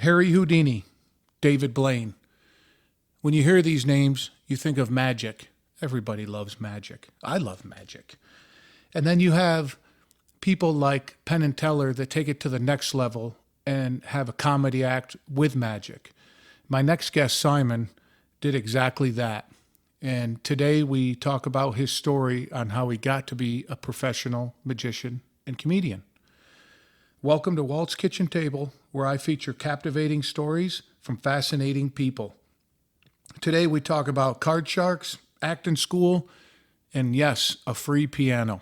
Harry Houdini, David Blaine. When you hear these names, you think of magic. Everybody loves magic. I love magic. And then you have people like Penn and Teller that take it to the next level and have a comedy act with magic. My next guest, Simon, did exactly that. And today we talk about his story on how he got to be a professional magician and comedian. Welcome to Walt's Kitchen Table, where I feature captivating stories from fascinating people. Today we talk about card sharks, acting school, and yes, a free piano.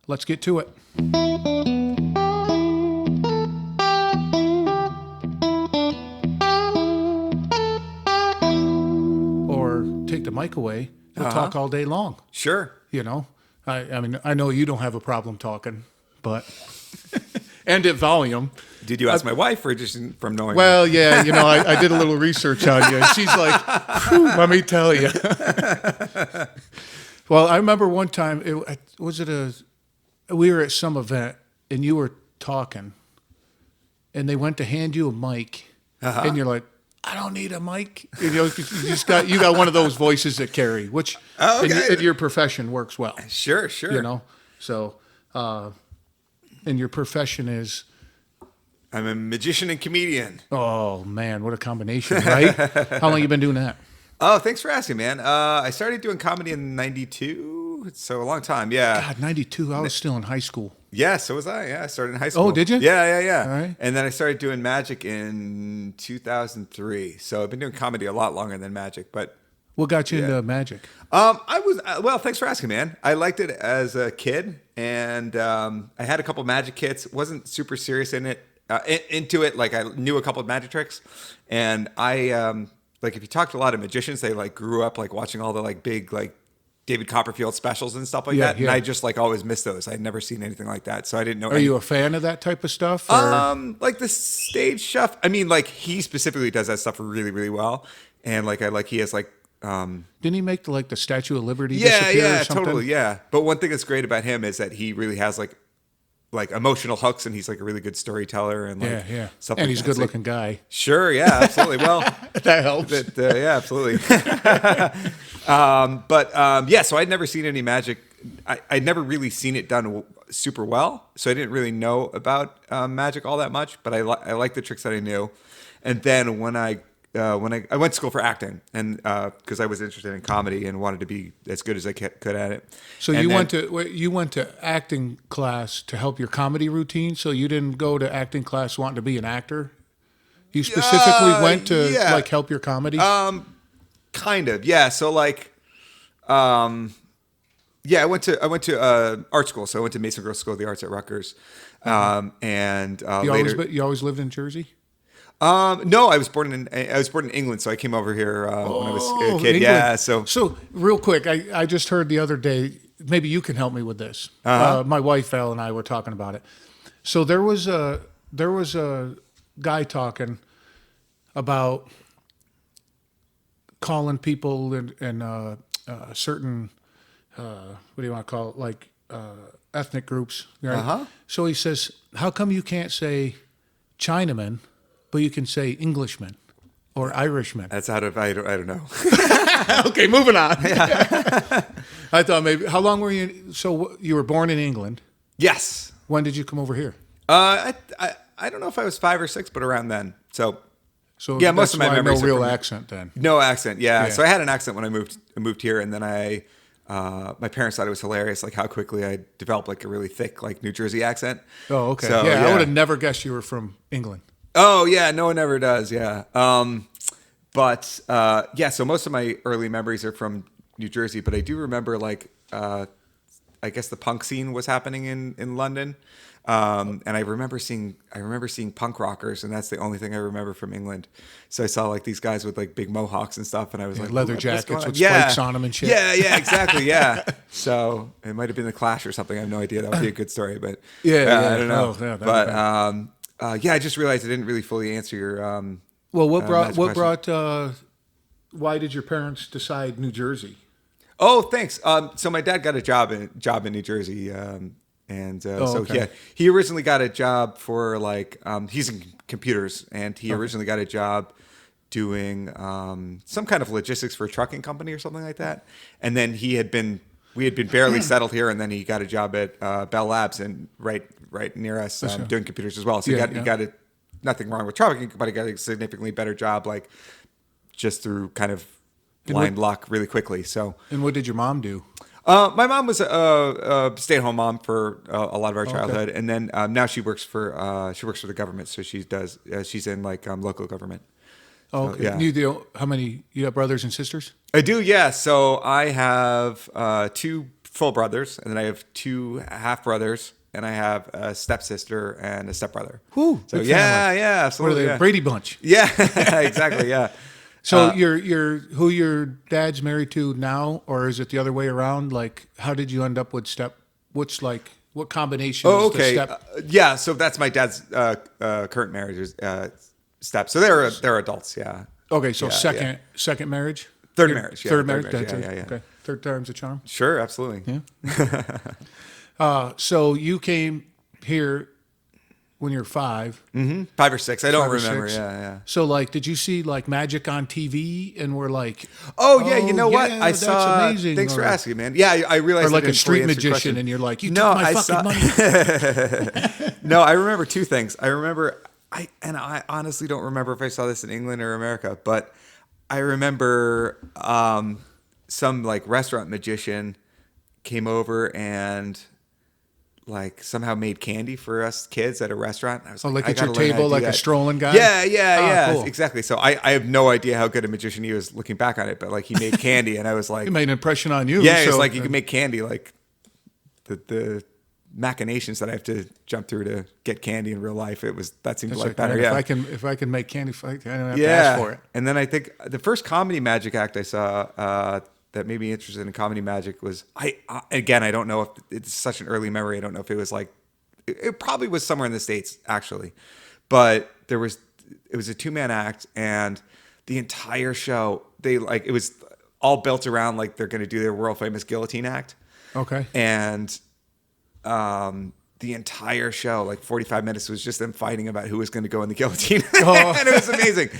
Let's get to it. Or take the mic away. We'll talk all day long. Sure. You know, I mean, I know you don't have a problem talking, but... and at volume. Did you ask my wife or just from knowing? Well, yeah, you know, I did a little research on you. And she's like, let me tell you. Well, I remember one time, we were at some event and you were talking and they went to hand you a mic and you're like, I don't need a mic. You know, you got one of those voices that carry, which in your profession works well. Sure. You know, so... and your profession is? I'm a magician and comedian. Oh, man, what a combination, right? How long you been doing that? Oh, thanks for asking, man. I started doing comedy in 92, so a long time, yeah. God, 92, I was still in high school. Yeah, so was I. Yeah, I started in high school. Oh, did you? Yeah. All right. And then I started doing magic in 2003. So I've been doing comedy a lot longer than magic, but... What got you into magic? Well, thanks for asking, man. I liked it as a kid, and I had a couple magic kits. Wasn't super serious into it. Like I knew a couple of magic tricks, and I like if you talk to a lot of magicians, they like grew up like watching all the like big like David Copperfield specials and stuff like that. Yeah. And I just like always missed those. I'd never seen anything like that, so I didn't know. Are you a fan of that type of stuff? Or? Like the stage stuff. I mean, like he specifically does that stuff really, really well, and he has like. Didn't he make the Statue of Liberty disappear or something? Totally, yeah. But one thing that's great about him is that he really has like emotional hooks, and he's like a really good storyteller, and stuff. And he's a good-looking guy. Sure, yeah, absolutely. Well, that helps. Yeah, absolutely. So I'd never seen any magic. I'd never really seen it done super well, so I didn't really know about magic all that much. But I liked the tricks that I knew, and then when I went to school for acting, and because I was interested in comedy and wanted to be as good as I could at it. So you went to acting class to help your comedy routine. So you didn't go to acting class wanting to be an actor. You specifically went to like help your comedy. Kind of, yeah. So like, I went to art school. So I went to Mason Gross School of the Arts at Rutgers, and you always lived in Jersey. No, I was born in England, so I came over here when I was a kid. England. Yeah, so real quick, I just heard the other day. Maybe you can help me with this. My wife Val and I were talking about it. So there was a guy talking about calling people in certain what do you want to call it, like ethnic groups, right? So he says, how come you can't say Chinaman? But you can say Englishman or Irishman. That's I don't know. Okay, moving on. Yeah. I thought maybe. How long were you? So you were born in England? Yes. When did you come over here? I don't know if I was 5 or 6, but around then. So yeah, most of my memories. No real accent then. No accent. Yeah. So I had an accent when I moved here, and then my parents thought it was hilarious, like how quickly I developed like a really thick like New Jersey accent. Oh, okay. So, I would have never guessed you were from England. Oh, yeah. No one ever does. Yeah. So most of my early memories are from New Jersey, but I do remember like, I guess the punk scene was happening in London. And I remember seeing punk rockers, and that's the only thing I remember from England. So I saw like these guys with like big mohawks and stuff, and I was like, leather jackets with spikes on them and shit. Yeah, exactly. Yeah. So it might have been the Clash or something. I have no idea. That would be a good story, but I don't know. Oh, yeah, I just realized I didn't really fully answer your. Well, what brought? Why did your parents decide New Jersey? Oh, thanks. So my dad got a job in New Jersey. And Oh, okay. yeah, he originally got a job for like he's in computers, and he originally got a job doing some kind of logistics for a trucking company or something like that. And then we had been barely settled here, and then he got a job at Bell Labs and right near us doing computers as well. So he got a nothing wrong with trucking, but he got a significantly better job, like just through kind of blind luck really quickly. So. And what did your mom do? My mom was a stay-at-home mom for a lot of our childhood, and then now she works for the government. So she's in like local government. Oh, okay. Yeah. How many? You have brothers and sisters? I do, yeah. So I have 2 full brothers, and then I have 2 half brothers, and I have a stepsister and a stepbrother. Whew, so big yeah, family. yeah, What are absolutely. they? Yeah. Brady Bunch. Yeah, exactly. Yeah. So you're who your dad's married to now, or is it the other way around? Like, how did you end up with what combination? Oh, is the okay. step? Yeah, so that's my dad's current marriage step. So they're adults. Yeah. Okay, so Yeah, second marriage, Third marriage. Yeah, third marriage. Yeah, That's it. yeah. Okay, third time's a charm. Sure, absolutely. Yeah. So you came here when you're 5. 5 or 6. I don't 5 or remember. 6. Yeah. So like, did you see like magic on TV and we're like, Oh yeah, you know what? yeah, I that's saw. amazing. Thanks for Or- asking, man. Yeah, I realized. Or like I a didn't street fully answer your magician, question. and you're like, you No, took my I fucking saw. money. No, I remember 2 things. I remember, I honestly don't remember if I saw this in England or America, but I remember some like restaurant magician came over and like somehow made candy for us kids at a restaurant. I was Oh, like I at your gotta learn how to table, do like a that. strolling guy? Yeah, cool. exactly. So I have no idea how good a magician he was looking back on it, but like he made candy, and I was like, It made an impression on you. yeah, it's so- like you can make candy, like the machinations that I have to jump through to get candy in real life. That seemed It's like better. man, Yeah, if I can make candy, I don't have to ask for it. And then I think the first comedy magic act I saw that made me interested in comedy magic was again, I don't know if it's such an early memory. I don't know if it was like, it probably was somewhere in the States actually, but it was a 2-man act, and the entire show, it was all built around like they're going to do their world famous guillotine act. Okay. And the entire show, like 45 minutes, was just them fighting about who was going to go in the guillotine. And it was amazing.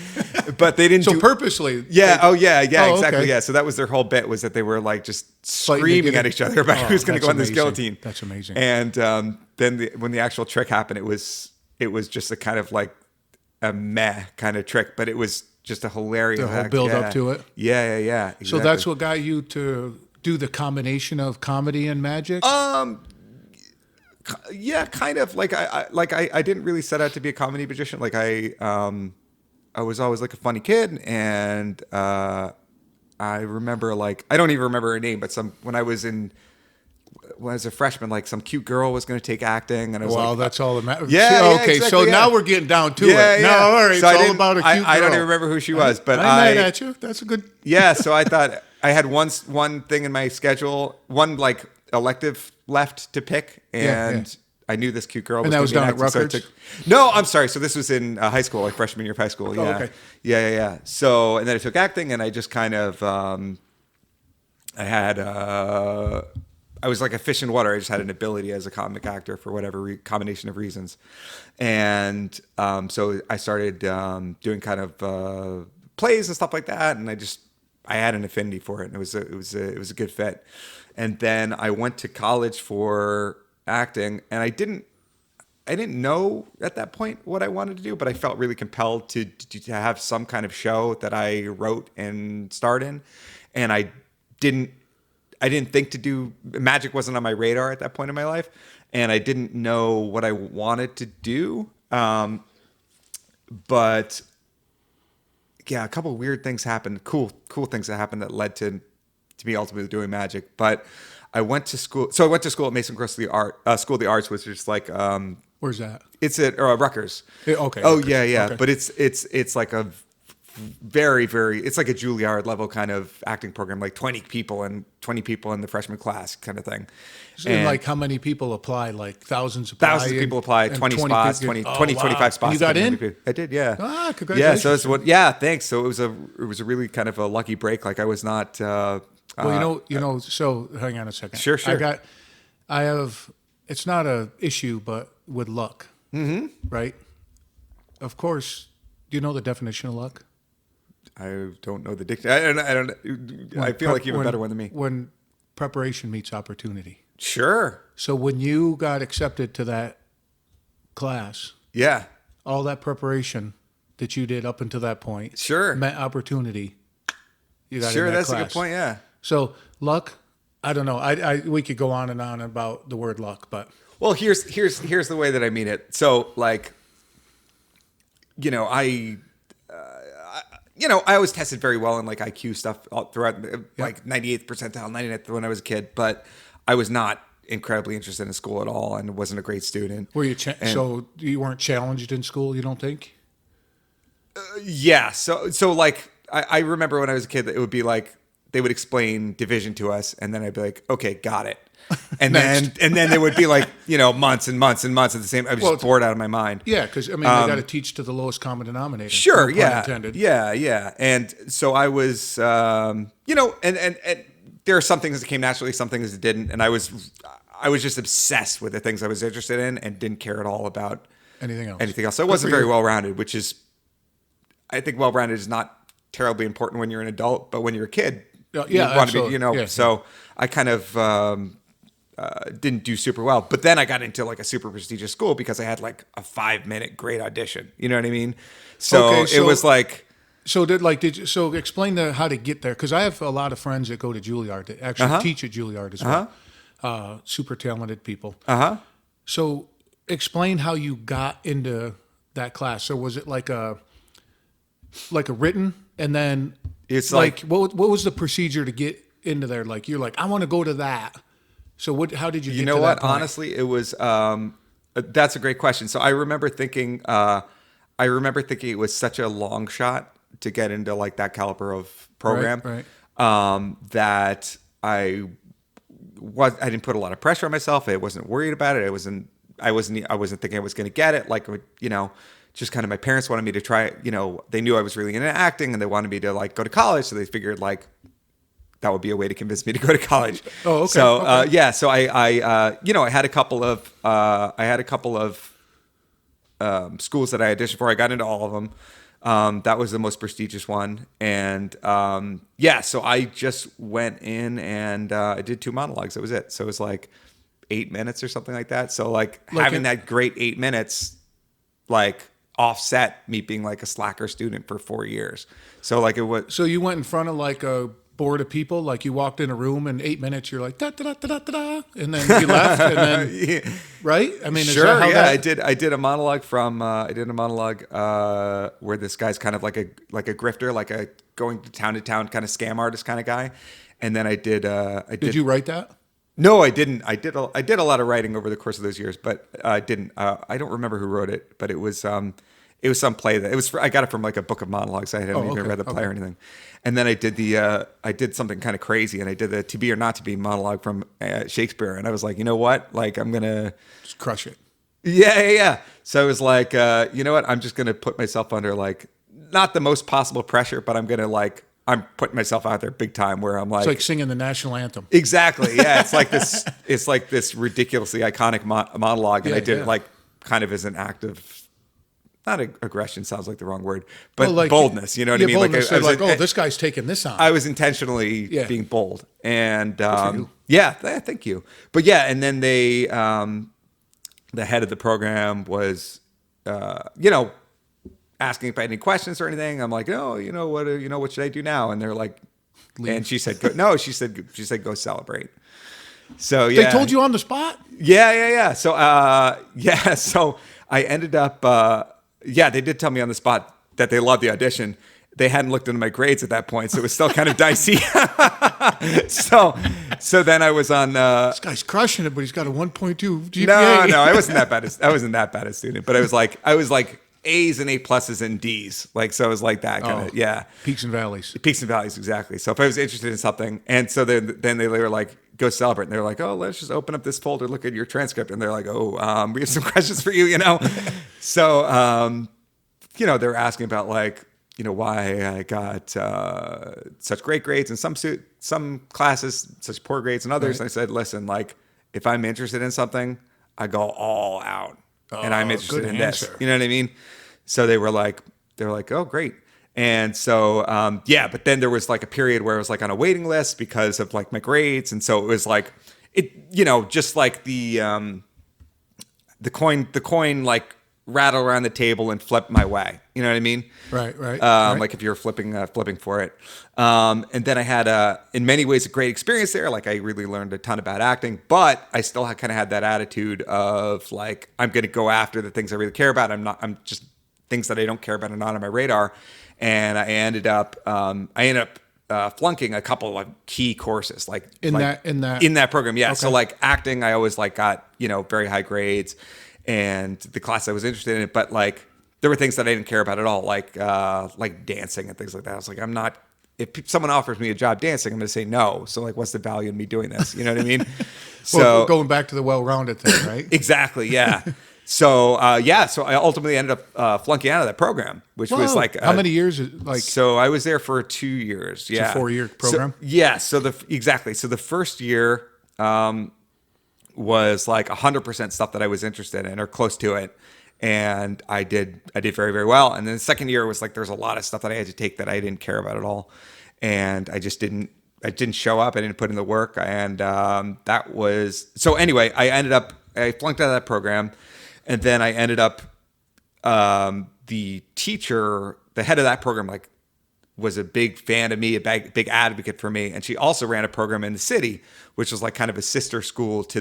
But they didn't So purposely. Yeah. Exactly. okay. Yeah. So that was their whole bit, was that they were like just Fighting to screaming get at it. each other about who's going to that's go in this amazing. guillotine. That's amazing. And then when the actual trick happened, it was just a kind of like a meh kind of trick, but it was just a hilarious The whole act. build Yeah. up to it. Yeah. Exactly. So that's what got you to do the combination of comedy and magic? Yeah, kind of. Like I didn't really set out to be a comedy magician. Like I was always like a funny kid, and I remember, like, I don't even remember her name, but when I was a freshman, like some cute girl was going to take acting, and I was Well, like, that's all that matters. Yeah, Okay, exactly, so yeah. now we're getting down to yeah, it. yeah. No, all right. So It's all about a cute girl. I don't even remember who she was, but I'm mad at you. That's a good. yeah. So I thought I had one thing in my schedule, one like elective left to pick, and I knew this cute girl. And that was down at gonna be an Rutgers? actor, so no, I'm sorry. So this was in high school, like freshman year of high school. Yeah. okay. Yeah. So, and then I took acting, and I just kind of, I had, I was like a fish in water. I just had an ability as a comic actor for whatever combination of reasons. And so I started doing kind of plays and stuff like that. And I had an affinity for it, and it was a good fit. And then I went to college for acting, and I didn't know at that point what I wanted to do, but I felt really compelled to have some kind of show that I wrote and starred in. And I didn't think to do magic, wasn't on my radar at that point in my life, and I didn't know what I wanted to do. But yeah, a couple of weird things happened, cool things that happened that led to me ultimately doing magic. But I went to school. So I went to school at Mason Gross School of the Arts, which is like Where's that? it's at Rutgers. Okay. Oh Rutgers. yeah. Okay. But it's like a very, very, it's like a Juilliard level kind of acting program, like 20 people in the freshman class kind of thing. And like how many people apply? Like thousands apply? Thousands of people apply, and 20 spots, people 20, get- 20 wow. 25 spots. And you got in? I did, yeah. Ah, Yeah, congratulations. so thanks. So it was a really kind of a lucky break. Like I was not, Well, so hang on a second. Sure. I have it's not a issue, but with luck, right? Of course, do you know the definition of luck? I don't know the dictionary. I don't. I feel like you have a better one than me. When preparation meets opportunity. Sure. So when you got accepted to that class, Yeah. all that preparation that you did up until that point, Sure. met opportunity. You got Sure. in that That's class. a good point. Yeah. So luck, I don't know. We could go on and on about the word luck, but Well, here's the way that I mean it. So, like, you know, I always tested very well in like IQ stuff all throughout, like 98th percentile, 99th when I was a kid, but I was not incredibly interested in school at all and wasn't a great student. were you so you weren't challenged in school? You don't think? Yeah. So like, I remember when I was a kid that it would be like, they would explain division to us and then I'd be like, okay, got it. And then there would be like, months and months and months of the same. I was just bored out of my mind. Yeah, because I mean, they got to teach to the lowest common denominator. Sure. No pun Yeah. intended. Yeah. And so I was, and there are some things that came naturally, some things that didn't. And I was just obsessed with the things I was interested in and didn't care at all about Anything else. So I wasn't very well-rounded, which is, I think well-rounded is not terribly important when you're an adult, but when you're a kid, you want to be, Yeah, so I kind of, didn't do super well, but then I got into like a super prestigious school because I had like a 5-minute grade audition. You know what I mean? So it was like, So explain how to get there, because I have a lot of friends that go to Juilliard that actually teach at Juilliard as well. Super talented people. So explain how you got into that class. So was it like a written, and then it's like what was the procedure to get into there? Like you're like, I want to go to that. So how did you get to that point? You know what? Honestly, it was that's a great question. So I remember thinking it was such a long shot to get into like that caliber of program, right. That I didn't put a lot of pressure on myself. I wasn't worried about it. I wasn't thinking I was going to get it. Like, just kind of my parents wanted me to try it. They knew I was really into acting and they wanted me to like go to college. So they figured like that would be a way to convince me to go to college. Oh, okay. So, so I had a couple of schools that I auditioned for. I got into all of them. That was the most prestigious one. And so I just went in and I did 2 monologues. That was it. So it was like 8 minutes or something like that. So like having that great 8 minutes, like offset me being like a slacker student for 4 years. So like it was. So you went in front of like a board of people, like you walked in a room in 8 minutes, you're like da da da da da da, and then you left, and then right? I mean, sure, is that how I did a monologue where this guy's kind of like a grifter, like a going to town kind of scam artist kind of guy, and then I did. Did you write that? No, I didn't. I did a lot of writing over the course of those years, but I didn't. I don't remember who wrote it, but it was some play that I got it from like a book of monologues. I hadn't even read the play or anything. And then I did something kind of crazy, and I did the To Be or Not to Be monologue from Shakespeare, and I was like, you know what? Like I'm gonna just crush it. Yeah. So I was like, you know what? I'm just gonna put myself under like not the most possible pressure, but I'm putting myself out there big time where I'm like, it's like singing the national anthem. Exactly. Yeah. It's like this ridiculously iconic monologue, and I did it like kind of as an act of. Not aggression sounds like the wrong word, but like, boldness. You know what I mean? Boldness, this guy's taking this on. I was intentionally being bold, and thank you. But yeah, and then they, the head of the program was, asking if I had any questions or anything. I'm like, oh, what should I do now? And they're like, leave. And she said, she said, go celebrate. So yeah, they told you on the spot. Yeah. So so I ended up. They did tell me on the spot that they loved the audition. They hadn't looked into my grades at that point, so it was still kind of dicey. So then I was on. This guy's crushing it, but he's got a 1.2 GPA. No, I wasn't that bad a student, but I was like A's and A pluses and D's, like so. It was like that kind of peaks and valleys. Peaks and valleys, exactly. So if I was interested in something, and so then they were like, go celebrate. And they're like, oh, let's just open up this folder, look at your transcript. And they're like, we have some questions for you, So, they're asking about like, why I got such great grades in some classes, such poor grades in others. Right. And I said, listen, like if I'm interested in something, I go all out, and I'm interested good in this. answer. You know what I mean? So they were like, oh, great. And so, but then there was like a period where I was like on a waiting list because of like my grades. And so it was like, just like the coin like rattle around the table and flip my way. You know what I mean? Right. Like if you're flipping for it. And then I had in many ways a great experience there. Like I really learned a ton about acting, but I still kind of had that attitude of like, I'm going to go after the things I really care about. I'm just things that I don't care about are not on my radar. And I ended up flunking a couple of key courses in that program. Yeah. Okay. So like acting, I always like got, very high grades, and the class I was interested in it, but like there were things that I didn't care about at all, like dancing and things like that. I was like, if someone offers me a job dancing, I'm going to say no. So like, what's the value in me doing this? You know what I mean? So going back to the well-rounded thing, right? Exactly. Yeah. So so I ultimately ended up flunking out of that program, which was like how many years? So I was there for 2 years. Yeah, it's a 4-year program. So the first year was like 100% stuff that I was interested in or close to it, and I did very, very well. And then the second year was like there's a lot of stuff that I had to take that I didn't care about at all, and I just didn't. I didn't show up. I didn't put in the work, and that was so. Anyway, I flunked out of that program. And then I ended up, the teacher, the head of that program, was a big fan of me, a big advocate for me. And she also ran a program in the city, which was like kind of a sister school to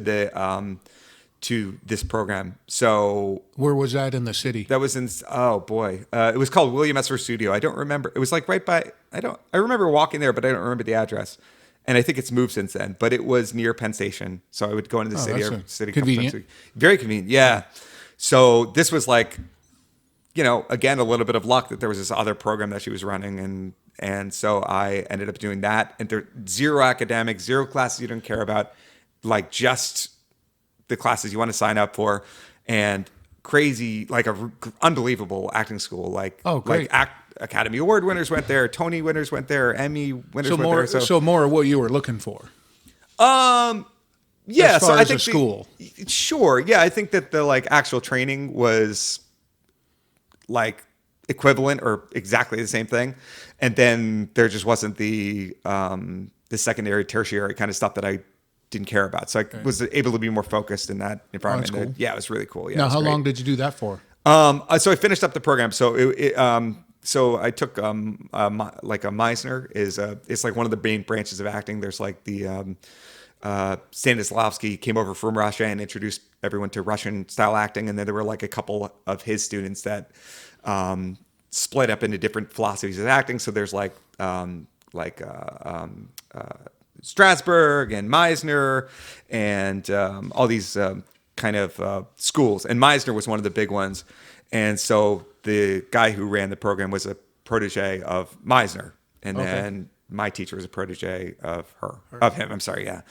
to this program. So where was that in the city? That was in, it was called William Esper Studio. I don't remember. It was like right by, I remember walking there, but I don't remember the address. And I think it's moved since then, but it was near Penn Station. So I would go into the city. Convenient. Very convenient. Yeah. So this was like, again, a little bit of luck that there was this other program that she was running. And so I ended up doing that. And there zero academics, zero classes you don't care about, like just the classes you want to sign up for. And crazy, like unbelievable acting school. Like, great. Like Academy Award winners went there, Tony winners went there, Emmy winners went there. So more of what you were looking for. Yeah, as far as a school. Sure. Yeah, I think that the actual training was like equivalent or exactly the same thing, and then there just wasn't the secondary, tertiary kind of stuff that I didn't care about. So I was able to be more focused in that environment. Cool. Yeah, it was really cool. Yeah. Now, how long did you do that for? So I finished up the program. So so I took like a Meisner it's like one of the main branches of acting. There's like the Stanislavski came over from Russia and introduced everyone to Russian style acting, and then there were like a couple of his students that split up into different philosophies of acting. So there's Strasberg and Meisner and all these kind of schools, and Meisner was one of the big ones. And so the guy who ran the program was a protege of Meisner, and then my teacher was a protege of him. I'm sorry. Yeah.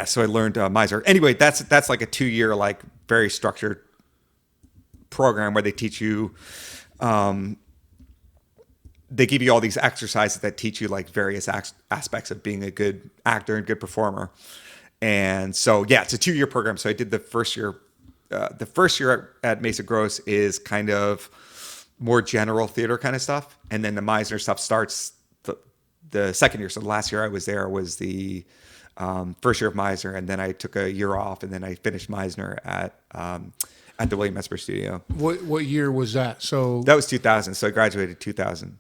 So I learned Meisner. Anyway, that's like a 2-year, like very structured program where they teach you, they give you all these exercises that teach you like various aspects of being a good actor and good performer. And so, yeah, it's a 2-year program. So I did the first year. The first year at Mesa Gross is kind of more general theater kind of stuff. And then the Meisner stuff starts the second year. So the last year I was there was the first year of Meisner. And then I took a year off, and then I finished Meisner at the William Esper Studio. What year was that? So that was 2000. So I graduated 2000.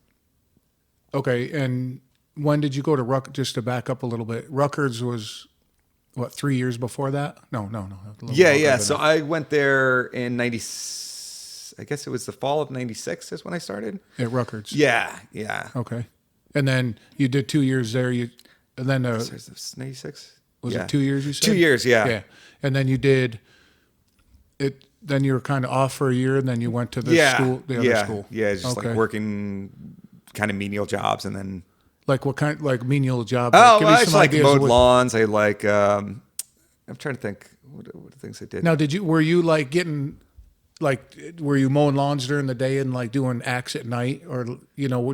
Okay. And when did you go to Rutgers? Just to back up a little bit, Rutgers was... What, 3 years before that? No. Yeah. So I went there in 90. I guess it was the fall of 96 is when I started. At Rutgers. Yeah. Okay. And then you did 2 years there. And then 96. Was it 2 years? You said 2 years. Yeah. Yeah. And then you did it. Then you were kind of off for a year, and then you went to the school. The other school. Yeah. Just like working kind of menial jobs, and then. Like what kind? Like menial job? Oh, I just like mowed lawns. I like. I'm trying to think what things I did. Now, were you like getting, like, were you mowing lawns during the day and like doing acts at night, or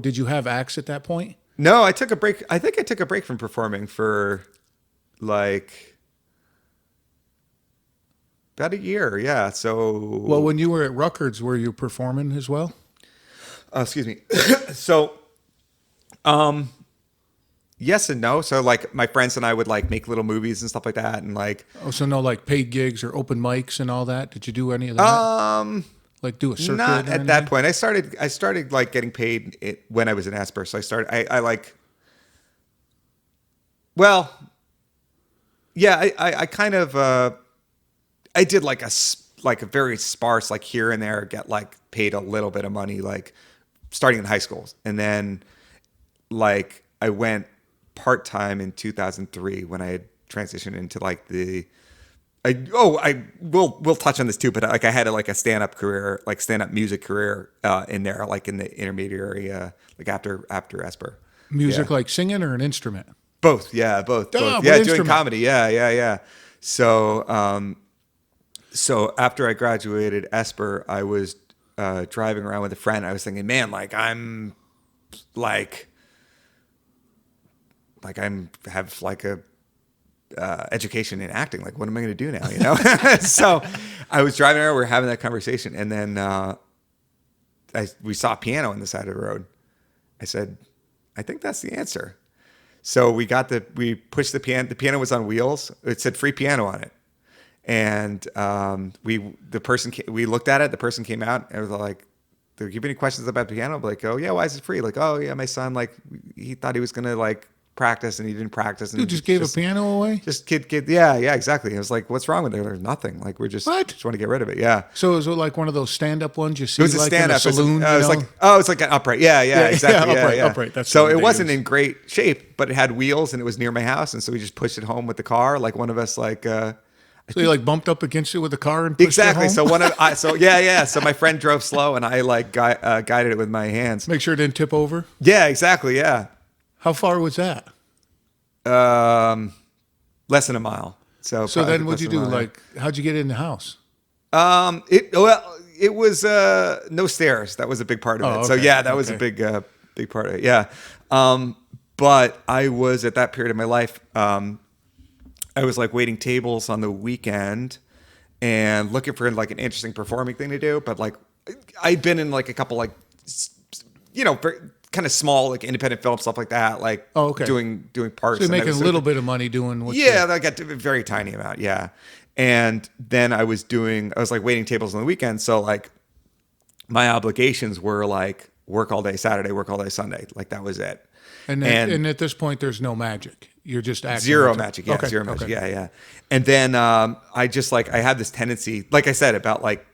did you have acts at that point? No, I took a break. I think I took a break from performing for like about a year. Yeah. So, Well, when you were at Rutgers, were you performing as well? excuse me. So, yes and no. So like my friends and I would like make little movies and stuff like that. And like, Oh, so no like paid gigs or open mics and all that? Did you do any of that? Like do a circuit? not or at that anything? point. I started like getting paid when I was in Esper. So I like, well, yeah, I kind of, I did like like a very sparse, like here and there, get like paid a little bit of money, like starting in high school. And then like I went part-time in 2003 when I had transitioned into like we'll touch on this too, but like I had like a stand-up career, like stand-up music career in there, like in the intermediary, like after Esper. Music Yeah. like singing or an instrument? Both, yeah, both. What Yeah, doing instrument? comedy, yeah. So, so after I graduated Esper, I was driving around with a friend. I was thinking, man, I'm have like a education in acting. Like, what am I going to do now? You know. So, I was driving around. We were having that conversation, and then we saw a piano on the side of the road. I said, I think that's the answer. So we pushed the piano. The piano was on wheels. It said free piano on it. And we looked at it. The person came out and was like, "Do you have any questions about the piano?" I'm like, "Oh yeah, why is it free?" Like, "Oh yeah, my son like he thought he was gonna like practice and he didn't practice." And Dude just gave a piano away? Just kid. Yeah, exactly. I was like, "What's wrong with it?" There's nothing. Like we're just What? just want to get rid of it. Yeah. So is it like one of those stand-up ones you see It was a like stand in a up. saloon? It was like it's like an upright. Yeah, exactly. Yeah, upright. That's so the word it they wasn't use. in great shape, but it had wheels and it was near my house, and so we just pushed it home with the car. Like one of us, like So you like bumped up against it with a car and pushed exactly. it home? So So my friend drove slow, and I like guided it with my hands. Make sure it didn't tip over. Yeah, exactly. Yeah, How far was that? less than a mile. So So probably then less what'd you than a do? mile. Like how'd you get in the house? It was no stairs. That was a big part of Oh, it. So okay. yeah, that was a Okay. big part of it. Yeah. But I was at that period of my life. I was like waiting tables on the weekend and looking for like an interesting performing thing to do. But like I'd been in like a couple like kind of small like independent film stuff like that. Like Oh, okay. doing parts. So you're and I making a was little bit of money doing what yeah, I got a very tiny amount. Yeah. And then I was like waiting tables on the weekend. So like my obligations were like work all day Saturday, work all day Sunday. Like that was it. and at this point there's no magic. You're just acting. Zero until- magic. Yeah. Okay, Zero magic. okay. Yeah. And then I just like, I had this tendency, like I said, about like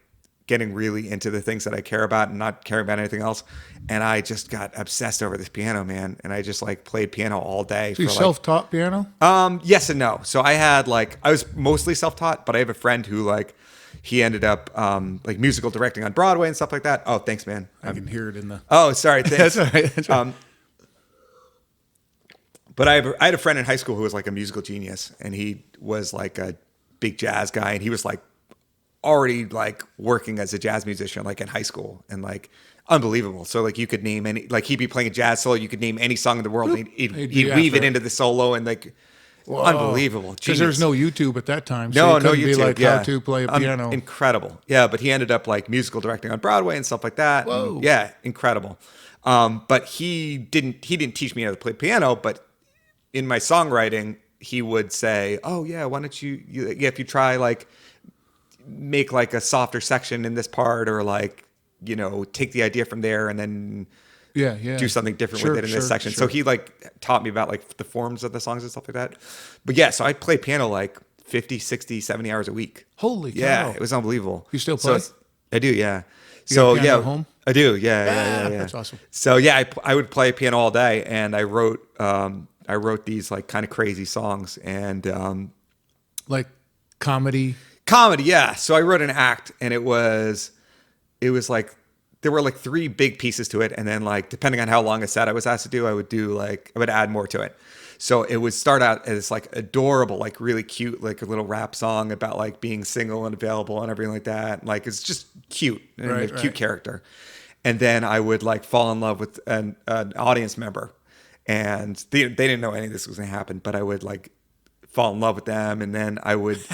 getting really into the things that I care about and not caring about anything else. And I just got obsessed over this piano, man. And I just like played piano all day. So you for, like, self-taught piano? Yes and no. So I was mostly self-taught, but I have a friend who like, he ended up like musical directing on Broadway and stuff like that. Oh, thanks, man. I can hear it in the. Oh, sorry. Thanks. That's all right. That's all right. But I had a friend in high school who was like a musical genius, and he was like a big jazz guy, and he was like already like working as a jazz musician like in high school, and like unbelievable. So like you could name any, like he'd be playing a jazz solo, you could name any song in the world, and he'd weave it into the solo, and like unbelievable. Because there's no YouTube at that time. No, So no YouTube. Be YouTube. like Yeah, how to play a piano. Incredible. Yeah, but he ended up like musical directing on Broadway and stuff like that. Whoa. And, yeah, incredible. But he didn't teach me how to play piano. But in my songwriting, he would say, "Oh yeah, why don't you if you try like make like a softer section in this part, or like take the idea from there and then." Yeah. Do something different Sure, with it in this sure, section. sure. So he like taught me about like the forms of the songs and stuff like that. But yeah, so I play piano like 50, 60, 70 hours a week. Holy cow. Yeah, it was unbelievable. You still So play? I do, yeah. You So got a piano yeah, at home? I do. Yeah. That's awesome. So yeah, I would play piano all day, and I wrote these like kind of crazy songs and Like comedy. comedy. Yeah. So I wrote an act, and it was like there were like 3 big pieces to it, and then like depending on how long a set I was asked to do, I would add more to it. So it would start out as like adorable, like really cute, like a little rap song about like being single and available and everything like that. Like it's just cute and Right, a cute character. And then I would like fall in love with an audience member, and they didn't know any of this was going to happen, but I would like fall in love with them, and then I would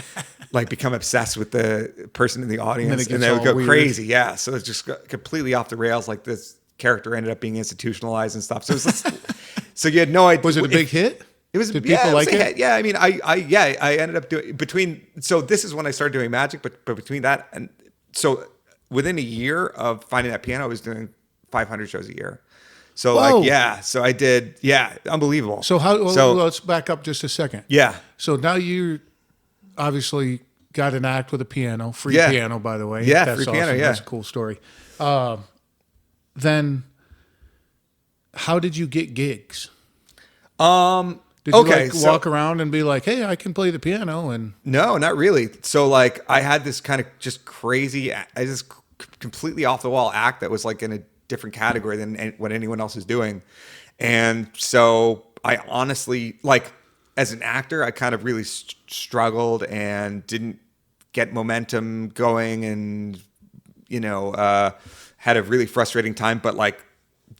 like become obsessed with the person in the audience, and they would go crazy. Yeah, so it's just completely off the rails. Like this character ended up being institutionalized and stuff. So it was so you had no idea. Was it a big hit? It was. Did people like it? Yeah, I mean, I ended up doing between. So this is when I started doing magic, but between that and so within a year of finding that piano, I was doing 500 shows a year. So Whoa. like, yeah, so I did, yeah, unbelievable. So let's back up just a second. Yeah. So now you obviously got an act with a piano, free piano, by the way. Yeah, that's free awesome. piano, yeah. That's a cool story. Then how did you get gigs? Did you walk around and be like, hey, I can play the piano? And no, not really. So like I had this kind of just crazy, completely off the wall act that was like in a different category than what anyone else is doing. And so I honestly, like as an actor, I kind of really struggled and didn't get momentum going, and, you know, had a really frustrating time, but like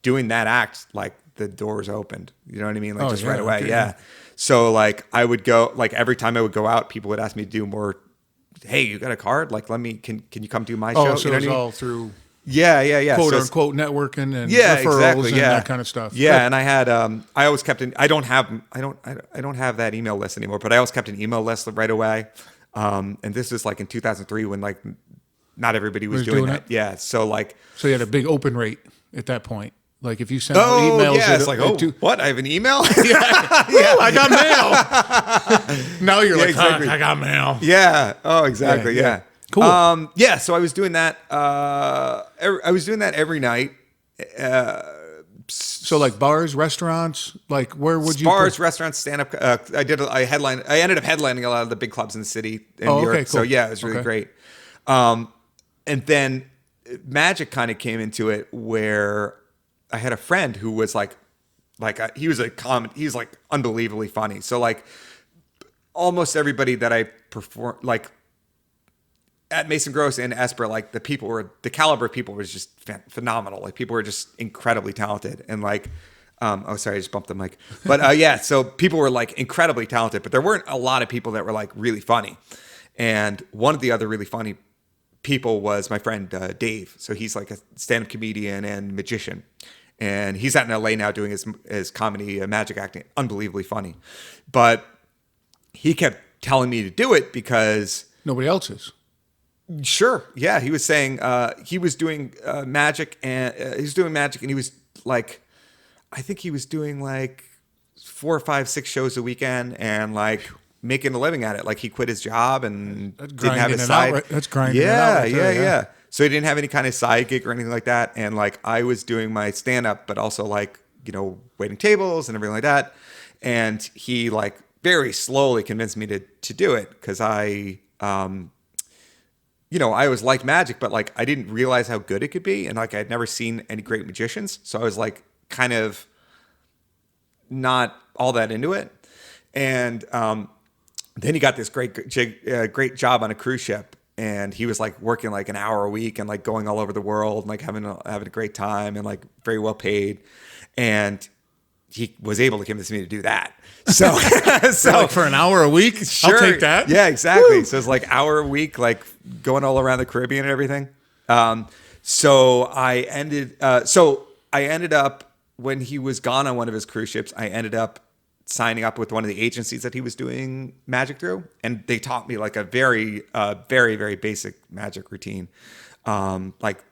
doing that act, like the doors opened, you know what I mean? Like right away. Okay. Yeah. So like I would go, like every time I would go out, people would ask me to do more. Hey, you got a card? Like, can you come do my show? So you know it was what I mean? all through quote unquote networking and referrals and that kind of stuff. Yeah. And I had, I always kept I don't have that email list anymore, but I always kept an email list right away. And this is like in 2003 when like not everybody was doing that. Yeah. So you had a big open rate at that point. Like if you send emails, it's like, what? I have an email? I got mail. Now you're like, exactly. I got mail. Yeah. Oh, exactly. Yeah. Cool. So I was doing that. I was doing that every night. So like bars, restaurants, like where would you? Bars, restaurants, stand up. I ended up headlining a lot of the big clubs in the city in New York. Okay, cool. So yeah, it was really great. And then magic kind of came into it where I had a friend who was he was he's like unbelievably funny. So like almost everybody that I perform, like at Mason Gross and Esper, like the caliber of people was just phenomenal. Like people were just incredibly talented, and like, sorry, I just bumped the mic. But so people were like incredibly talented, but there weren't a lot of people that were like really funny. And one of the other really funny people was my friend Dave. So he's like a stand-up comedian and magician, and he's out in LA now doing his comedy, magic acting, unbelievably funny. But he kept telling me to do it because nobody else is. Sure. Yeah. He was saying he was doing magic, and he was like, I think he was doing like 4, 5, 6 shows a weekend and like making a living at it. Like he quit his job and didn't have his side. That's grinding. Yeah. So he didn't have any kind of side gig or anything like that. And like I was doing my stand up, but also like, you know, waiting tables and everything like that. And he like very slowly convinced me to do it because I always liked magic, but like I didn't realize how good it could be. And like I'd never seen any great magicians. So I was like kind of not all that into it. And then he got this great job on a cruise ship. And he was like working like an hour a week and like going all over the world and like having a great time and like very well paid. And he was able to convince me to do that. So like for an hour a week, sure. I'll take that. Yeah, exactly. Woo. So it's like hour a week, like going all around the Caribbean and everything. So I ended up when he was gone on one of his cruise ships, I ended up signing up with one of the agencies that he was doing magic through. And they taught me like a very, very, very basic magic routine. Like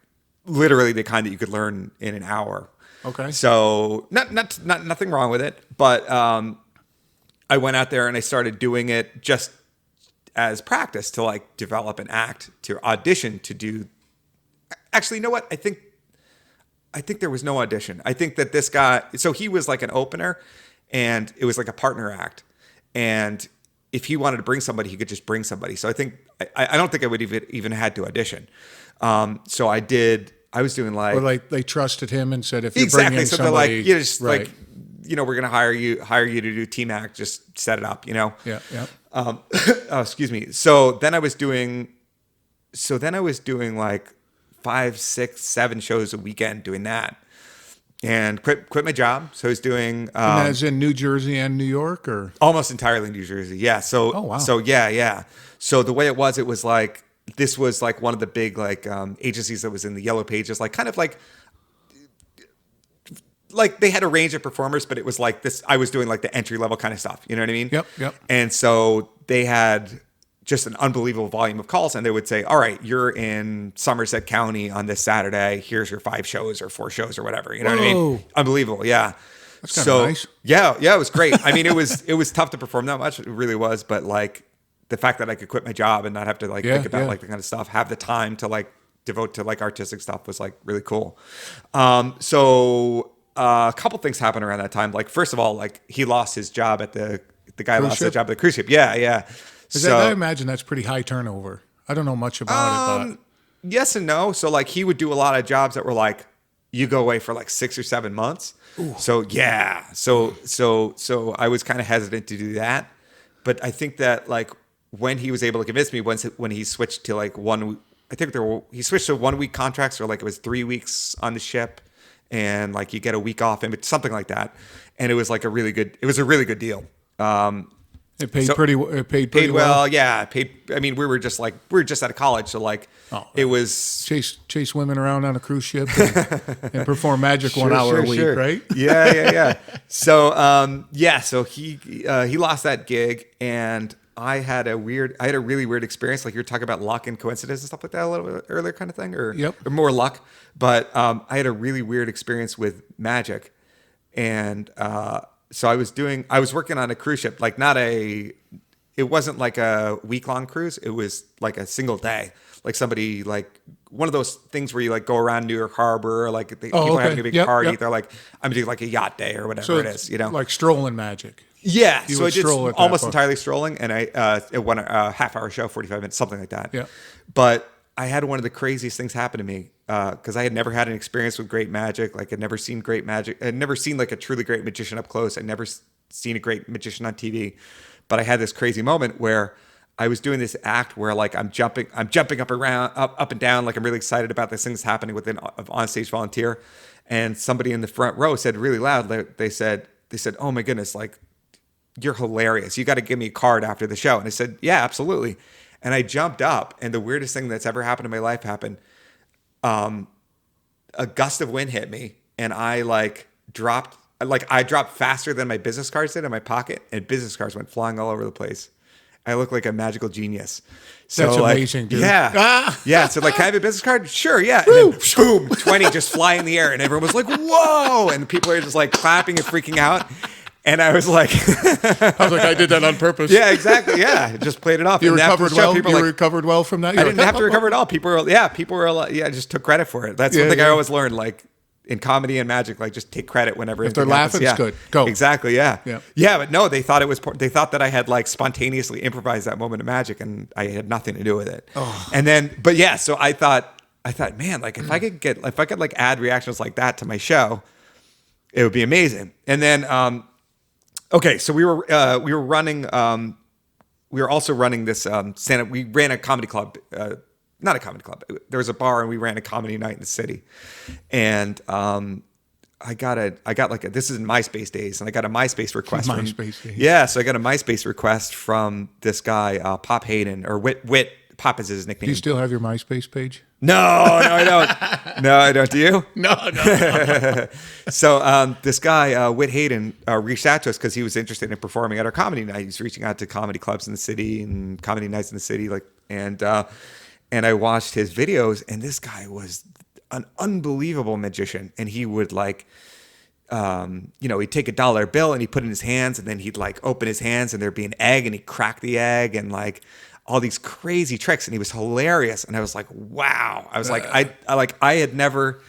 literally the kind that you could learn in an hour. Okay. So nothing wrong with it, but I went out there and I started doing it just as practice to like develop an act, to audition, to do. Actually, you know what? I think there was no audition. I think that this guy, so he was like an opener, and it was like a partner act. And if he wanted to bring somebody, he could just bring somebody. So I don't think I would even had to audition. So I did. I was doing like, or like they trusted him and said, if you bring in somebody, like, just right. Like, we're going to hire you to do team act, just set it up, Yeah. Excuse me. So then I was doing like 5, 6, 7 shows a weekend doing that. and quit my job. So I was doing And that's in New Jersey and New York, or? almost entirely New Jersey. Yeah. So Oh, wow. so yeah. So the way it was like this was like one of the big like agencies that was in the yellow pages, like kind of like they had a range of performers, but it was like this. I was doing like the entry level kind of stuff. You know what I mean? Yep. And so they had just an unbelievable volume of calls, and they would say, "All right, you're in Somerset County on this Saturday. Here's your 5 shows or 4 shows or whatever." You know what I mean? Whoa. Unbelievable. Yeah. That's kind of nice. Yeah, it was great. I mean, it was tough to perform that much. It really was, but like the fact that I could quit my job and not have to like think about like the kind of stuff, have the time to like devote to like artistic stuff was like really cool. So a couple things happened around that time. Like first of all, like he lost his job at the guy Cruise lost ship? his job at the cruise ship. Yeah. I imagine that's pretty high turnover. I don't know much about it, but yes and no. So like he would do a lot of jobs that were like you go away for like 6 or 7 months. Ooh. So yeah. So I was kind of hesitant to do that. But I think that like when he was able to convince me when he switched to like he switched to 1 week contracts, or like it was 3 weeks on the ship and like you get a week off and something like that. And it was like a really good deal. it paid pretty well. Yeah. I mean, we were just out of college. So like it was chase women around on a cruise ship and perform magic 1 hour a week, right? Yeah. So, so he lost that gig, and I had a really weird experience. Like you're talking about luck and coincidence and stuff like that a little bit earlier kind of thing, or more luck. But, I had a really weird experience with magic. And, so I was working on a cruise ship, like it wasn't like a week-long cruise. It was like a single day, like somebody like one of those things where you like go around New York Harbor, or like people are having a big party. They're like, I'm doing like a yacht day or whatever it is, you know, like strolling magic. Yeah. You So I did almost point. entirely strolling, and it won a half-hour show, 45 minutes, something like that. Yeah. But I had one of the craziest things happen to me because I had never had an experience with great magic. Like I'd never seen great magic. I'd never seen like a truly great magician up close. I'd never seen a great magician on TV. But I had this crazy moment where I was doing this act where like I'm jumping up and down, like I'm really excited about this thing that's happening with an onstage volunteer. And somebody in the front row said really loud, they said, "Oh my goodness, like you're hilarious. You got to give me a card after the show." And I said, "Yeah, absolutely." And I jumped up, and the weirdest thing that's ever happened in my life happened. A gust of wind hit me, and I dropped faster than my business cards did in my pocket, and business cards went flying all over the place. I look like a magical genius. So that's amazing, dude. Yeah. Yeah. So like, can I have a business card? Sure. Yeah. And then boom, 20 just fly in the air, and everyone was like, "Whoa!" And people are just like clapping and freaking out. And I was like, I did that on purpose. Yeah, exactly. Yeah, just played it off. You and recovered well. You recovered well from that. I didn't have to recover at all. People were I just took credit for it. That's one thing I always learned. Like in comedy and magic, like just take credit whenever if they're laughing, it's good. Go exactly. Yeah. But no, they thought that I had like spontaneously improvised that moment of magic, and I had nothing to do with it. Oh. And then, but yeah, so I thought, man, like if I could like add reactions like that to my show, it would be amazing. And then. Okay, so we were running. We were also running this stand-up. We ran a comedy club, not a comedy club. There was a bar, and we ran a comedy night in the city. And I got this is in MySpace days, and I got a MySpace request. MySpace days. Yeah, so I got a MySpace request from this guy, Pop Hayden, or Wit. Pop is his nickname. Do you still have your MySpace page? No, I don't. No, I don't. Do you? No. So this guy, Whit Hayden, reached out to us because he was interested in performing at our comedy night. He's reaching out to comedy clubs in the city and comedy nights in the city, and I watched his videos, and this guy was an unbelievable magician, and he would he'd take $1 bill and he'd put it in his hands, and then he'd like open his hands and there'd be an egg, and he'd crack the egg, and like all these crazy tricks, and he was hilarious. And I was like, wow. I was like, I had never,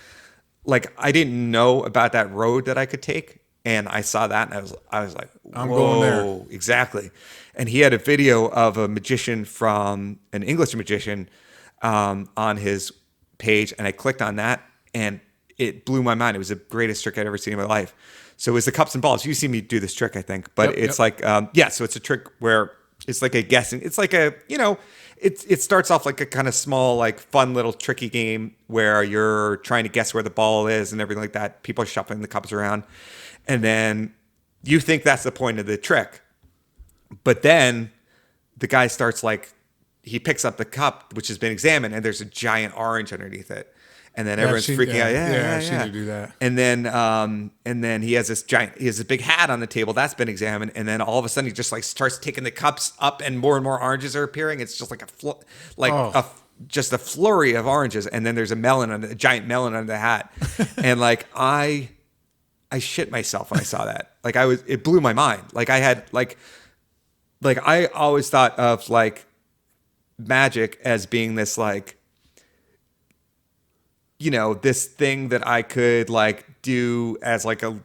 like, I didn't know about that road that I could take. And I saw that, and I was like, whoa, I'm going there. Exactly. And he had a video of a magician from an English magician on his page. And I clicked on that, and it blew my mind. It was the greatest trick I'd ever seen in my life. So it was the cups and balls. You see me do this trick, I think, but it's like, so it's a trick where it's like a guessing. It's like it starts off like a kind of small, like fun little tricky game where you're trying to guess where the ball is and everything like that. People are shuffling the cups around, and then you think that's the point of the trick, but then the guy starts like he picks up the cup which has been examined, and there's a giant orange underneath it. And then everyone's freaking out. I've seen you do that. And then he has this big hat on the table that's been examined. And then all of a sudden he just like starts taking the cups up, and more oranges are appearing. It's just like just a flurry of oranges. And then there's a giant melon under the hat. And like I shit myself when I saw that. Like it blew my mind. Like I had like I always thought of like magic as being this like, you know, this thing that I could like do as like a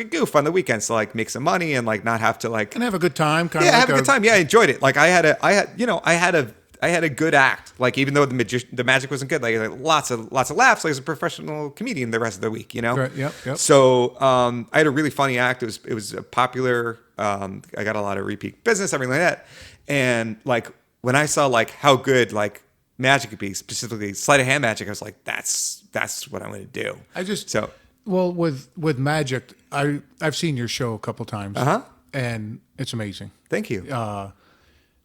goof on the weekends to like make some money and like not have to like and have a good time. Have a good time. Yeah, I enjoyed it. Like I had a good act. Like even though the magic wasn't good, like lots of laughs. Like as a professional comedian the rest of the week, you know. Right. Yep. So I had a really funny act. It was a popular. I got a lot of repeat business, everything like that. And like when I saw like how good like magic could be, specifically sleight of hand magic, I was like, that's what I'm going to do. Well, with magic, I've seen your show a couple times, and it's amazing. Thank you.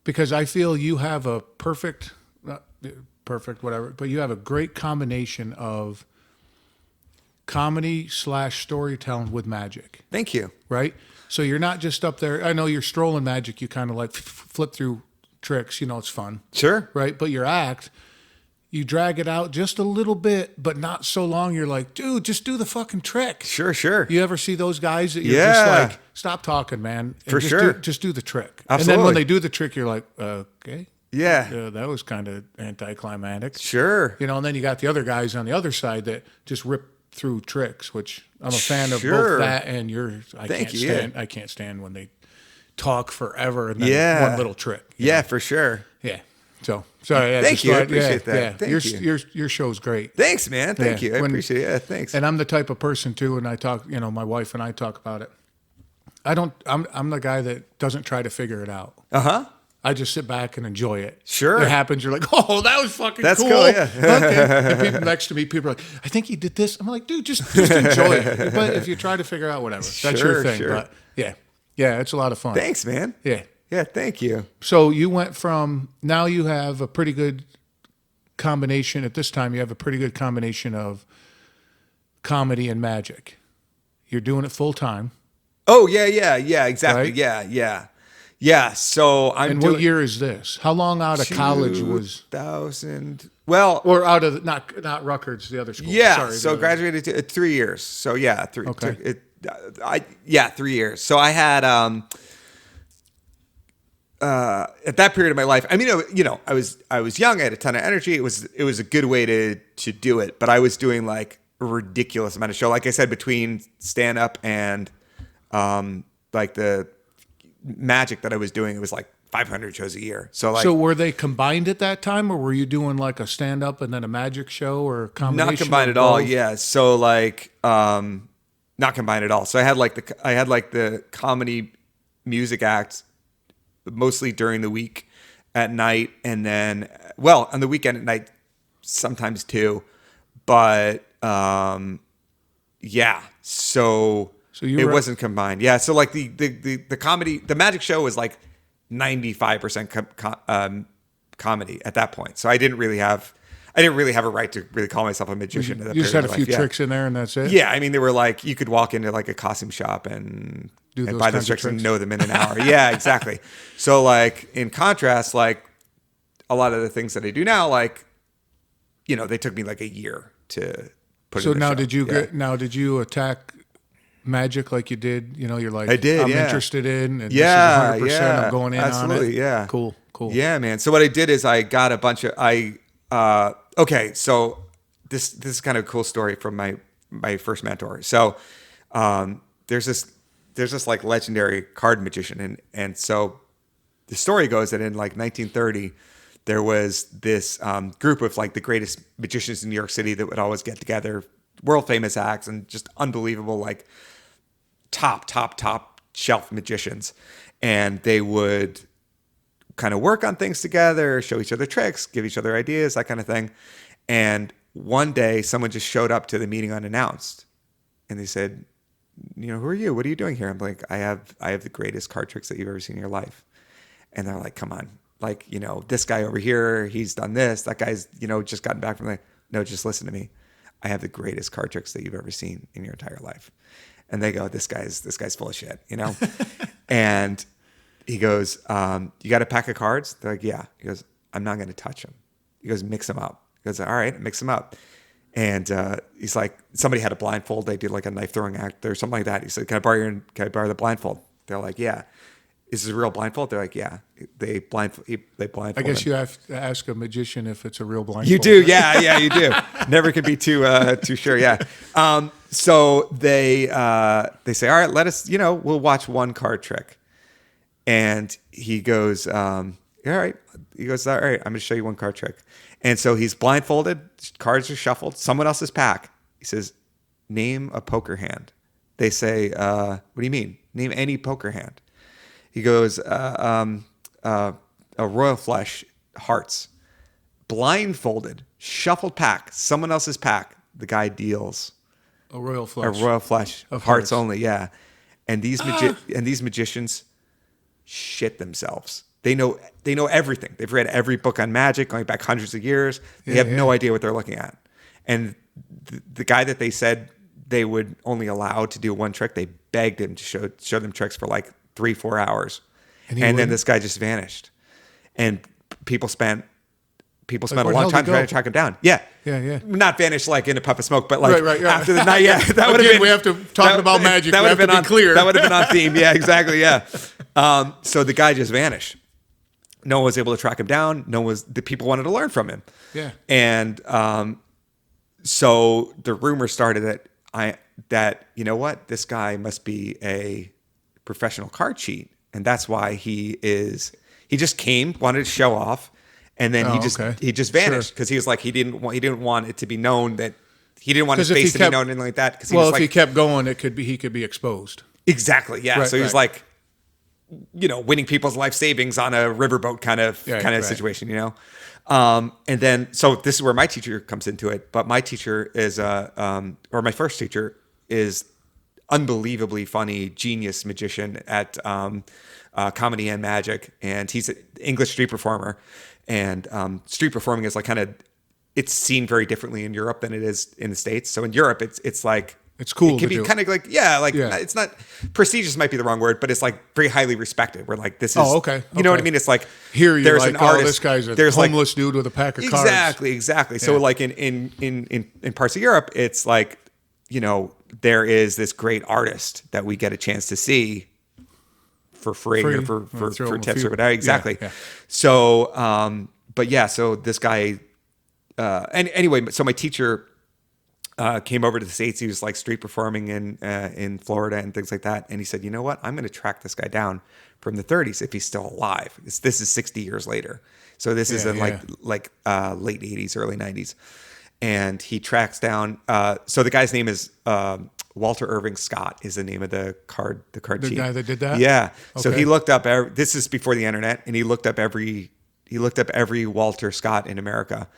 Because I feel you have a perfect whatever, but you have a great combination of comedy / storytelling with magic. Thank you. Right. So you're not just up there. I know you're strolling magic. You kind of like flip through tricks, you know, it's fun. Sure. Right. But your act, you drag it out just a little bit, but not so long. You're like, dude, just do the fucking trick. Sure. You ever see those guys that you're just like, stop talking, man. For sure. Just do the trick. Absolutely. And then when they do the trick, you're like, okay. Yeah. That was kind of anticlimactic. Sure. You know, and then you got the other guys on the other side that just rip through tricks, which I'm a fan of both that and yours. I can't stand when they talk forever and then one little trick. Yeah, for sure. Yeah. So sorry. Thank you. I appreciate that. Thank you. Your show's great. Thanks, man. Thank you. I appreciate it. Yeah, thanks. And I'm the type of person too, and I talk, you know, my wife and I talk about it. I'm the guy that doesn't try to figure it out. I just sit back and enjoy it. Sure. It happens. You're like, oh, that was fucking That's cool. Yeah. Okay. And people next to me, people are like, I think he did this. I'm like, dude, just enjoy it. But if you try to figure out whatever, that's your thing. Sure. But yeah, it's a lot of fun. Thanks, man. Yeah. Yeah, thank you. So you went from, now you have a pretty good combination. At this time, you have a pretty good combination of comedy and magic. You're doing it full time. Oh, yeah, exactly. Right? Yeah, so what year is this? How long out of college was 2000? Well, or out of not Rutgers, the other school. Yeah, Sorry, so graduated 3 years. So yeah, 3. Okay. 3 years. So I had at that period of my life. I mean, you know, I was young. I had a ton of energy. It was a good way to do it. But I was doing like a ridiculous amount of show. Like I said, between stand up and like the magic that I was doing, it was like 500 shows a year. So were they combined at that time, or were you doing like a stand up and then a magic show, or a combination? Not combined at all. Yeah. So like not combined at all. So I had like the comedy music acts mostly during the week at night, and then on the weekend at night sometimes too. But yeah. So it wasn't combined. Yeah. So like the comedy, the magic show was like 95% comedy at that point. So I didn't really have a right to really call myself a magician. You just had a few tricks in there and that's it? Yeah. I mean, they were like, you could walk into like a costume shop and buy those tricks and know them in an hour. Yeah, exactly. So like in contrast, like a lot of the things that I do now, like, you know, they took me like a year to put in the show. Did you attack magic like you did? You know, you're like, I did, I'm interested in, and this is 100%, I'm going in absolutely, on it. Yeah. Cool. Yeah, man. So what I did is I got a bunch of, okay, so this is kind of a cool story from my first mentor. So there's this like legendary card magician, and so the story goes that in like 1930, there was this group of like the greatest magicians in New York City that would always get together, world famous acts and just unbelievable, like top shelf magicians. And they would kind of work on things together, show each other tricks, give each other ideas, that kind of thing. And one day someone just showed up to the meeting unannounced, and they said, who are you? What are you doing here? I'm like, I have the greatest card tricks that you've ever seen in your life. And they're like, come on. Like, this guy over here, he's done this. That guy's, just gotten back from like, no, just listen to me. I have the greatest card tricks that you've ever seen in your entire life. And they go, this guy's full of shit, And he goes, you got a pack of cards? They're like, yeah. He goes, I'm not going to touch them. He goes, mix them up. He goes, all right, mix them up. And he's like, somebody had a blindfold. They did like a knife throwing act or something like that. He said, can I borrow the blindfold? They're like, yeah. Is this a real blindfold? They're like, yeah. They blindfold. I guess you have to ask a magician if it's a real blindfold. You do, yeah, you do. Never could be too sure, yeah. So they say, all right, let us, we'll watch one card trick. And he goes, all right. He goes, all right, I'm going to show you one card trick. And so he's blindfolded, cards are shuffled, someone else's pack. He says, name a poker hand. They say, what do you mean? Name any poker hand. He goes, a royal flush, hearts. Blindfolded, shuffled pack, someone else's pack. The guy deals. A royal flush. A royal flush, of hearts only, yeah. And these magicians shit themselves. They know everything. They've read every book on magic going back hundreds of years. They have no idea what they're looking at. And the guy that they said they would only allow to do one trick, they begged him to show them tricks for like 3-4 hours. And then this guy just vanished. And people spent a long time trying to track him down. Yeah. Not vanished like in a puff of smoke, but like after the night. Yeah, that would have been. We have to talk about magic. That would have been on clear. That would have been on theme. Yeah, exactly. Yeah. So the guy just vanished. No one was able to track him down. The people wanted to learn from him. Yeah. And so the rumor started that you know what, this guy must be a professional card cheat, and that's why he just came, wanted to show off, and then he just vanished because he was like he didn't want it to be known that he didn't want his face to be known, anything like that. If he kept going, he could be exposed. Exactly. Yeah. Right, so he was like, winning people's life savings on a riverboat kind of situation, and then, so this is where my teacher comes into it. But my teacher is, or my first teacher is unbelievably funny, genius magician at comedy and magic. And he's an English street performer. And street performing is like it's seen very differently in Europe than it is in the States. So in Europe, it's like, it's cool. It can be kind of like, it's not prestigious, might be the wrong word, but it's like very highly respected. We're like, this is, you know what I mean? It's like, here you're like, an artist, this guy's a homeless dude with a pack of cards. Exactly. Yeah. So like in parts of Europe, it's like, there is this great artist that we get a chance to see for free. Or for tips or whatever. Exactly. Yeah. So, but yeah, so this guy, and anyway, so my teacher came over to the States. He was like street performing in Florida and things like that. And he said, you know what? I'm going to track this guy down from the 30s if he's still alive. This is 60 years later. So this is in late 80s, early 90s. And he tracks down. So the guy's name is Walter Irving Scott is the name of the card cheat. The guy that did that? Yeah. Okay. So he looked up, this is before the internet, and he looked up every Walter Scott in America.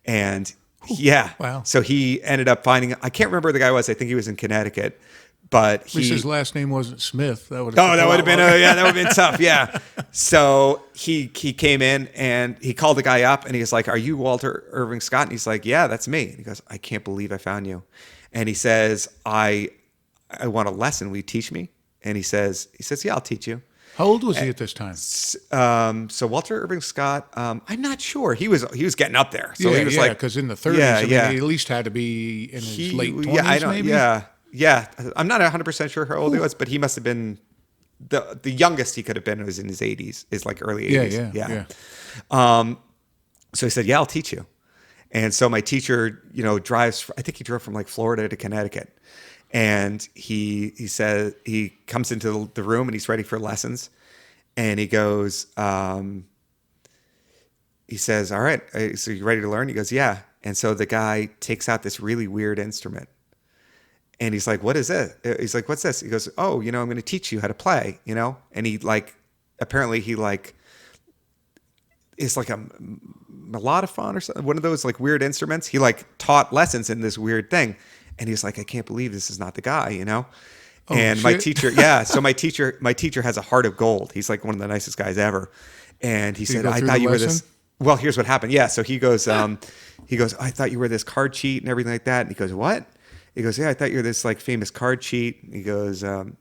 And yeah. Wow. So he ended up finding, I can't remember who the guy was. I think he was in Connecticut, but at least his last name wasn't Smith. That would have been tough. Yeah. So he came in and he called the guy up and he was like, are you Walter Irving Scott? And he's like, yeah, that's me. And he goes, I can't believe I found you. And he says, I want a lesson. Will you teach me? And he says, yeah, I'll teach you. How old was he at this time? So Walter Irving Scott, I'm not sure. He was getting up there. So he was like, because in the 30s, he at least had to be in his late 20s, maybe. Yeah. I'm not 100% sure how old he was, but he must have been the youngest he could have been was in his 80s, is like early 80s. Yeah. So he said, yeah, I'll teach you. And so my teacher, drives. I think he drove from like Florida to Connecticut. And he said, he comes into the room and he's ready for lessons. And he goes, he says, all right, so you ready to learn? He goes, yeah. And so the guy takes out this really weird instrument. And he's like, what is it? He's like, what's this? He goes, oh, I'm going to teach you how to play, And he apparently he is like a mellophone or something, one of those like weird instruments. He like taught lessons in this weird thing, and he's like, I can't believe this is not the guy, you know. Oh, and shit. my teacher, yeah. So my teacher has a heart of gold. He's like one of the nicest guys ever. And he said, go I through thought the you were lesson? this. Well, here's what happened. Yeah. So he goes, I thought you were this card cheat and everything like that. And he goes, what? He goes, yeah, I thought you were this like famous card cheat. He goes, no,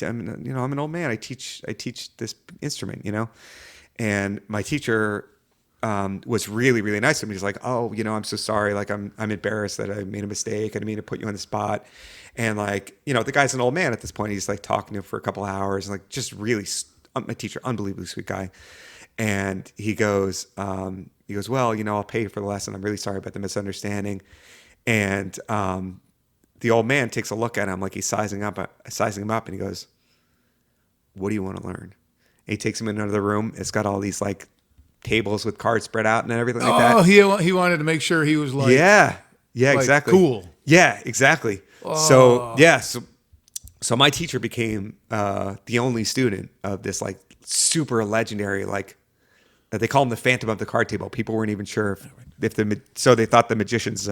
I'm an old man. I teach this instrument, you know. And my teacher was really, really nice to me. He's like, oh, I'm so sorry. Like, I'm embarrassed that I made a mistake. I didn't mean to put you on the spot. And like, the guy's an old man at this point. He's like talking to him for a couple of hours, and like just really, my teacher, unbelievably sweet guy. And he goes, well, I'll pay you for the lesson. I'm really sorry about the misunderstanding. And the old man takes a look at him like he's sizing him up, and he goes, what do you want to learn? And he takes him in another room. It's got all these like tables with cards spread out and everything like that. Oh, he wanted to make sure he was like, yeah, like, exactly. cool. Yeah, exactly. Oh. So my teacher became the only student of this like super legendary, like they call him the Phantom of the card table. People weren't even sure so they thought the magicians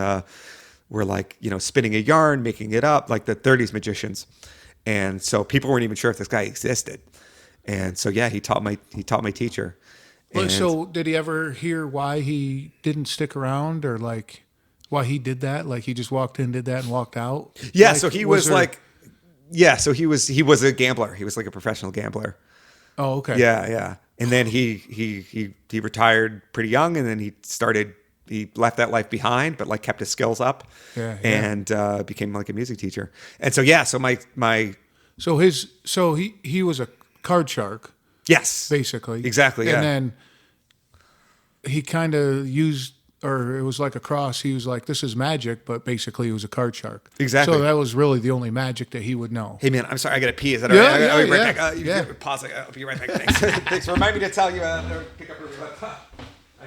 were like, spinning a yarn, making it up, like the 30s magicians. And so people weren't even sure if this guy existed. And so, yeah, he taught my teacher. Well, so did he ever hear why he didn't stick around, or like why he did that? Like he just walked in, did that, and walked out? Yeah, like, so he was like, yeah, so he was a gambler. He was like a professional gambler. Oh, okay. Yeah. And then he retired pretty young, and then he left that life behind, but like kept his skills up. Yeah. And became like a music teacher. And so, yeah, so my So he was a card shark, yes, basically. exactly. Yeah. And then he kind of used, or it was like a cross. He was like, this is magic, but basically he was a card shark. Exactly. So that was really the only magic that he would know. Hey man, I'm sorry, I gotta pee. Is that all Yeah, right? I'll be right yeah, back. yeah. Pause. I'll be right back. Thanks. Thanks. Remind me to tell you. Pick up where we left. I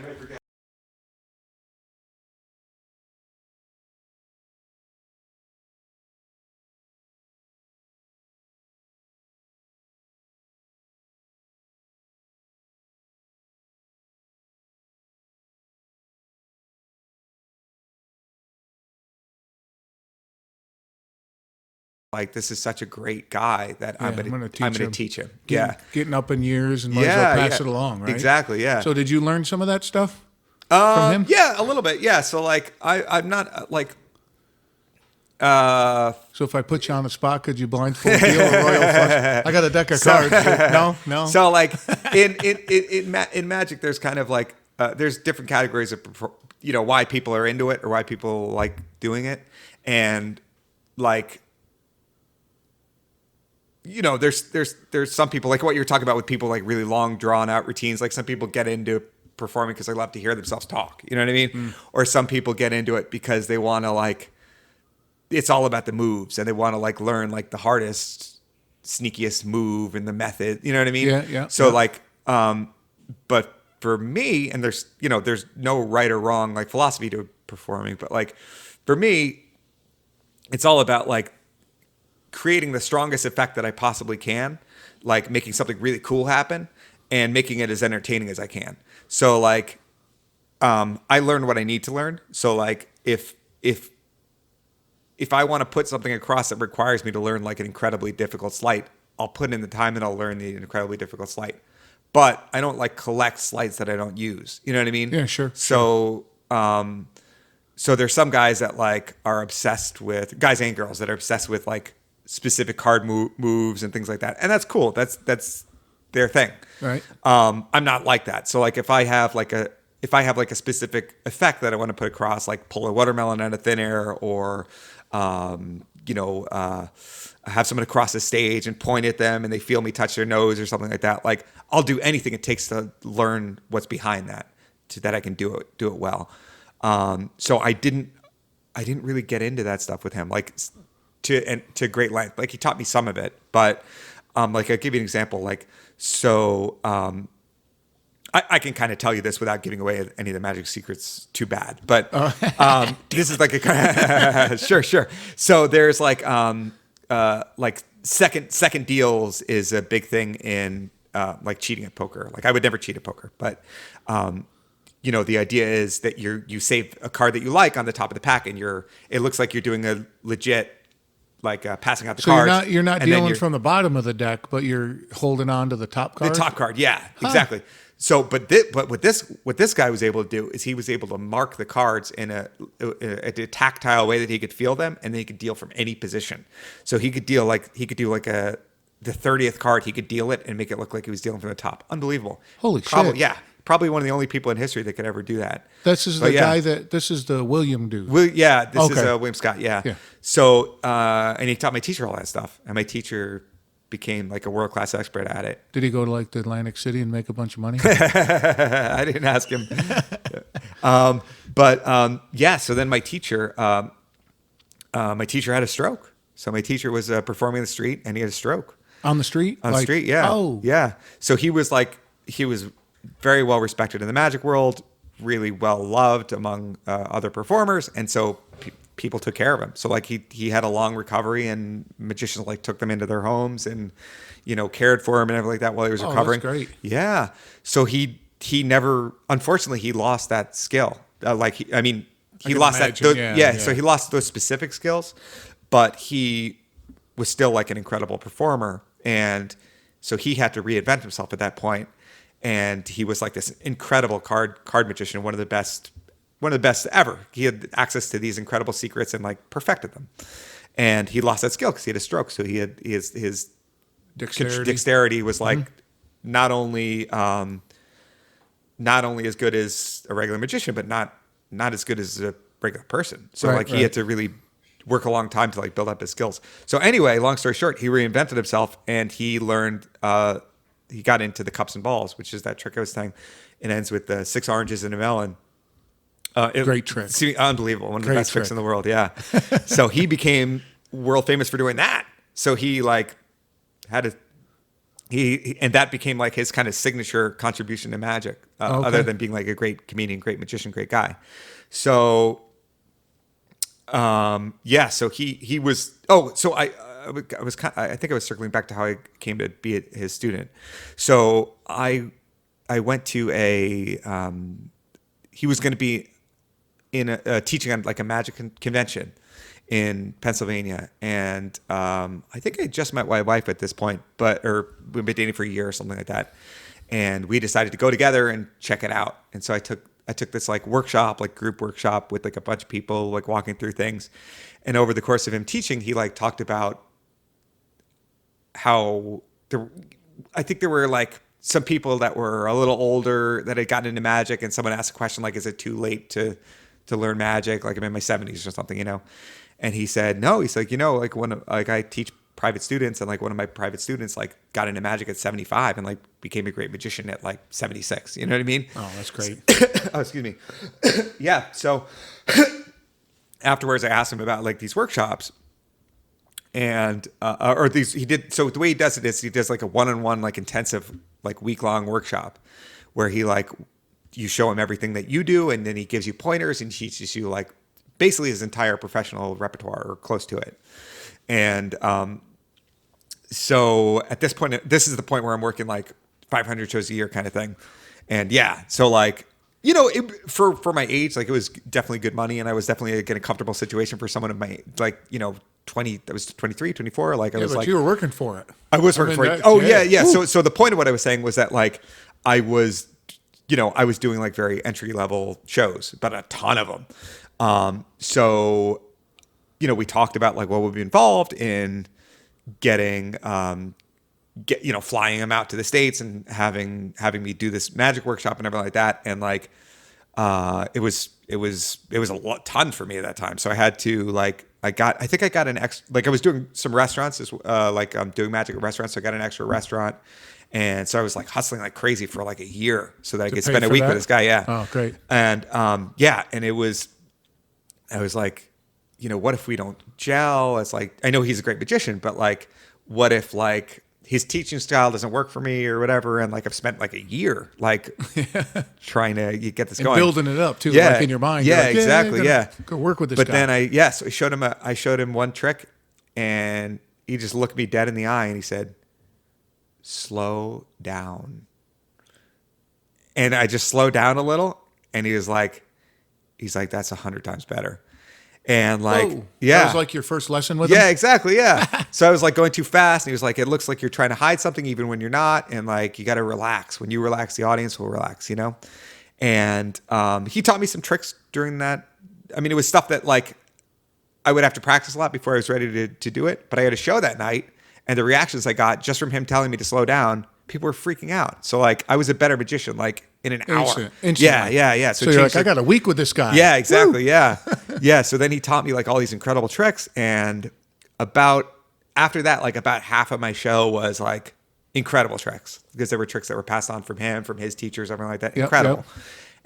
might forget. Like, this is such a great guy that I'm gonna teach him. Getting up in years and might as well pass it along, right? Exactly. Yeah. So did you learn some of that stuff from him? Yeah, a little bit. Yeah. So like, I'm not like. So if I put you on the spot, could you blindfold Deal or Royal Flush? I got a deck of cards. No. So like in magic, there's kind of like there's different categories of why people are into it or why people like doing it, and like there's some people like what you're talking about with people like really long drawn out routines. Like some people get into performing because they love to hear themselves talk. You know what I mean? Or some people get into it because they want to like. It's all about the moves, and they want to like learn like the hardest, sneakiest move and the method. You know what I mean? Yeah. So like, but for me, and there's no right or wrong like philosophy to performing, but like for me, it's all about like creating the strongest effect that I possibly can, like making something really cool happen and making it as entertaining as I can. So like, I learned what I need to learn. So like, if I want to put something across that requires me to learn like an incredibly difficult sleight, I'll put in the time and I'll learn the incredibly difficult sleight. But I don't like collect sleights that I don't use. You know what I mean? Yeah, sure. So, so there's some guys that like are obsessed with guys and girls that are obsessed with like specific card moves and things like that, and that's cool. That's their thing. Right. I'm not like that. So like if I have like a specific effect that I want to put across, like pull a watermelon out of thin air, or have someone across the stage and point at them and they feel me touch their nose or something like that. Like I'll do anything it takes to learn what's behind that, so that I can do it well. So I didn't really get into that stuff with him, like to great length. Like he taught me some of it, but like I'll give you an example. Like so. I can kind of tell you this without giving away any of the magic secrets too bad, but this is like a sure. So there's like second deals is a big thing in like cheating at poker. Like I would never cheat at poker, but you know, the idea is that you save a card that you like on the top of the pack, and it looks like you're doing a legit, like passing out the So cards. you're not and then dealing from the bottom of the deck, but you're holding on to the top card. the top card. Yeah, exactly. So, but what this guy was able to do is he was able to mark the cards in a tactile way that he could feel them, and then he could deal from any position. So he could do like the 30th card. He could deal it and make it look like he was dealing from the top. Unbelievable. Holy shit. Yeah, probably one of the only people in history that could ever do that. This is this is the William dude. This is William Scott. Yeah. Yeah. So, and he taught my teacher all that stuff, and my teacher became like a world-class expert at it. Did he go to like the Atlantic City and make a bunch of money? I didn't ask him. So then my teacher had a stroke. So my teacher was performing in the street, and he had a stroke. On the street? On the street, yeah. Oh. Yeah. So he was very well respected in the magic world, really well loved among other performers. And so people took care of him. So like he had a long recovery, and magicians like took them into their homes and, you know, cared for him and everything like that while he was recovering. That's great. Yeah. So he never, unfortunately, he lost that skill. He lost imagine. that. So he lost those specific skills, but he was still like an incredible performer. And so he had to reinvent himself at that point. And he was like this incredible card magician, one of the best ever. He had access to these incredible secrets and like perfected them. And he lost that skill because he had a stroke. So his dexterity was like not only as good as a regular magician, but not as good as a regular person. So he had to really work a long time to like build up his skills. So anyway, long story short, he reinvented himself, and he learned. He got into the cups and balls, which is that trick I was saying. It ends with 6 oranges and a melon. Great trick. Unbelievable. One of the best tricks in the world. Yeah. So he became world famous for doing that. So he like and that became like his kind of signature contribution to magic, other than being like a great comedian, great magician, great guy. So, so he was, I think I was circling back to how I came to be his student. So I went to he was going to be in teaching on like a magic convention in Pennsylvania. And I think I just met my wife at this point, or we've been dating for a year or something like that. And we decided to go together and check it out. And so I took this like workshop, like group workshop with like a bunch of people, like walking through things. And over the course of him teaching, he like talked about how I think there were like some people that were a little older that had gotten into magic, and someone asked a question like, is it too late to learn magic? Like I'm in my 70s or something, you know? And he said, no, he's like, you know, like I teach private students, and like one of my private students like got into magic at 75 and like became a great magician at like 76. You know what I mean? Oh, that's great. Oh, excuse me. Yeah. So afterwards I asked him about like these workshops, and so the way he does it is he does like a one-on-one, like intensive, like week-long workshop where he like, you show him everything that you do, and then he gives you pointers and teaches you like basically his entire professional repertoire or close to it. And so at this point, this is the point where I'm working like 500 shows a year kind of thing. And yeah, so like, you know, for my age, like it was definitely good money, and I was definitely in a comfortable situation for someone of my, like, you know, 20, I was 23, 24. Like I was but like, you were working for it. I was working for it. Oh yeah. So the point of what I was saying was that like I was doing like very entry level shows, but a ton of them. So, you know, we talked about like what would be involved in getting, flying him out to the States and having me do this magic workshop and everything like that. And like, it was a ton for me at that time. So I had to like, I think I got an extra, like I was doing some restaurants, like I'm doing magic at restaurants. So I got an extra restaurant. And so I was like hustling like crazy for like a year so that I could spend a week with this guy. Yeah. Oh, great. And, and I was like, you know, what if we don't gel? It's like, I know he's a great magician, but like, what if like his teaching style doesn't work for me or whatever? And like, I've spent like a year, like trying to get this going. Building it up too, like in your mind. Yeah, like, exactly. Yeah. Go work with this guy. But then so I showed him one trick, and he just looked me dead in the eye and he said, slow down. And I just slowed down a little, and he's like, that's 100 times better. And like, Whoa. yeah, That was like your first lesson with him? yeah, exactly. Yeah. So I was like going too fast, and he was like, it looks like you're trying to hide something even when you're not. And like, you got to relax. When you relax, the audience will relax, And he taught me some tricks during that. I mean, it was stuff that like I would have to practice a lot before I was ready to do it. But I had a show that night, and the reactions I got just from him telling me to slow down, people were freaking out. So like, I was a better magician, like in an hour. Instantly. Yeah. So you're like, I got a week with this guy. Yeah, exactly. Woo! Yeah. Yeah. So then he taught me like all these incredible tricks. And after that, like about half of my show was like incredible tricks, because there were tricks that were passed on from him, from his teachers, everything like that. Incredible. Yep.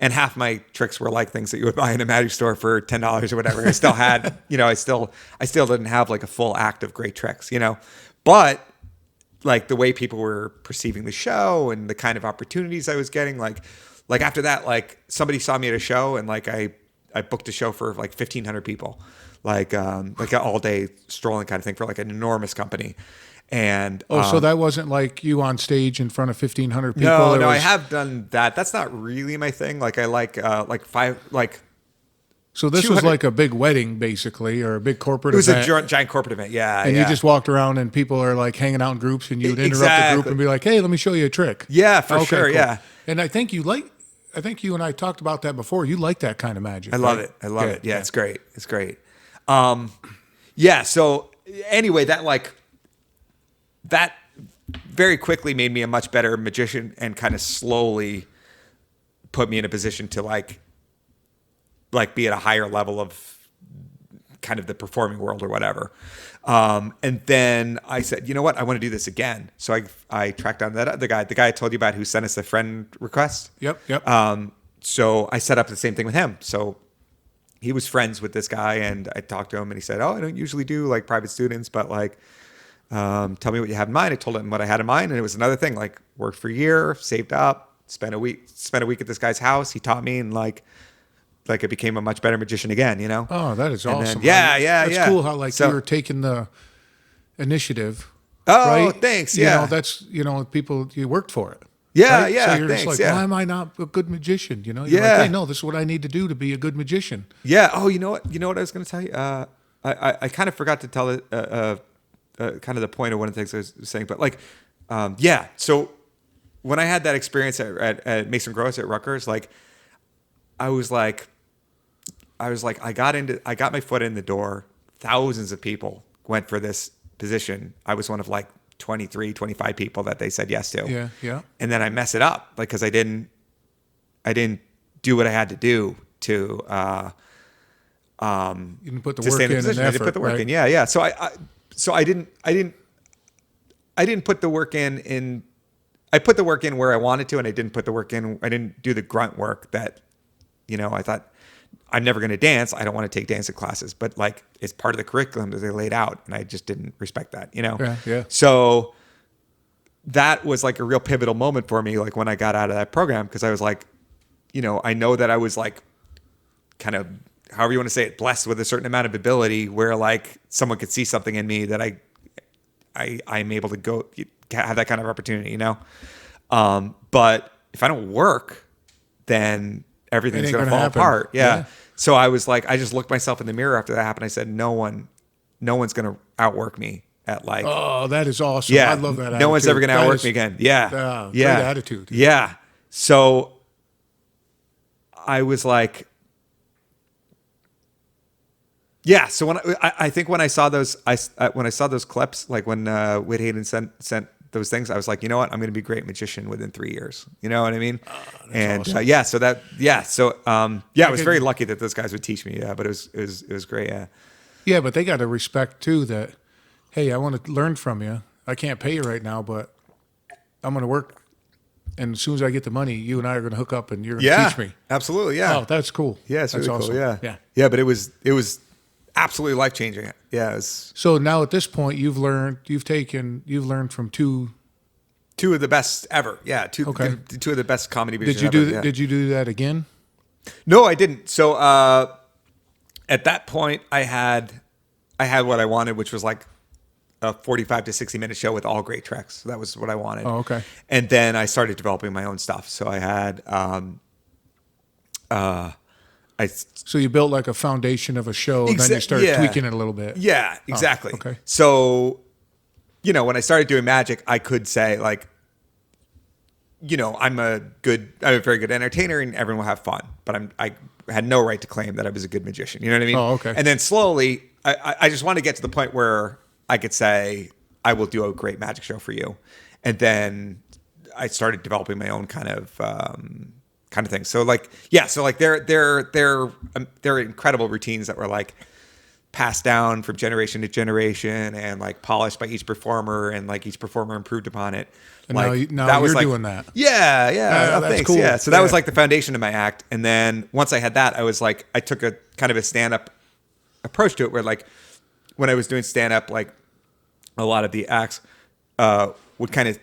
And half my tricks were like things that you would buy in a magic store for $10 or whatever. I still had, I still didn't have like a full act of great tricks, but like the way people were perceiving the show and the kind of opportunities I was getting, like after that, like somebody saw me at a show, and like I booked a show for like 1,500 people, like an all day strolling kind of thing for like an enormous company. And so that wasn't like you on stage in front of 1,500 people. No, I have done that. That's not really my thing. Like I like five like. So this was like a big wedding, basically, or a big corporate event. It was a giant corporate event, yeah. And you just walked around, and people are like hanging out in groups, and you'd interrupt the group and be like, "Hey, let me show you a trick." Yeah, for sure, cool. Yeah. And I think you and I talked about that before. You like that kind of magic. I love it. I love it. Yeah, it's great. It's great. Yeah. So anyway, that very quickly made me a much better magician, and kind of slowly put me in a position to like be at a higher level of kind of the performing world or whatever. And then I said, you know what? I want to do this again. So I tracked down that other guy, the guy I told you about who sent us the friend request. Yep. So I set up the same thing with him. So he was friends with this guy, and I talked to him, and he said, I don't usually do like private students, but like, tell me what you have in mind. I told him what I had in mind. And it was another thing, like worked for a year, saved up, spent a week at this guy's house. He taught me, and like I became a much better magician again, Oh, that is awesome. Then, That's cool how you were taking the initiative. Oh, right? Thanks. Yeah. That's, people, you worked for it. Yeah. Right? Yeah. So you're thanks, just like, why am I not a good magician? You're like, hey, no, this is what I need to do to be a good magician. Yeah. Oh, you know what I was going to tell you? I kind of forgot to tell it, kind of the point of one of the things I was saying, but like, so when I had that experience at Mason Gross at Rutgers, like, I got my foot in the door. Thousands of people went for this position. I was one of like 23, 25 people that they said yes to. Yeah. And then I mess it up, like, cause I didn't do what I had to do to, you didn't put the to work stay in the in position. and I didn't put the work right? in. Yeah. So I didn't put the work in. I put the work in where I wanted to, and I didn't put the work in. I didn't do the grunt work that, I thought, I'm never going to dance. I don't want to take dancing classes, but like it's part of the curriculum that they laid out, and I just didn't respect that, Yeah. So that was like a real pivotal moment for me, like when I got out of that program, because I was like, I know that I was like kind of, however you want to say it, blessed with a certain amount of ability where like someone could see something in me that I'm able to go have that kind of opportunity, But if I don't work, then everything's going to fall apart. Yeah. So I was like, I just looked myself in the mirror after that happened. I said, no one's going to outwork me at like. Oh, that is awesome. Yeah. I love that attitude. No one's ever going to outwork me again. Yeah. Great attitude. Yeah. So I was like, yeah. So when I think when I saw those, when I saw those clips, like when Whit Hayden sent those things, I was like, you know what? I'm going to be a great magician within 3 years. You know what I mean? And awesome. I was very lucky that those guys would teach me. Yeah, but it was great. Yeah. Yeah, but they got to respect too that, hey, I want to learn from you. I can't pay you right now, but I'm going to work. And as soon as I get the money, you and I are going to hook up, and you're going to teach me. Absolutely. Yeah. Oh, that's cool. Yeah, it's that's really awesome. Cool. Yeah. Yeah. But it was absolutely life changing. Yeah. So now at this point, you've learned from two of the best ever. Yeah. Two of the best comedy musicians ever. Did you do that again? No, I didn't. So at that point, I had what I wanted, which was like a 45 to 60-minute show with all great tricks. So that was what I wanted. Oh, okay. And then I started developing my own stuff. So I had, So you built like a foundation of a show, and then you started tweaking it a little bit. Yeah, exactly. Oh, okay. So, when I started doing magic, I could say like, I'm a very good entertainer and everyone will have fun, but I had no right to claim that I was a good magician. You know what I mean? Oh, okay. And then slowly, I just wanted to get to the point where I could say, I will do a great magic show for you. And then I started developing my own kind of thing. So like, yeah, so like they're incredible routines that were like passed down from generation to generation and like polished by each performer, and like each performer improved upon it. And like, now that was you're like, doing that. Yeah. That's Thanks. cool. Yeah. So that was like the foundation of my act. And then once I had that, I was like, I took a kind of a stand-up approach to it, where like when I was doing stand-up, like a lot of the acts would kind of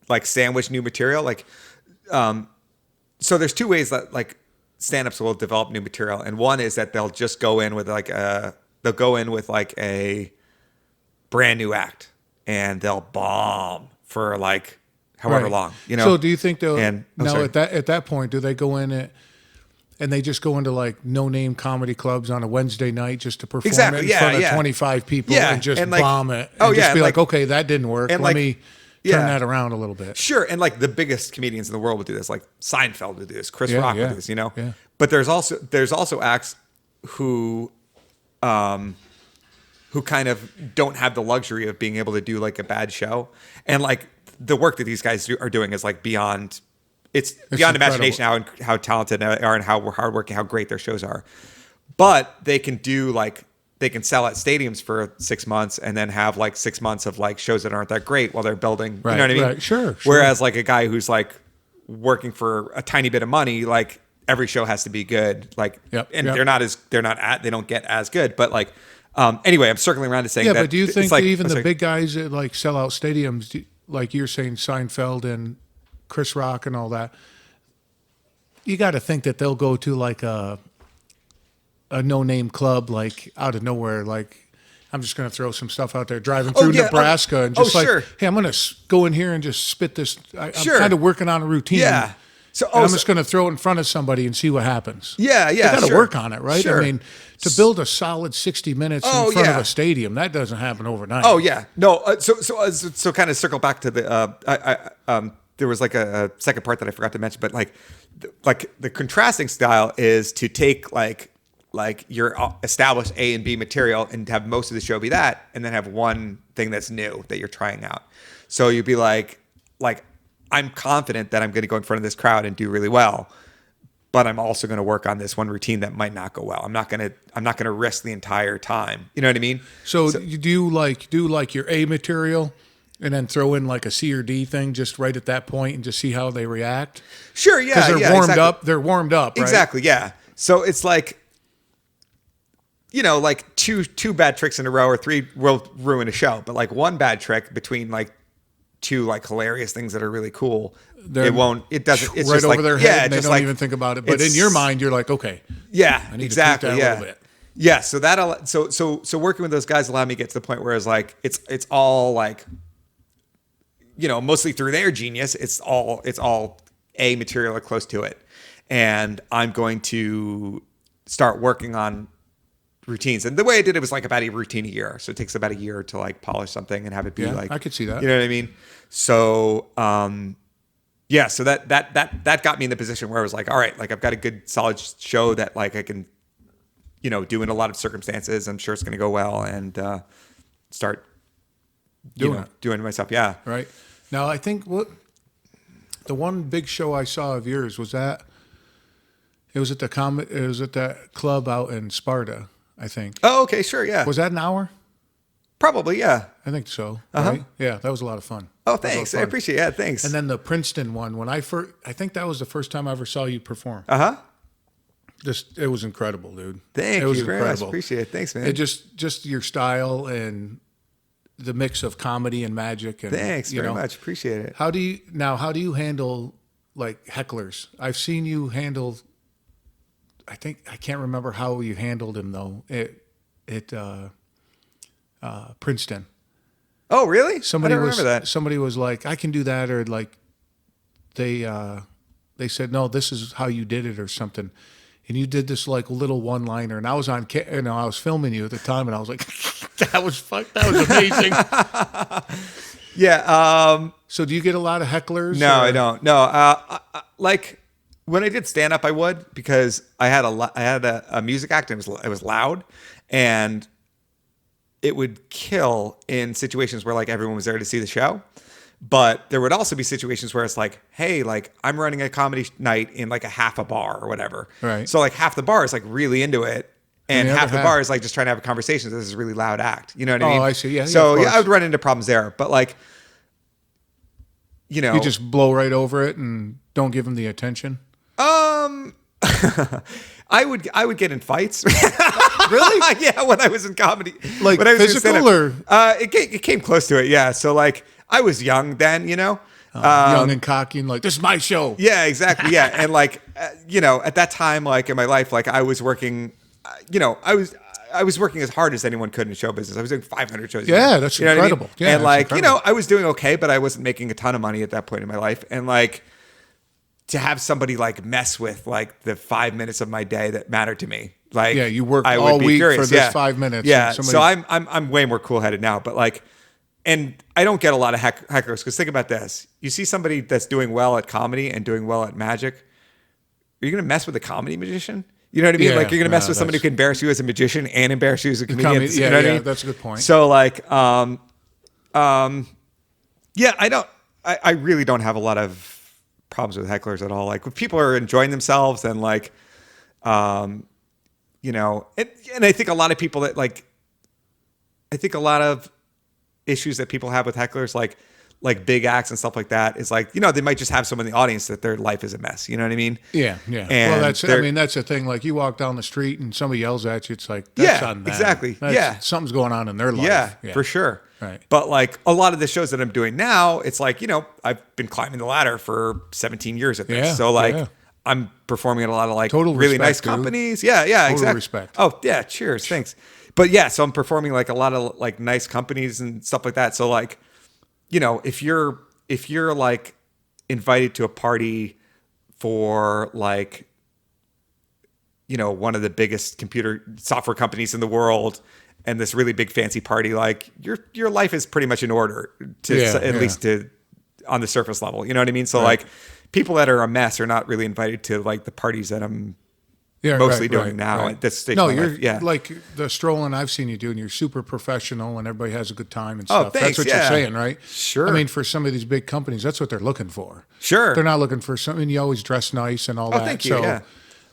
like sandwich new material. Like, so there's two ways that like stand-ups will develop new material. And one is that they'll just go in with like a brand new act, and they'll bomb for like however long, So do you think they'll at that point, do they go in and they just go into like no-name comedy clubs on a Wednesday night just to perform it in front of 25 people and just like, bomb it and just be like, okay, that didn't work. Let me turn that around a little bit. Sure. And like the biggest comedians in the world would do this. Like Seinfeld would do this. Chris Rock would do this, Yeah. But there's also acts who kind of don't have the luxury of being able to do like a bad show. And like the work that these guys are doing is like beyond beyond imagination how talented they are and how hardworking, how great their shows are. But they can sell at stadiums for 6 months and then have like 6 months of like shows that aren't that great while they're building. Right, you know what I mean? Right. Sure. Whereas like a guy who's like working for a tiny bit of money, like every show has to be good. Like, they don't get as good. But like, anyway, I'm circling around to saying that. Yeah, but do you think like, that even the big guys that like sell out stadiums, like you're saying Seinfeld and Chris Rock and all that, you got to think that they'll go to like a no-name club, like out of nowhere, like I'm just going to throw some stuff out there, driving through Nebraska and just hey, I'm going to go in here and just spit this. I'm kind of working on a routine. Yeah. So I'm just going to throw it in front of somebody and see what happens. Yeah. You got to work on it, right? Sure. I mean, to build a solid 60 minutes in front of a stadium, that doesn't happen overnight. Oh yeah. No. So kind of circle back to the, there was like a second part that I forgot to mention, but like the contrasting style is to take like your established A and B material and have most of the show be that, and then have one thing that's new that you're trying out. So you'd be like I'm confident that I'm going to go in front of this crowd and do really well, but I'm also going to work on this one routine that might not go well. I'm not going to risk the entire time. You know what I mean? So you do like your A material and then throw in like a C or D thing just right at that point and just see how they react? Sure, yeah. Because they're warmed up. They're warmed up, right? Exactly, yeah. So it's like, like two bad tricks in a row or three will ruin a show, but like one bad trick between like two like hilarious things that are really cool, it's right just over like, their head. And they don't even think about it. But in your mind, you're like, okay, I need to tweak that a little bit. Yeah. So working with those guys allowed me to get to the point where it's like it's all like, mostly through their genius. It's all A material or close to it, and I'm going to start working on routines. And the way I did it was like about a routine a year. So it takes about a year to like polish something and have it be like, I could see that. You know what I mean? So, so that got me in the position where I was like, all right, like I've got a good solid show that like I can, do in a lot of circumstances. I'm sure it's going to go well, and start doing it myself. Yeah. Right. Now I think the one big show I saw of yours was that it was at that club out in Sparta, I think. Oh, okay, sure, yeah. Was that an hour? Probably, yeah. I think so. Right? Yeah, that was a lot of fun. Oh, thanks. I appreciate it. Yeah, thanks. And then the Princeton one, I think that was the first time I ever saw you perform. It was incredible, dude. Thank you very much. Appreciate it. Thanks, man. It just your style and the mix of comedy and magic. And, thanks very much. Appreciate it. How do you handle like hecklers? I've seen you handle. I can't remember how you handled him though. At Princeton. Oh, really? Somebody I don't was remember that. somebody was like, I can do that, or like they said, no, this is how you did it or something. And you did this like little one liner, and I was I was filming you at the time, and I was like, that was amazing. Yeah. So do you get a lot of hecklers? No, or? I don't. No. Like when I did stand up, I would, because I had a music act, and it was loud, and it would kill in situations where like everyone was there to see the show. But there would also be situations where it's like, hey, like I'm running a comedy night in like a half a bar or whatever. Right. So like half the bar is like really into it, and the half other the bar is like just trying to have a conversation. This is a really loud act. You know what I mean? Oh, I see. Yeah. So of yeah, course. I would run into problems there. But like, you know, You just blow right over it and don't give them the attention. I would get in fights. Really? Yeah, when I was in comedy, Like when I was in physical stand-up. or it came close to it. Yeah. So like I was young then, you know. young and cocky and like, this is my show. Yeah, exactly. Yeah, and like you know, at that time, like in my life, like I was working. You know, I was working as hard as anyone could in show business. I was doing 500 shows. Yeah, that's you know what I mean? incredible. Yeah, and that's like incredible. you know, I was doing okay, but I wasn't making a ton of money at that point in my life. And like to have somebody like mess with like the 5 minutes of my day that mattered to me. Like Yeah, you worked I would all be week furious. for this Yeah. 5 minutes. Yeah, and so somebody- I'm way more cool headed now, but like, and I don't get a lot of hecklers, because think about this: you see somebody that's doing well at comedy and doing well at magic, are you going to mess with a comedy magician? You know what I mean? Yeah, Like you're going to mess no, with somebody who can embarrass you as a magician and embarrass you as a comedian. comedy- You yeah, know what I yeah, mean? that's a good point. So like, yeah, I really don't have a lot of problems with hecklers at all. Like if people are enjoying themselves and like, you know, and I think a lot of people that like, I think a lot of issues that people have with hecklers, like big acts and stuff like that, is like, you know, they might just have someone in the audience that their life is a mess. You know what I mean? Yeah, yeah. And Well, that's the thing. Like you walk down the street and somebody yells at you, it's like, that's Yeah, on them. exactly. Yeah. Something's going on in their life. Yeah, for sure. Right. But like a lot of the shows that I'm doing now, it's like, you know, I've been climbing the ladder for 17 years at this. Yeah, So like yeah. I'm performing at a lot of like Total really respect, nice dude. companies. Yeah, yeah, Total exactly. respect. Oh, yeah, cheers. Thanks. But yeah, so I'm performing like a lot of like nice companies and stuff like that. So like, you know, if you're like invited to a party for like, you know, one of the biggest computer software companies in the world, and this really big fancy party, like your life is pretty much in order to at least to on the surface level. You know what I mean? So Right. like people that are a mess are not really invited to like the parties that I'm mostly doing now at this stage. No, of my you're life. Yeah. like the strolling I've seen you do, and you're super professional, and everybody has a good time and Oh, stuff. thanks, That's what yeah. you're saying, right? Sure. I mean, for some of these big companies, that's what they're looking for. Sure. They're not looking for something. You always dress nice and all that. thank you, So yeah.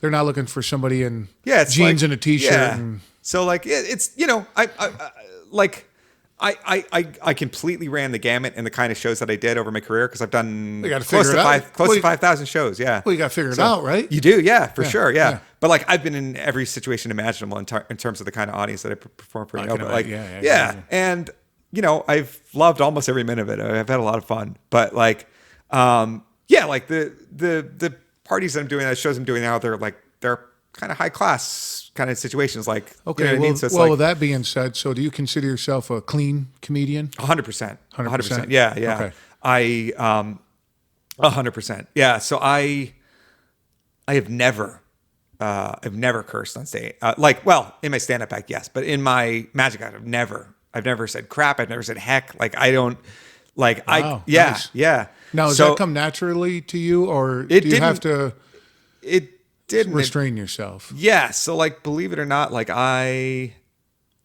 they're not looking for somebody in It's jeans like, and a t-shirt. Yeah. And, So like it's, you know, I completely ran the gamut in the kind of shows that I did over my career, because I've done You gotta close figure to it out. Well, 5,000 shows. Yeah. well, you got to figure it out, right? You do, yeah, for sure, yeah. yeah. But like I've been in every situation imaginable in terms of the kind of audience that I perform for. You know, can but like, imagine. Yeah. and you know, I've loved almost every minute of it. I've had a lot of fun. But like, yeah, like the parties that I'm doing, the shows I'm doing now, they're kind of high class kind of situations. Like, Okay. you know what well, I mean? So it's well like with that being said, so do you consider yourself a clean comedian? 100%, 100%? yeah, yeah. Okay. I 100%, yeah. So I have never. I've never cursed on stage. Like, well, in my stand-up act, yes, but in my magic act, I've never said crap. I've never said heck. Like, I don't, like, Wow, yeah, nice. yeah. Now, does So that come naturally to you, or It do you have didn't- to It didn't. restrain yourself? Yeah. So, like, believe it or not, like,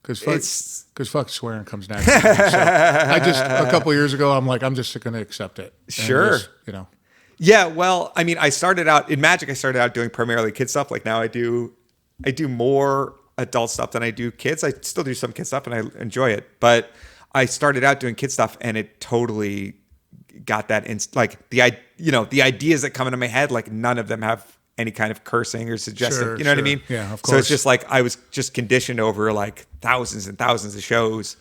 Because It's- fuck swearing comes naturally. So I just a couple years ago, I'm just going to accept it. And Sure. just, you know. yeah. Well, I mean, I started out in magic. I started out doing primarily kid stuff. Like now, I do more adult stuff than I do kids. I still do some kid stuff, and I enjoy it. But I started out doing kid stuff, and it totally got that like the ideas that come into my head, like none of them have any kind of cursing or suggestive. Sure, you know what I sure. mean? Yeah, of So course. it's just like I was just conditioned over like thousands and thousands of shows.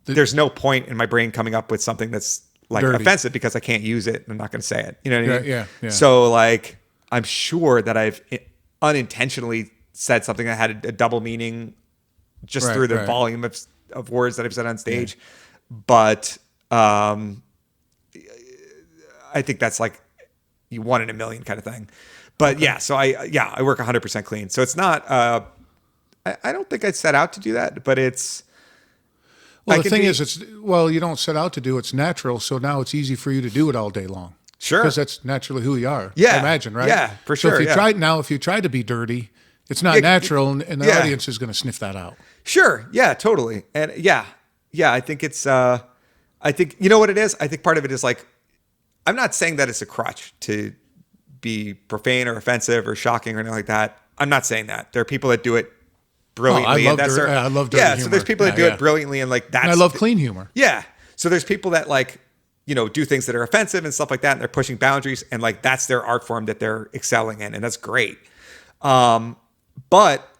There's no point in my brain coming up with something that's like Dirty. offensive because I can't use it and I'm not going to say it. You know what I mean? Yeah. So like I'm sure that I've unintentionally said something that had a double meaning just Right, through the right. volume of words that I've said on stage. but I think that's like you 1 in a million kind of thing. But so I work 100% clean. So it's not, I don't think I set out to do that, but it's, well, the thing is, you don't set out to do it's natural. So now it's easy for you to do it all day long. Sure. Because that's naturally who you are. Yeah. I imagine, right? Yeah, for sure. So if you try to be dirty, it's not natural, and the audience is going to sniff that out. Sure. Yeah, totally. And I think it's, I think, you know what it is? I think part of it is like, I'm not saying that it's a crutch to be profane or offensive or shocking or anything like that. I'm not saying that. There are people that do it brilliantly. I love dirty humor. So there's people that do it brilliantly and like that's. And I love clean humor. Yeah. So there's people that like, do things that are offensive and stuff like that, and they're pushing boundaries, and like that's their art form that they're excelling in, and that's great. But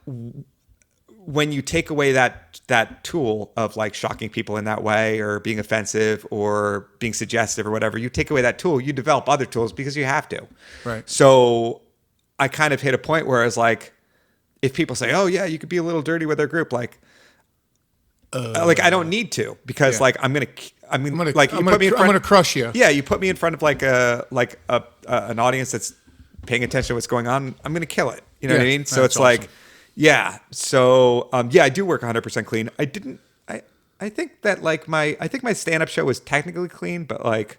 when you take away that tool of like shocking people in that way or being offensive or being suggestive or whatever, you take away that tool, you develop other tools because you have to. Right. So I kind of hit a point where I was like, if people say, "Oh yeah, you could be a little dirty with their group," like I don't need to because like I'm gonna crush you. Yeah, you put me in front of like an audience that's paying attention to what's going on. I'm gonna kill it. You know what I mean? So it's awesome. Like, yeah. So I do work 100% clean. I think that like my stand-up show was technically clean, but like,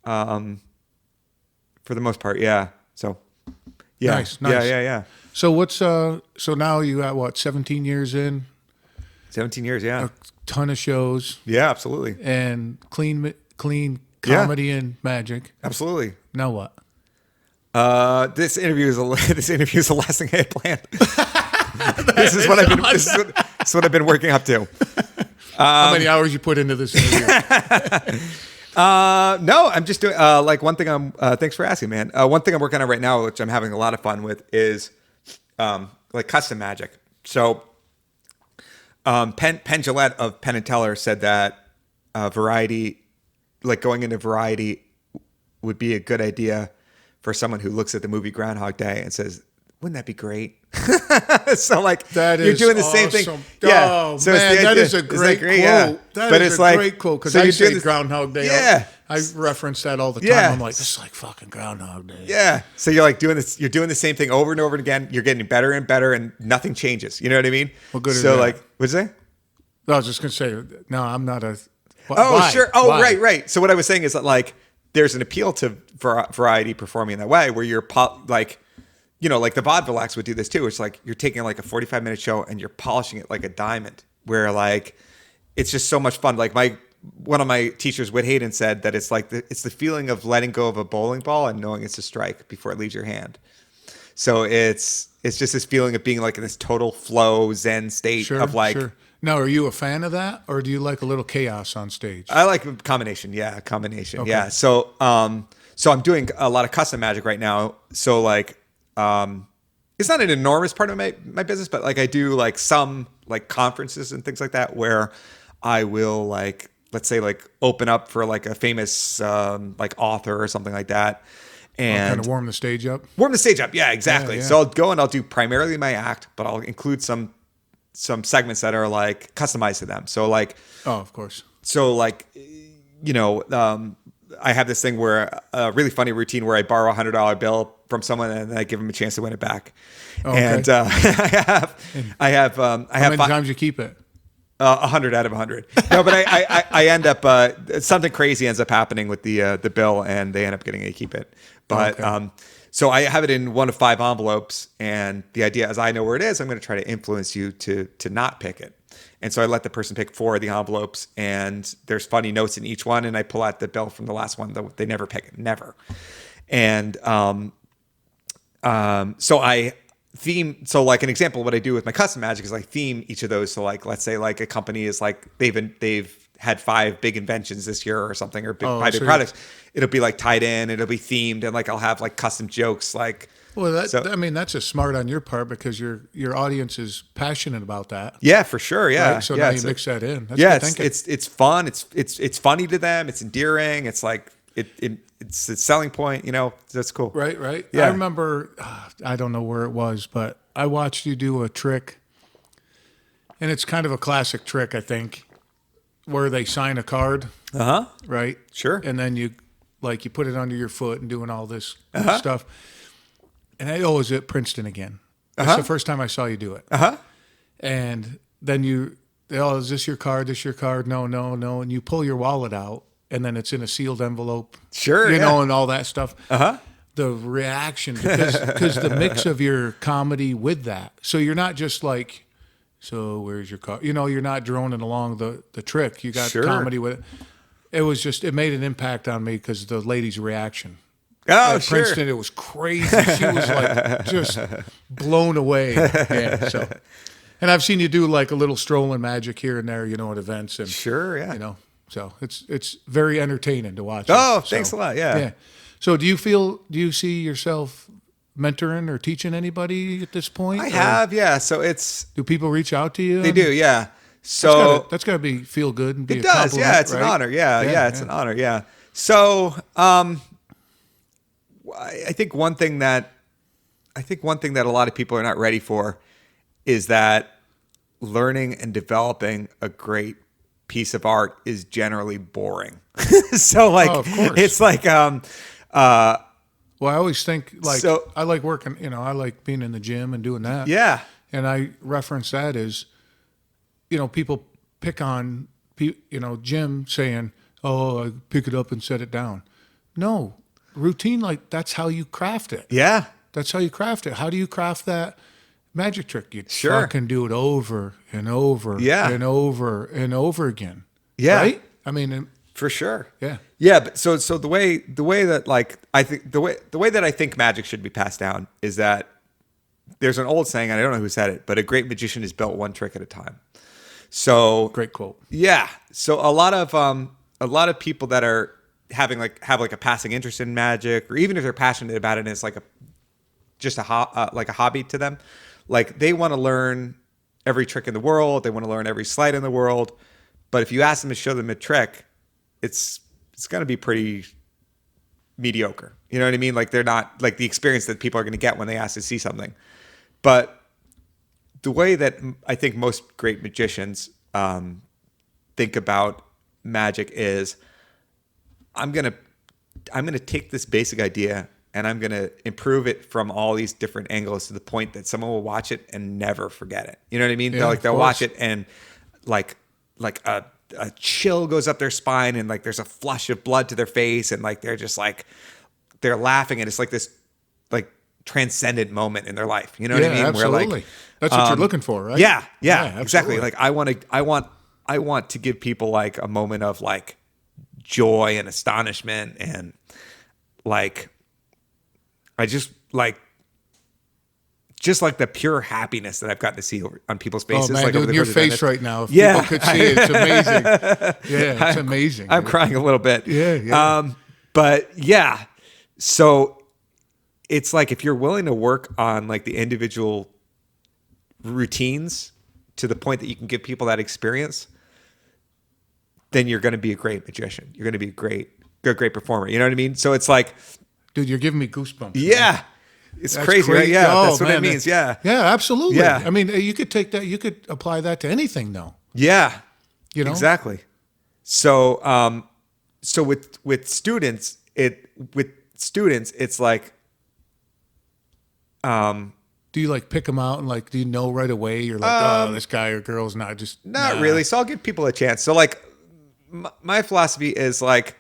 for the most part, yeah. So yeah, nice. Yeah. So what's so now you got what 17 years in? 17 years, yeah. A ton of shows. Yeah, absolutely. And clean comedy and magic. Absolutely. Now what? This interview is the last thing I had planned. This is what I've been working up to. How many hours you put into this interview? No, I'm just doing like one thing. Thanks for asking, man. One thing I'm working on right now, which I'm having a lot of fun with, is like custom magic. So. Penn Jillette of Penn and Teller said that Variety, like going into Variety, would be a good idea for someone who looks at the movie Groundhog Day and says, "Wouldn't that be great?" So like you're doing the same thing. Yeah. Oh so man, that is a great quote. Yeah. That is a great quote because I say Groundhog Day. Yeah. I reference that all the time. Yeah. I'm like, this is like fucking Groundhog Day. Yeah. So you're like doing this. You're doing the same thing over and over again. You're getting better and better, and nothing changes. You know what I mean? Well, good. So like, what'd you say? I was just gonna say, no, I'm not a. Why? Sure. Oh, why? Right. So what I was saying is that like there's an appeal to Variety performing in that way, where you're like. Like the vaudeville acts would do this too. It's like you're taking like a 45-minute show and you're polishing it like a diamond, where like it's just so much fun. Like one of my teachers, Whit Hayden, said that it's like it's the feeling of letting go of a bowling ball and knowing it's a strike before it leaves your hand. So it's just this feeling of being like in this total flow Zen state of like. Sure. Now, are you a fan of that, or do you like a little chaos on stage? I like a combination. Yeah, combination. Okay. Yeah. So so I'm doing a lot of custom magic right now. So like. It's not an enormous part of my business, but like I do like some like conferences and things like that where I will like, let's say like open up for like a famous like author or something like that. And kind of warm the stage up. Yeah, exactly. Yeah. So I'll go and I'll do primarily my act, but I'll include some segments that are like customized to them. So like, oh, of course. So like, I have this thing where a really funny routine where I borrow $100 bill from someone and then I give them a chance to win it back. Oh, okay. And I have. How many times you keep it? 100 out of 100. No, but I end up something crazy ends up happening with the bill, and they end up getting to keep it. But okay. So I have it in one of 5 envelopes, and the idea is I know where it is. I'm going to try to influence you to not pick it. And so I let the person pick 4 of the envelopes, and there's funny notes in each one, and I pull out the bill from the last one. They never pick it, never. And so I theme. So like an example of what I do with my custom magic is I theme each of those. So like let's say like a company is like they've had 5 big inventions this year or something, or 5 big products. It'll be like tied in. It'll be themed, and like I'll have like custom jokes like. Well, that's just smart on your part because your audience is passionate about that. Yeah, for sure. Yeah. Right? So now you mix that in. That's it's fun. It's funny to them. It's endearing. It's like it's a selling point. That's cool. Right. Yeah. I remember. I don't know where it was, but I watched you do a trick, and it's kind of a classic trick, I think, where they sign a card, right? Sure. And then you put it under your foot and doing all this stuff. And I was at Princeton again. That's the first time I saw you do it. And then is this your card? This your card? No. And you pull your wallet out, and then it's in a sealed envelope. Sure. You know, and all that stuff. The reaction, because the mix of your comedy with that. So you're not just like, so where's your card? You know, you're not droning along the trick. You got comedy with it. It was just, it made an impact on me because the lady's reaction. Oh, At sure. Princeton, it was crazy. She was like just blown away. Yeah. So, and I've seen you do like a little strolling magic here and there, you know, at events and Sure. Yeah. you know, so it's very entertaining to watch. Oh, it. thanks So, a lot. Yeah. Yeah. So do you see yourself mentoring or teaching anybody at this point? I Or have. Yeah. So it's, do people reach out to you? they do. Yeah. So That's gotta be feel good and be it a does. compliment, Yeah. It's right? an honor. Yeah. It's an honor. Yeah. So, I think one thing that a lot of people are not ready for is that learning and developing a great piece of art is generally boring. So like, Oh, of course. it's like, Well, I always think like So- I like working, you know, I like being in the gym and doing that. yeah, And I reference that as, you know, people pick on, you know, Jim saying, "Oh, I pick it up and set it down." No, routine, like that's how you craft it. yeah, That's how you craft it. How do you craft that magic trick? You Sure. fucking do it over and over Yeah. and over and over again. Yeah. Right? I mean, for sure. yeah. Yeah, but so the way that like I think the way that I think magic should be passed down is that there's an old saying, and I don't know who said it, but a great magician is built one trick at a time. So Great quote. yeah, so a lot of people that are have like a passing interest in magic, or even if they're passionate about it, and it's like a hobby to them, like they want to learn every trick in the world, they want to learn every sleight in the world, but if you ask them to show them a trick, it's going to be pretty mediocre. You know what I mean? Like they're not like the experience that people are going to get when they ask to see something. But the way that I think most great magicians think about magic is, I'm gonna take this basic idea and I'm gonna improve it from all these different angles to the point that someone will watch it and never forget it. You know what I mean? Yeah, They'll watch it and like a chill goes up their spine and like there's a flush of blood to their face and like they're just like they're laughing and it's like this like transcendent moment in their life. You know what I mean? Absolutely. Where like that's what you're looking for, right? yeah, absolutely. exactly. Like I want to give people like a moment of like joy and astonishment and like I just like the pure happiness that I've gotten to see on people's faces. Oh man, like over dude, the your course of doing face it. right now. If Yeah. people could see it, it's amazing. Yeah, it's amazing. I'm crying a little bit. Yeah. But yeah, so it's like if you're willing to work on like the individual routines to the point that you can give people that experience, then you're going to be a great magician. You're going to be a great performer. You know what I mean? So it's like, Dude, you're giving me goosebumps. yeah, man. it's That's crazy, right? Yeah, Oh, that's what it man. means. Yeah. Yeah, absolutely. Yeah. I mean, you could take that, you could apply that to anything though. Yeah. You know? Exactly. So, so with students, it's like, Do you like pick them out and like, do you know right away? You're like, oh, this guy or girl's not just. not nah. really. So I'll give people a chance. So like, my philosophy is like,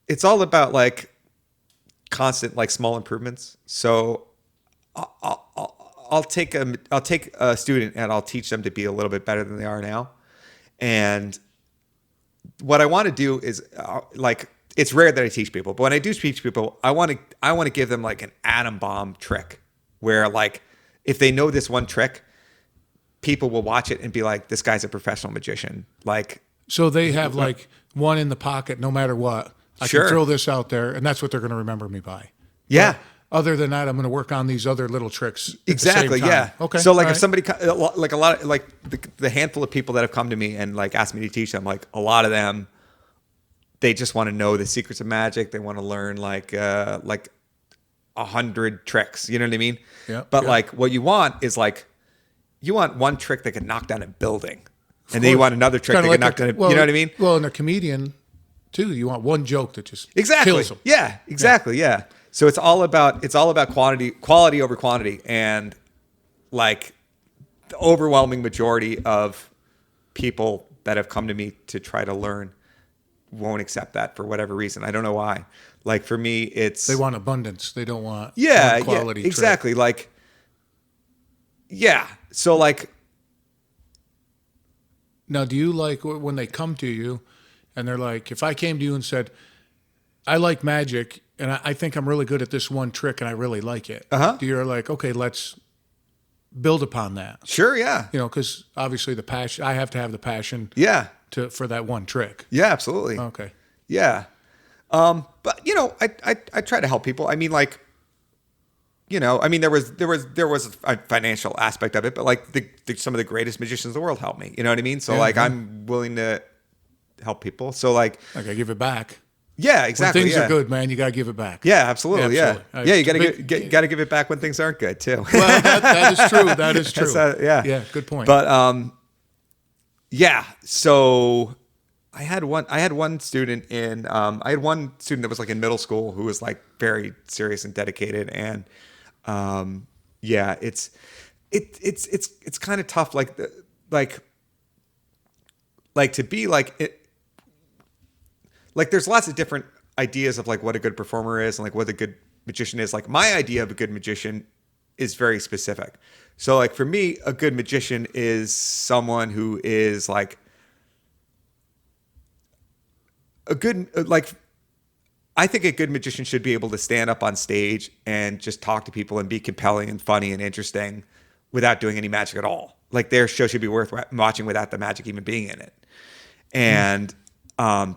it's all about like constant, like small improvements. So I'll take a student and I'll teach them to be a little bit better than they are now. And what I want to do is like, it's rare that I teach people, but when I do teach people, I want to give them like an atom bomb trick where like, if they know this one trick, people will watch it and be like, this guy's a professional magician. Like, So they have like one in the pocket no matter what. I Sure. can throw this out there and that's what they're going to remember me by. yeah. But other than that, I'm going to work on these other little tricks. at the Exactly. same time. Yeah. Okay. So like all if somebody like a lot of like the handful of people that have come to me and like asked me to teach them, like a lot of them, they just want to know the secrets of magic. They want to learn like 100 tricks. You know what I mean? Yeah, But yeah. like what you want is like, you want one trick that can knock down a building. And then you want another trick that you're not going to, you know what I mean? Well, and a comedian too, you want one joke that just Exactly. kills them. Yeah, exactly. Yeah. So it's all about quality over quantity. And like the overwhelming majority of people that have come to me to try to learn won't accept that for whatever reason. I don't know why. Like for me, it's... They want abundance. They don't want quality. trick. Exactly. Like, yeah. So like... Now, do you like when they come to you and they're like, if I came to you and said, I like magic and I think I'm really good at this one trick and I really like it. Do you like, okay, let's build upon that? Sure, yeah. You know, because obviously the passion, I have to have the passion for that one trick. Yeah, absolutely. Okay. Yeah. But you know, I try to help people. I mean, like, you know, I mean, there was a financial aspect of it, but like some of the greatest magicians in the world helped me. You know what I mean? So like, I'm willing to help people. So like I give it back. Yeah, exactly. When things are good, man, you got to give it back. Yeah, absolutely. Yeah. You got to give it back when things aren't good too. Well, that is true. That is true. Yeah. Good point. But yeah. So I had one student that was like in middle school who was like very serious and dedicated, and yeah, it's kind of tough, like to be like it. Like there's lots of different ideas of like what a good performer is and like what a good magician is. Like my idea of a good magician is very specific. So like for me, a good magician is someone who is like I think a good magician should be able to stand up on stage and just talk to people and be compelling and funny and interesting without doing any magic at all. Like their show should be worth watching without the magic even being in it. And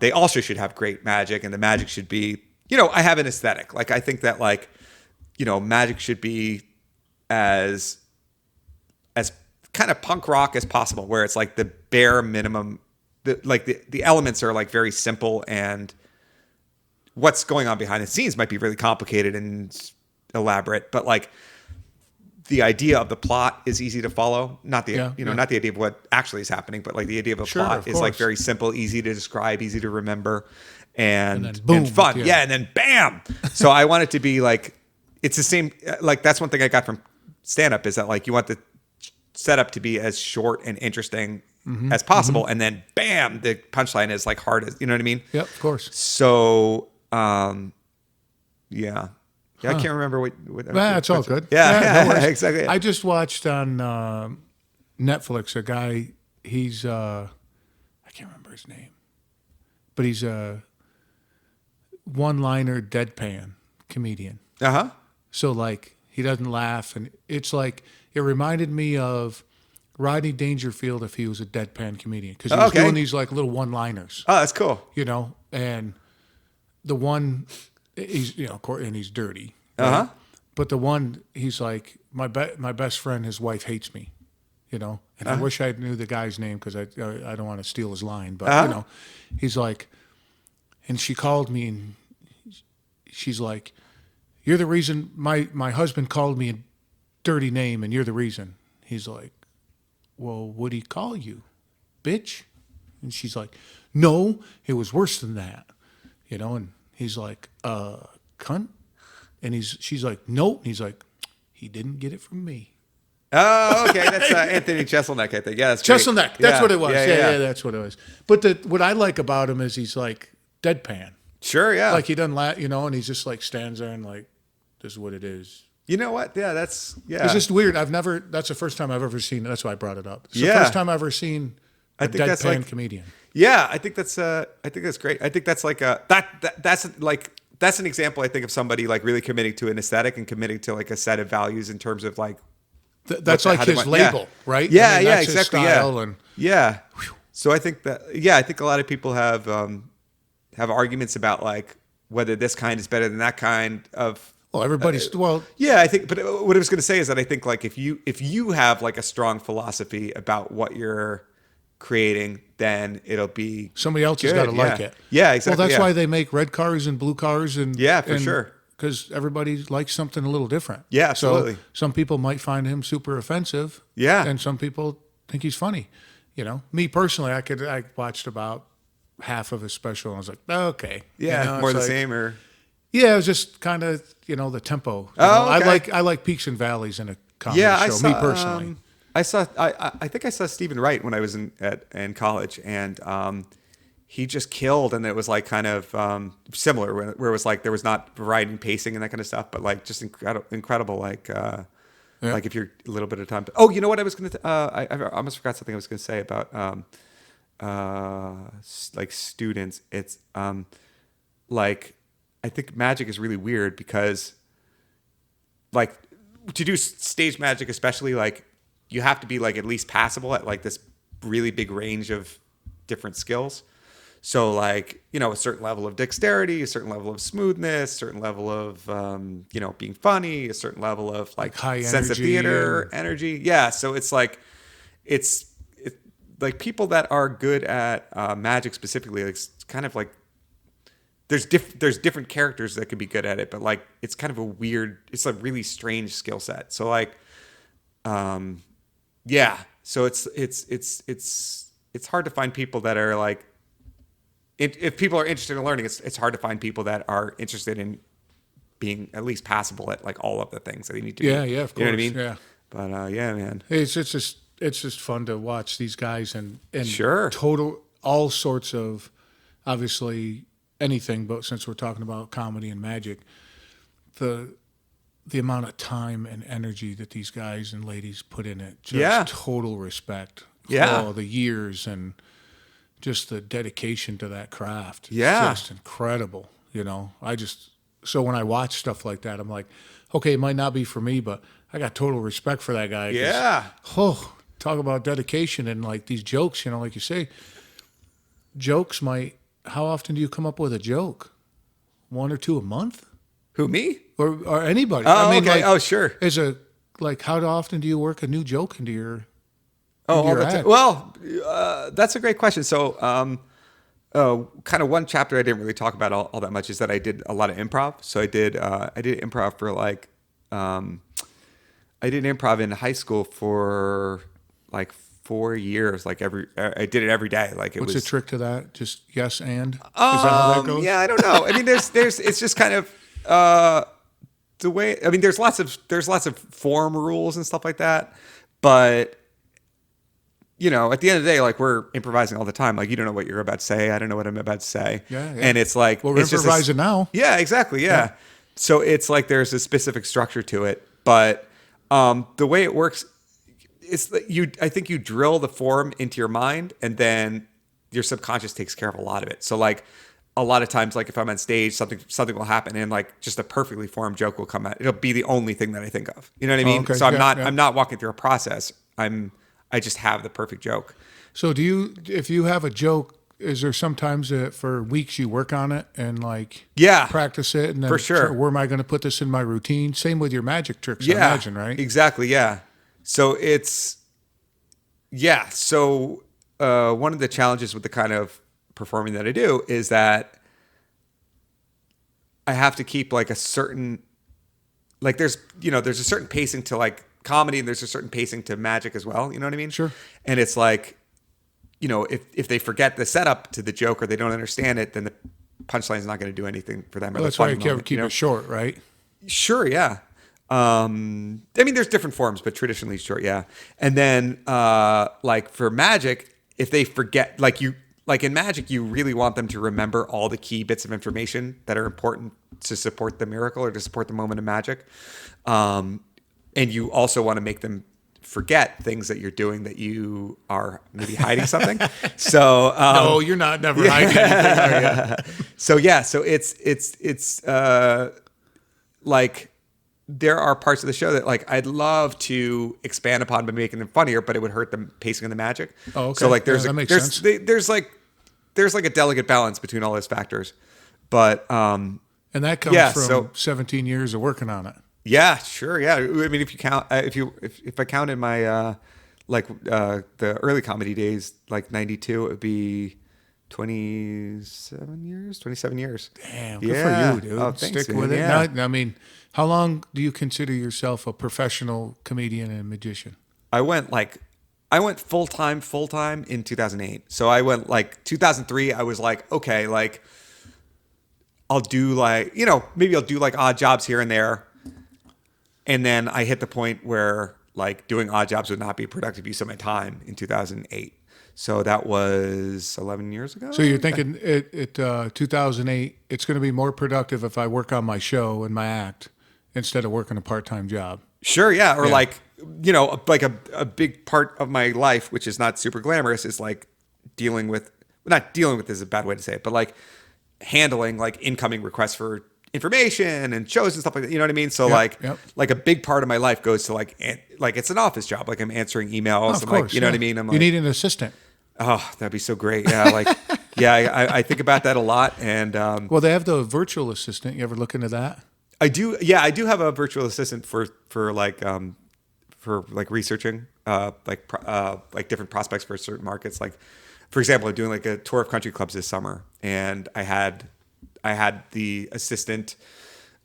they also should have great magic, and the magic should be, you know, I have an aesthetic. Like I think that like, you know, magic should be as kind of punk rock as possible, where it's like the bare minimum, the elements are like very simple, and what's going on behind the scenes might be really complicated and elaborate, but like the idea of the plot is easy to follow. Not the not the idea of what actually is happening, but like the idea of a plot is like very simple, easy to describe, easy to remember, and fun. Yeah, and then bam. So I want it to be like it's the same. Like that's one thing I got from stand up is that like you want the setup to be as short and interesting as possible, and then bam, the punchline is like hard as, you know what I mean? Yep, of course. So yeah. Yeah, I can't remember what it's all good. Yeah, no exactly. I just watched on Netflix a guy. He's I can't remember his name, but he's a one-liner deadpan comedian. So like he doesn't laugh, and it's like it reminded me of Rodney Dangerfield if he was a deadpan comedian, because he was doing these like little one-liners. Oh, that's cool. You know, and the one. He's and he's dirty. Right? But the one he's like my best friend, his wife hates me, you know, and I wish I knew the guy's name because I don't want to steal his line, but you know, he's like, and she called me and she's like, you're the reason my husband called me a dirty name and you're the reason. He's like, well, what'd he call you, bitch? And she's like, no, it was worse than that, you know, and he's like, cunt? And she's like, nope. And he's like, he didn't get it from me. Oh, okay. That's Anthony Jeselnik, I think. Yeah, that's Jeselnik. That's what it was. Yeah, that's what it was. But what I like about him is he's like deadpan. Sure, yeah. Like he doesn't laugh, you know, and he's just like stands there and like, this is what it is. You know what? Yeah, that's It's just weird. That's the first time I've ever seen it. That's why I brought it up. It's the first time I've ever seen a deadpan comedian. Yeah, I think that's great. I think that's like that's an example, I think, of somebody like really committing to an aesthetic and committing to like a set of values in terms of like that's like his label, right? Yeah, I mean, that's exactly. His style So I think that I think a lot of people have arguments about like whether this kind is better than that kind of. Well, everybody's yeah, I think. But what I was going to say is that I think like if you have like a strong philosophy about what you're creating, then it'll be somebody else has got to like it. Yeah, exactly. Well, that's why they make red cars and blue cars, and sure, because everybody likes something a little different. Yeah, absolutely. So some people might find him super offensive. Yeah, and some people think he's funny, You know, me personally, I watched about half of his special and I was like, okay. Yeah, You know, more it's the like, same or. Yeah, it was just kind of, the tempo. You Oh, know? okay. I like peaks and valleys in a comedy Yeah, show, me personally. I think I saw Stephen Wright when I was in college, and he just killed, and it was like kind of similar, where it was like there was not variety and pacing and that kind of stuff, but like just incredible, Yeah. like if you're a little bit of time. Oh, you know what I was gonna? I almost forgot something I was gonna say about like students. It's like I think magic is really weird because like to do stage magic, especially like you have to be like at least passable at like this really big range of different skills. So like, a certain level of dexterity, a certain level of smoothness, a certain level of, being funny, a certain level of like high sense of energy theater, and- energy. Yeah. So it's like, it's like people that are good at magic specifically, like, it's kind of like, there's different characters that could be good at it, but like it's kind of it's a really strange skill set. So like, yeah. So it's hard to find people that are like, if people are interested in learning, it's hard to find people that are interested in being at least passable at like all of the things that they need to Yeah, be. yeah, of course. You know what I mean? Yeah. But yeah, man. It's just fun to watch these guys and Sure. total all sorts of, obviously anything, but since we're talking about comedy and magic, the amount of time and energy that these guys and ladies put in it, just Yeah. total respect. Yeah. For the years and just the dedication to that craft. It's Yeah. just incredible. So when I watch stuff like that, I'm like, okay, it might not be for me, but I got total respect for that guy. 'Cause, Yeah. Oh, talk about dedication and like these jokes, like you say, how often do you come up with a joke? One or two a month? Who, me? Or anybody? Oh, okay. Like, Oh, sure. how often do you work a new joke into your Oh, all the act? time. Well, that's a great question. So, kind of one chapter I didn't really talk about all that much is that I did a lot of improv. So I did improv for like, I did improv in high school for like 4 years. Like I did it every day. Like What's was the trick to that? Just yes and? Is that how that goes? Yeah, I don't know. I mean, it's just kind of the way. I mean, there's lots of form rules and stuff like that, but at the end of the day, like we're improvising all the time. Like you don't know what you're about to say. I don't know what I'm about to say. Yeah. And it's like we're improvising now. Yeah, exactly. Yeah. So it's like there's a specific structure to it, but the way it works, it's that I think you drill the form into your mind, and then your subconscious takes care of a lot of it. So like a lot of times, like if I'm on stage, something will happen, and like just a perfectly formed joke will come out. It'll be the only thing that I think of. You know what I mean? okay. So Yeah. I'm not walking through a process. I just have the perfect joke. So if you have a joke, is there sometimes that for weeks you work on it and like Yeah. practice it and then For sure. where am I going to put this in my routine? Same with your magic tricks, I imagine, right? Exactly. Yeah. So So one of the challenges with the kind of performing that I do is that I have to keep like a certain, like there's a certain pacing to like comedy, and there's a certain pacing to magic as well. You know what I mean? Sure. And it's like, if they forget the setup to the joke or they don't understand it, then the punchline is not going to do anything for them. Well, that's why you keep it short, right? Sure, yeah. I mean, there's different forms, but traditionally short, yeah. And then, like for magic, if they forget, like in magic, you really want them to remember all the key bits of information that are important to support the miracle or to support the moment of magic. And you also want to make them forget things that you're doing that you are maybe hiding something. So No, you're not never hiding anything, are you? So yeah, so it's like there are parts of the show that like I'd love to expand upon by making them funnier, but it would hurt the pacing of the magic. Oh, okay. So like that makes sense. there's like a delicate balance between all those factors. But And that comes from 17 years of working on it. yeah, sure, yeah. I mean, if you count, if I counted my the early comedy days, like 92, it would be 27 years. Damn, good for you, dude. Oh, thanks, Stick man. with it. Yeah. Now, I mean, how long do you consider yourself a professional comedian and magician? I went like I went full time in 2008. So I went like 2003. I was like, okay, like I'll do like, maybe I'll do like odd jobs here and there. And then I hit the point where like doing odd jobs would not be a productive use of my time in 2008. So that was 11 years ago. So you're thinking 2008, it's going to be more productive if I work on my show and my act instead of working a part-time job. Sure, yeah. Or like, like a big part of my life, which is not super glamorous, is like not dealing with is a bad way to say it, but like handling like incoming requests for information and shows and stuff like that. You know what I mean? So like a big part of my life goes to like it's an office job. Like I'm answering emails. Of and course, like, you know what I mean? I'm you like, need an assistant. oh, that'd be so great. Yeah. Like, I think about that a lot. And, Well, they have the virtual assistant. You ever look into that? I do. Yeah. I do have a virtual assistant for researching, like different prospects for certain markets. Like, for example, I'm doing like a tour of country clubs this summer, and I had the assistant,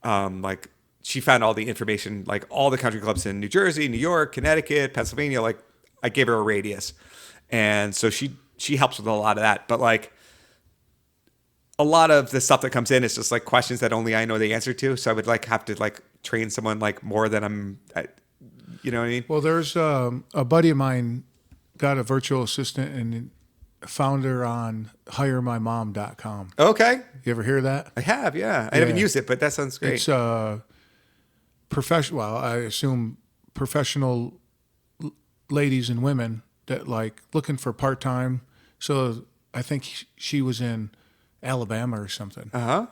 like she found all the information, like all the country clubs in New Jersey, New York, Connecticut, Pennsylvania. Like I gave her a radius. And so she helps with a lot of that. But like a lot of the stuff that comes in is just like questions that only I know the answer to. So I would like have to like train someone like more than you know what I mean? Well, there's a buddy of mine got a virtual assistant and found her on hiremymom.com. Okay. You ever hear that? I have, yeah. I haven't used it, but that sounds great. It's professional. Well, I assume professional ladies and women that like looking for part-time. So I think she was in Alabama or something, and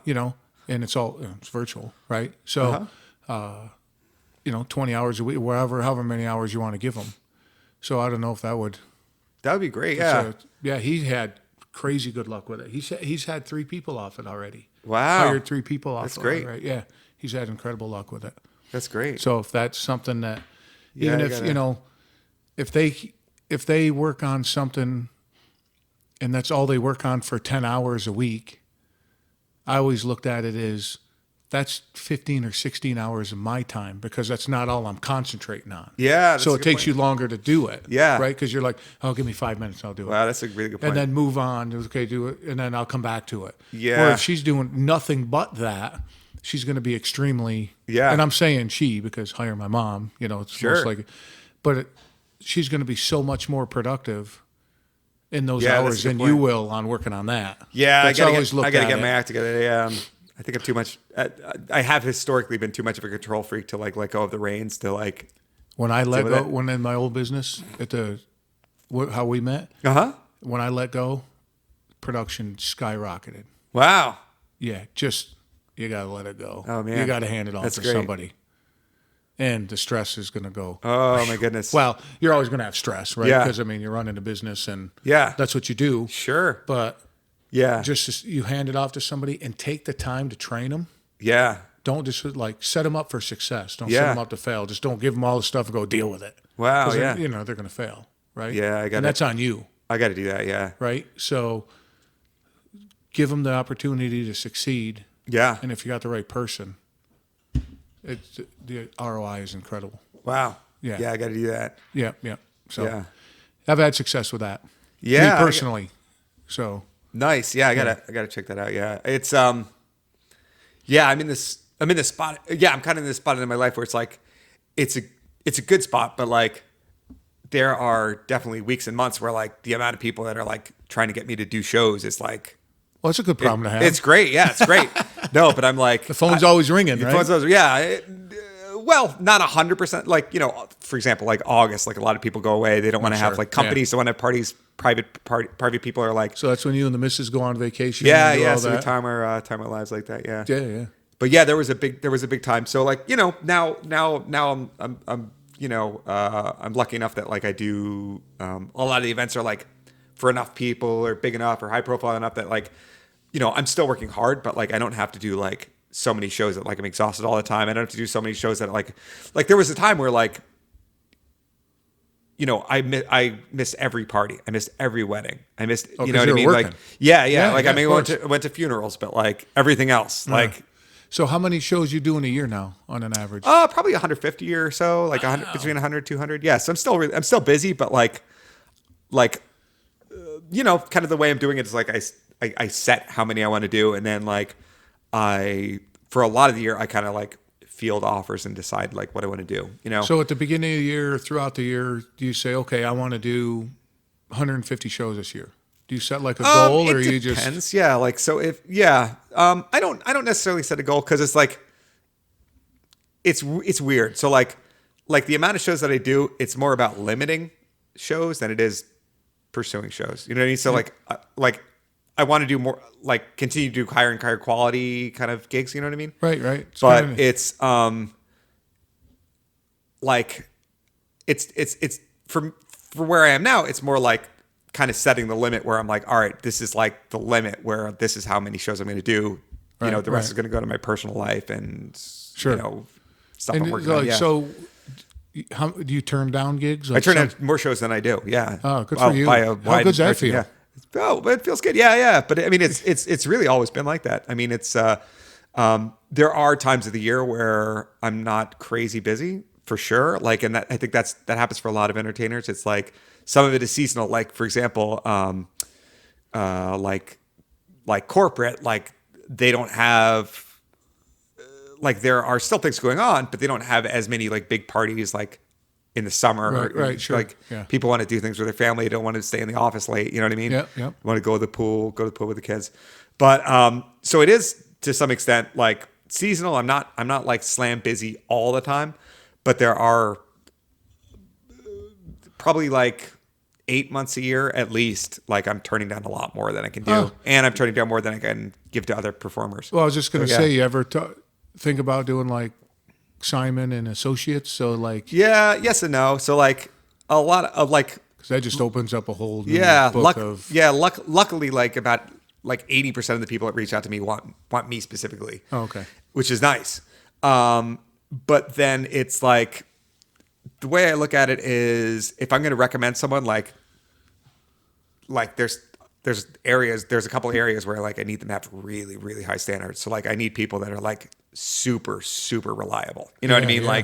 it's virtual, right? So, 20 hours a week, however many hours you want to give them. So I don't know if that would be great. Yeah. He had crazy good luck with it. He's had 3 people off it already. Wow. Hired 3 people off. That's great. Right? Yeah. He's had incredible luck with it. That's great. So if that's something that, if they work on something and that's all they work on for 10 hours a week, I always looked at it as that's 15 or 16 hours of my time because that's not all I'm concentrating on. Yeah. So it takes you longer to do it. Yeah. Right? Because you're like, oh, give me 5 minutes, I'll do it. Wow, that's a really good point. And then move on. Okay, do it. And then I'll come back to it. Yeah. Or if she's doing nothing but that, she's going to be extremely, Yeah. and I'm saying she because hire my mom, it's Sure. most like, but she's going to be so much more productive in those hours than you will on working on that. Yeah, That's I always gotta get my act together. Yeah, I think I'm too much. I have historically been too much of a control freak to like let go of the reins to like. When I let go, when in my old business how we met, when I let go, production skyrocketed. Wow. Yeah, just you gotta let it go. Oh man, you gotta hand it off to great. somebody. And the stress is going to go. Oh, my goodness. Well, you're always going to have stress, right? Yeah. Because, you're running a business and yeah, that's what you do. Sure. But yeah, just you hand it off to somebody and take the time to train them. Yeah. Don't just like set them up for success. Don't set them up to fail. Just don't give them all the stuff and go deal with it. Wow, yeah. They're going to fail, right? Yeah, and that's on you. I got to do that, yeah. Right? So give them the opportunity to succeed. Yeah. And if you got the right person, the ROI is incredible. Wow. Yeah. Yeah, I got to do that. Yeah, yeah. So yeah. I've had success with that. Yeah. Me personally. So nice. Yeah, I gotta check that out. Yeah. It's I'm in this spot. Yeah, I'm kind of in this spot in my life where it's like it's a good spot, but like there are definitely weeks and months where like the amount of people that are like trying to get me to do shows is like, well, it's a good problem to have. It's great. Yeah, it's great. No, but I'm like... The phone's always ringing, right? Phone's always, yeah. Well, not 100%. Like, for example, like August, like a lot of people go away. They don't want to have like companies. Don't want to have parties. Private people are like... So that's when you and the missus go on vacation? Yeah, yeah. So we time our lives like that, yeah. Yeah, yeah. But yeah, there was a big time. So like, now I'm I'm lucky enough that like I do... a lot of the events are like for enough people or big enough or high profile enough that like... I'm still working hard, but like I don't have to do like so many shows that like I'm exhausted all the time. I don't have to do so many shows that like there was a time where like, I missed every party. I missed every wedding. I missed, you know what I mean? Working. Like, yeah. Like, yeah, I mean, went to funerals, but like everything else, like. So how many shows you do in a year now on an average? Probably 150 or so, like 100, between 100, 200. Yes. I'm still busy, but like, like, kind of the way I'm doing it is like I set how many I want to do, and then like for a lot of the year I kind of like field offers and decide like what I want to do. So at the beginning of the year, throughout the year, do you say, okay, I want to do 150 shows this year? Do you set like a goal, or you just depends? Yeah, like so if I don't necessarily set a goal because it's like it's weird. So like the amount of shows that I do, it's more about limiting shows than it is pursuing shows. You know what I mean? So like I want to do more, like continue to do higher and higher quality kind of gigs. You know what I mean? Right. But it's like it's for where I am now. It's more like kind of setting the limit where I'm like, all right, this is like the limit where this is how many shows I'm going to do. The rest is going to go to my personal life and stuff I'm working on. Yeah. So, how do you turn down gigs? I turn down more shows than I do. Yeah. Oh, good for you. How good's that feel? Yeah. Oh, but it feels good. Yeah. But I mean, it's really always been like that. I mean, it's there are times of the year where I'm not crazy busy for sure. Like, and I think that happens for a lot of entertainers. It's like some of it is seasonal. Like, for example, like corporate, like they don't have. Like there are still things going on, but they don't have as many like big parties like in the summer. Right, sure. Like people want to do things with their family. They don't want to stay in the office late. You know what I mean? Yeah. Want to go to the pool with the kids. But so it is to some extent like seasonal. I'm not like slam busy all the time, but there are probably like 8 months a year at least. Like I'm turning down a lot more than I can do, and I'm turning down more than I can give to other performers. Well, I was just going to say, you ever think about doing like Simon and Associates? So like, yes and no. So like a lot of like, because that just opens up a whole new luckily like about like 80% of the people that reach out to me want me specifically. Oh, okay. Which is nice. But then it's like the way I look at it is if I'm going to recommend someone like there's a couple areas where like I need them to have really, really high standards. So like I need people that are like super, super reliable. You know what I mean? Yeah.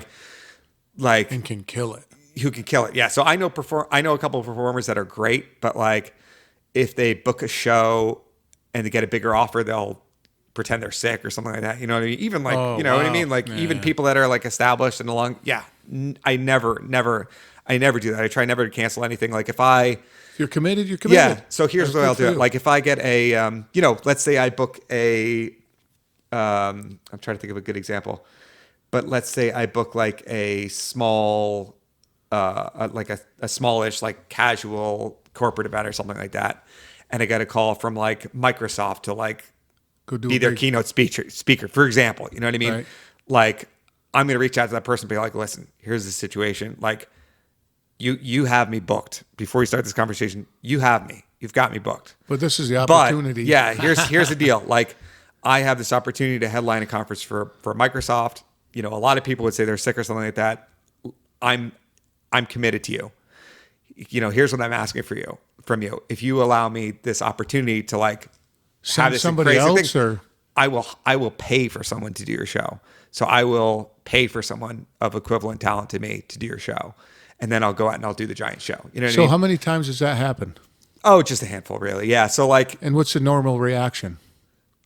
Like and can kill it. Who can kill it. Yeah. So I know a couple of performers that are great, but like if they book a show and they get a bigger offer, they'll pretend they're sick or something like that. You know what I mean? Even like, what I mean? Like even people that are like established and along. Yeah. I never do that. I try never to cancel anything. Like if you're committed, you're committed. Yeah. So here's what I'll do. Like if I get a, let's say I book a, I'm trying to think of a good example, but let's say I book like a small, like a smallish, like casual corporate event or something like that. And I got a call from like Microsoft to like be their keynote speaker, for example. You know what I mean? Right. Like I'm going to reach out to that person and be like, listen, here's the situation. Like, you have me booked. Before we start this conversation, you have me. You've got me booked. But this is the opportunity. But, yeah, here's the deal. Like, I have this opportunity to headline a conference for Microsoft. A lot of people would say they're sick or something like that. I'm committed to you. Here's what I'm asking from you. If you allow me this opportunity to like have this somebody crazy else, thing, or I will pay for someone to do your show. So I will pay for someone of equivalent talent to me to do your show. And then I'll go out and I'll do the giant show. You know what I mean? So how many times does that happen? Oh, just a handful, really. Yeah. So like, and what's the normal reaction?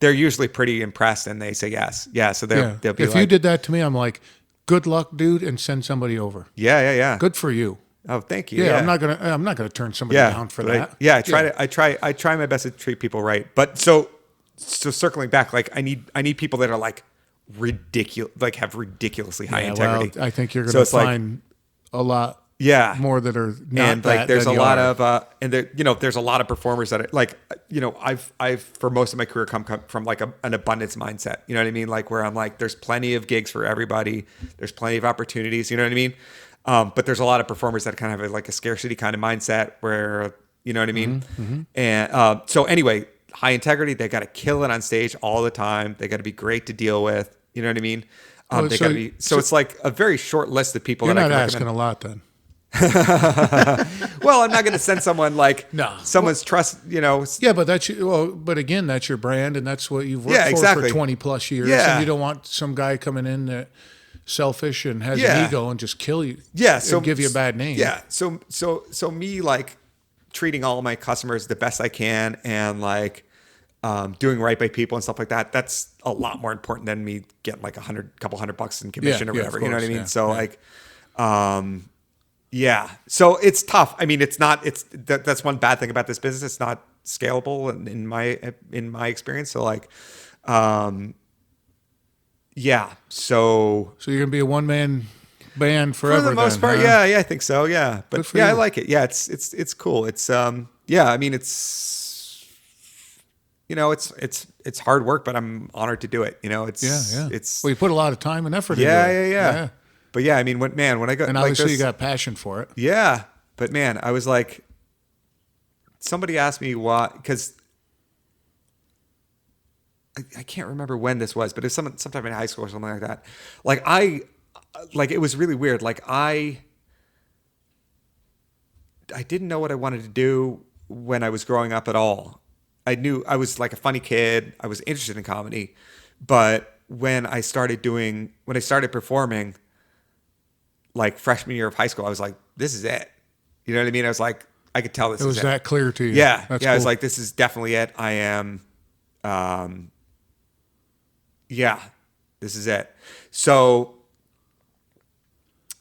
They're usually pretty impressed and they say yes. Yeah. So they'll be if you did that to me, I'm like, good luck, dude, and send somebody over. Yeah. Good for you. Oh, thank you. Yeah. I'm not gonna turn somebody down for that. Yeah. I try my best to treat people right. But so circling back, like I need people that are like ridiculous, like have ridiculously high integrity. Well, I think you're gonna find a lot. Yeah, more that are not and like there's a lot of and there there's a lot of performers that are, like I've for most of my career come from like an abundance mindset. You know what I mean? Like where I'm like there's plenty of gigs for everybody. There's plenty of opportunities. You know what I mean? But there's a lot of performers that kind of have like a scarcity kind of mindset where you know what I mean. Mm-hmm. And so anyway, high integrity. They got to kill it on stage all the time. They got to be great to deal with. You know what I mean? They got to be. So it's like a very short list of people. You're that not I can asking recommend. A lot then. Well, I'm not going to send someone like someone's trust, Yeah, but but again, that's your brand and that's what you've worked for 20 plus years. Yeah. And you don't want some guy coming in that selfish and has an ego and just kill you. Yeah. So give you a bad name. Yeah. So me, like treating all my customers the best I can and like doing right by people and stuff like that, that's a lot more important than me getting like couple hundred bucks in commission or whatever. You know what I mean? Yeah, So yeah. like, yeah. So it's tough. I mean, that's one bad thing about this business. It's not scalable in my experience. So like, yeah. So you're gonna be a one man band forever. for the most part, huh? yeah, I think so. Yeah, but for yeah, I you. like it. Yeah, it's cool. It's yeah. I mean, it's it's hard work, but I'm honored to do it. It's Well, you put a lot of time and effort yeah, into it. yeah. But yeah, I mean, when I got And like obviously this, you got passion for it. yeah. But man, I was like, somebody asked me why, because I can't remember when this was, but it's sometime in high school or something like that. Like it was really weird. Like I didn't know what I wanted to do when I was growing up at all. I knew I was like a funny kid. I was interested in comedy, but when I started performing, like freshman year of high school, I was like, this is it. You know what I mean? I was like, I could tell this It was is that it. clear to you. Yeah. That's yeah. I was cool. like, this is definitely it. I am, yeah, this is it. So,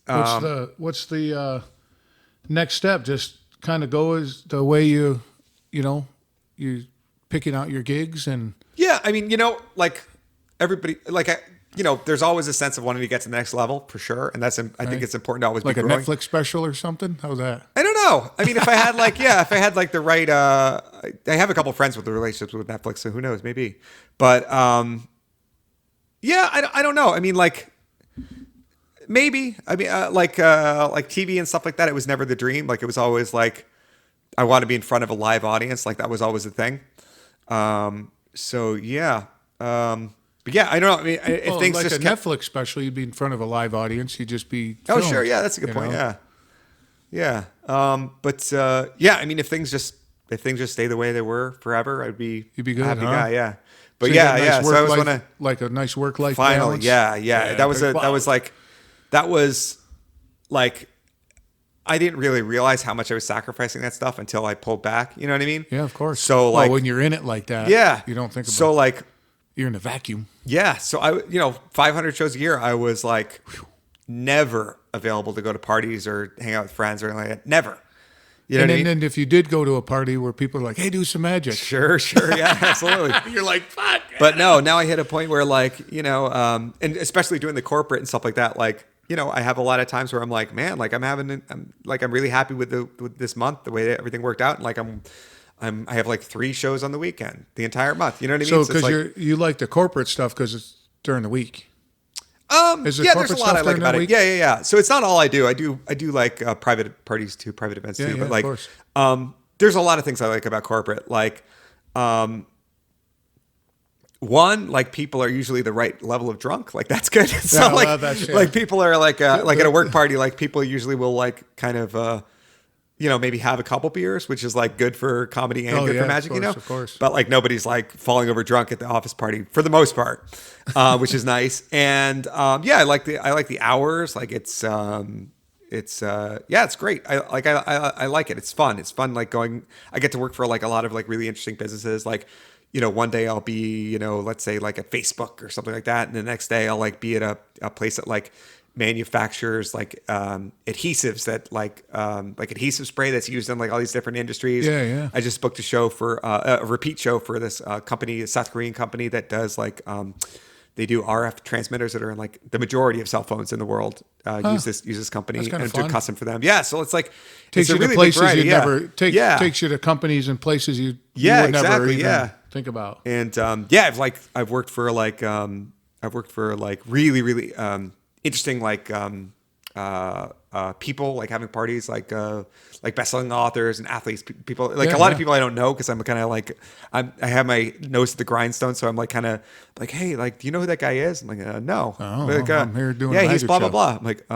What's the next step? Just kind of go as the way you picking out your gigs and yeah, I mean, like everybody, like, there's always a sense of wanting to get to the next level for sure. And I think it's important to always like be a growing. Netflix special or something. How's that? I don't know. I mean, if I had like the right, I have a couple of friends with the relationships with Netflix, so who knows, maybe. But yeah, I don't know. I mean, like maybe. I mean, like TV and stuff like that. It was never the dream. Like it was always like I want to be in front of a live audience. Like that was always the thing. So yeah. But yeah, I don't know. I mean, if things like just a Netflix special, you'd be in front of a live audience. You'd just be oh filmed, sure, yeah, that's a good point. know? Yeah. But yeah, I mean, if things just stay the way they were forever, You'd be good, happy huh? guy. Yeah. But So you got a yeah, nice yeah. So I work was life- gonna like a nice work life finally, balance. yeah. That was Wow. that was like I didn't really realize how much I was sacrificing that stuff until I pulled back. You know what I mean? Yeah, of course. So Well, like when you're in it like that, yeah, you don't think about so like you're in a vacuum. yeah. So 500 shows a year. I was like never available to go to parties or hang out with friends or anything like that. Never. You know And what I then, mean? and if you did go to a party where people are like, "Hey, do some magic," Sure, yeah, absolutely. you're like, "Fuck." But no, now I hit a point where like, and especially doing the corporate and stuff like that, like, I have a lot of times where I'm like, man, like I'm really happy with this month, the way that everything worked out. And like, I have like 3 shows on the weekend, the entire month. You know what I mean? So it's because like, you like the corporate stuff because it's during the week. Is there yeah, there's corporate a lot I stuff like during about the it. week? Yeah. So it's not all I do. I do like private parties too, private events Yeah, too. yeah, But of like, course. there's a lot of things I like about corporate. Like, one, like people are usually the right level of drunk. Like that's good. So Yeah, like, well, that's- yeah. like people are like at a work party, like people usually will like kind of, maybe have a couple beers, which is like good for comedy and Oh, good yeah, for of magic, course, of course. But like nobody's like falling over drunk at the office party for the most part, which is nice. And yeah, I like the hours. Like it's great. I like it. It's fun. It's fun. Like I get to work for like a lot of like really interesting businesses. Like, one day I'll be, let's say like at Facebook or something like that. And the next day I'll like be at a place that like manufactures like adhesives that like adhesive spray that's used in like all these different industries. Yeah. I just booked a show for a repeat show for this company, a South Korean company that does like they do RF transmitters that are in like the majority of cell phones in the world. Use this company That's kinda and they're fun. custom for them. Yeah, so it's like Takes it's you a really to places big variety. you Yeah. never Yeah. takes you to companies and places you Yeah, would never exactly, even yeah. think about. And yeah, I've worked for like really really interesting like people, like having parties like best-selling authors and athletes, people like Yeah, a lot yeah. of people I don't know because I'm kind of like I have my nose to the grindstone, so I'm like kind of like, hey, like, do you know who that guy is? I'm like, no. Oh, Like, I'm here doing yeah, a he's magic blah blah show. blah. I'm like,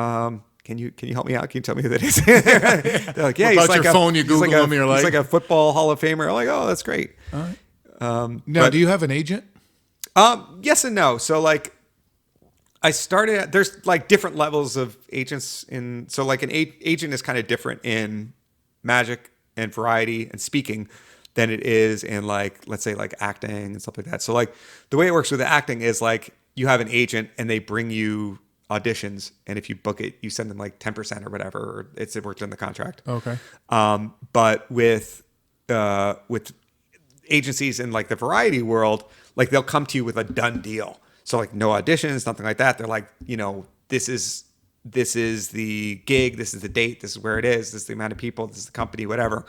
can you help me out? Can you tell me who that is? They're like, yeah, What he's about like your phone? You he's like Google a, him, you're he's like- like a football Hall of Famer. I'm like, oh, that's great. Now, but- do you have an agent? Yes and no. So like I started there's like different levels of agents so like an agent is kind of different in magic and variety and speaking than it is in like, let's say like acting and stuff like that. So like the way it works with the acting is like you have an agent and they bring you auditions, and if you book it, you send them like 10% or whatever, or it worked in the contract. Okay. But with agencies in like the variety world, like they'll come to you with a done deal. So like no auditions, nothing like that. They're like, this is the gig, this is the date, this is where it is, this is the amount of people, this is the company, whatever.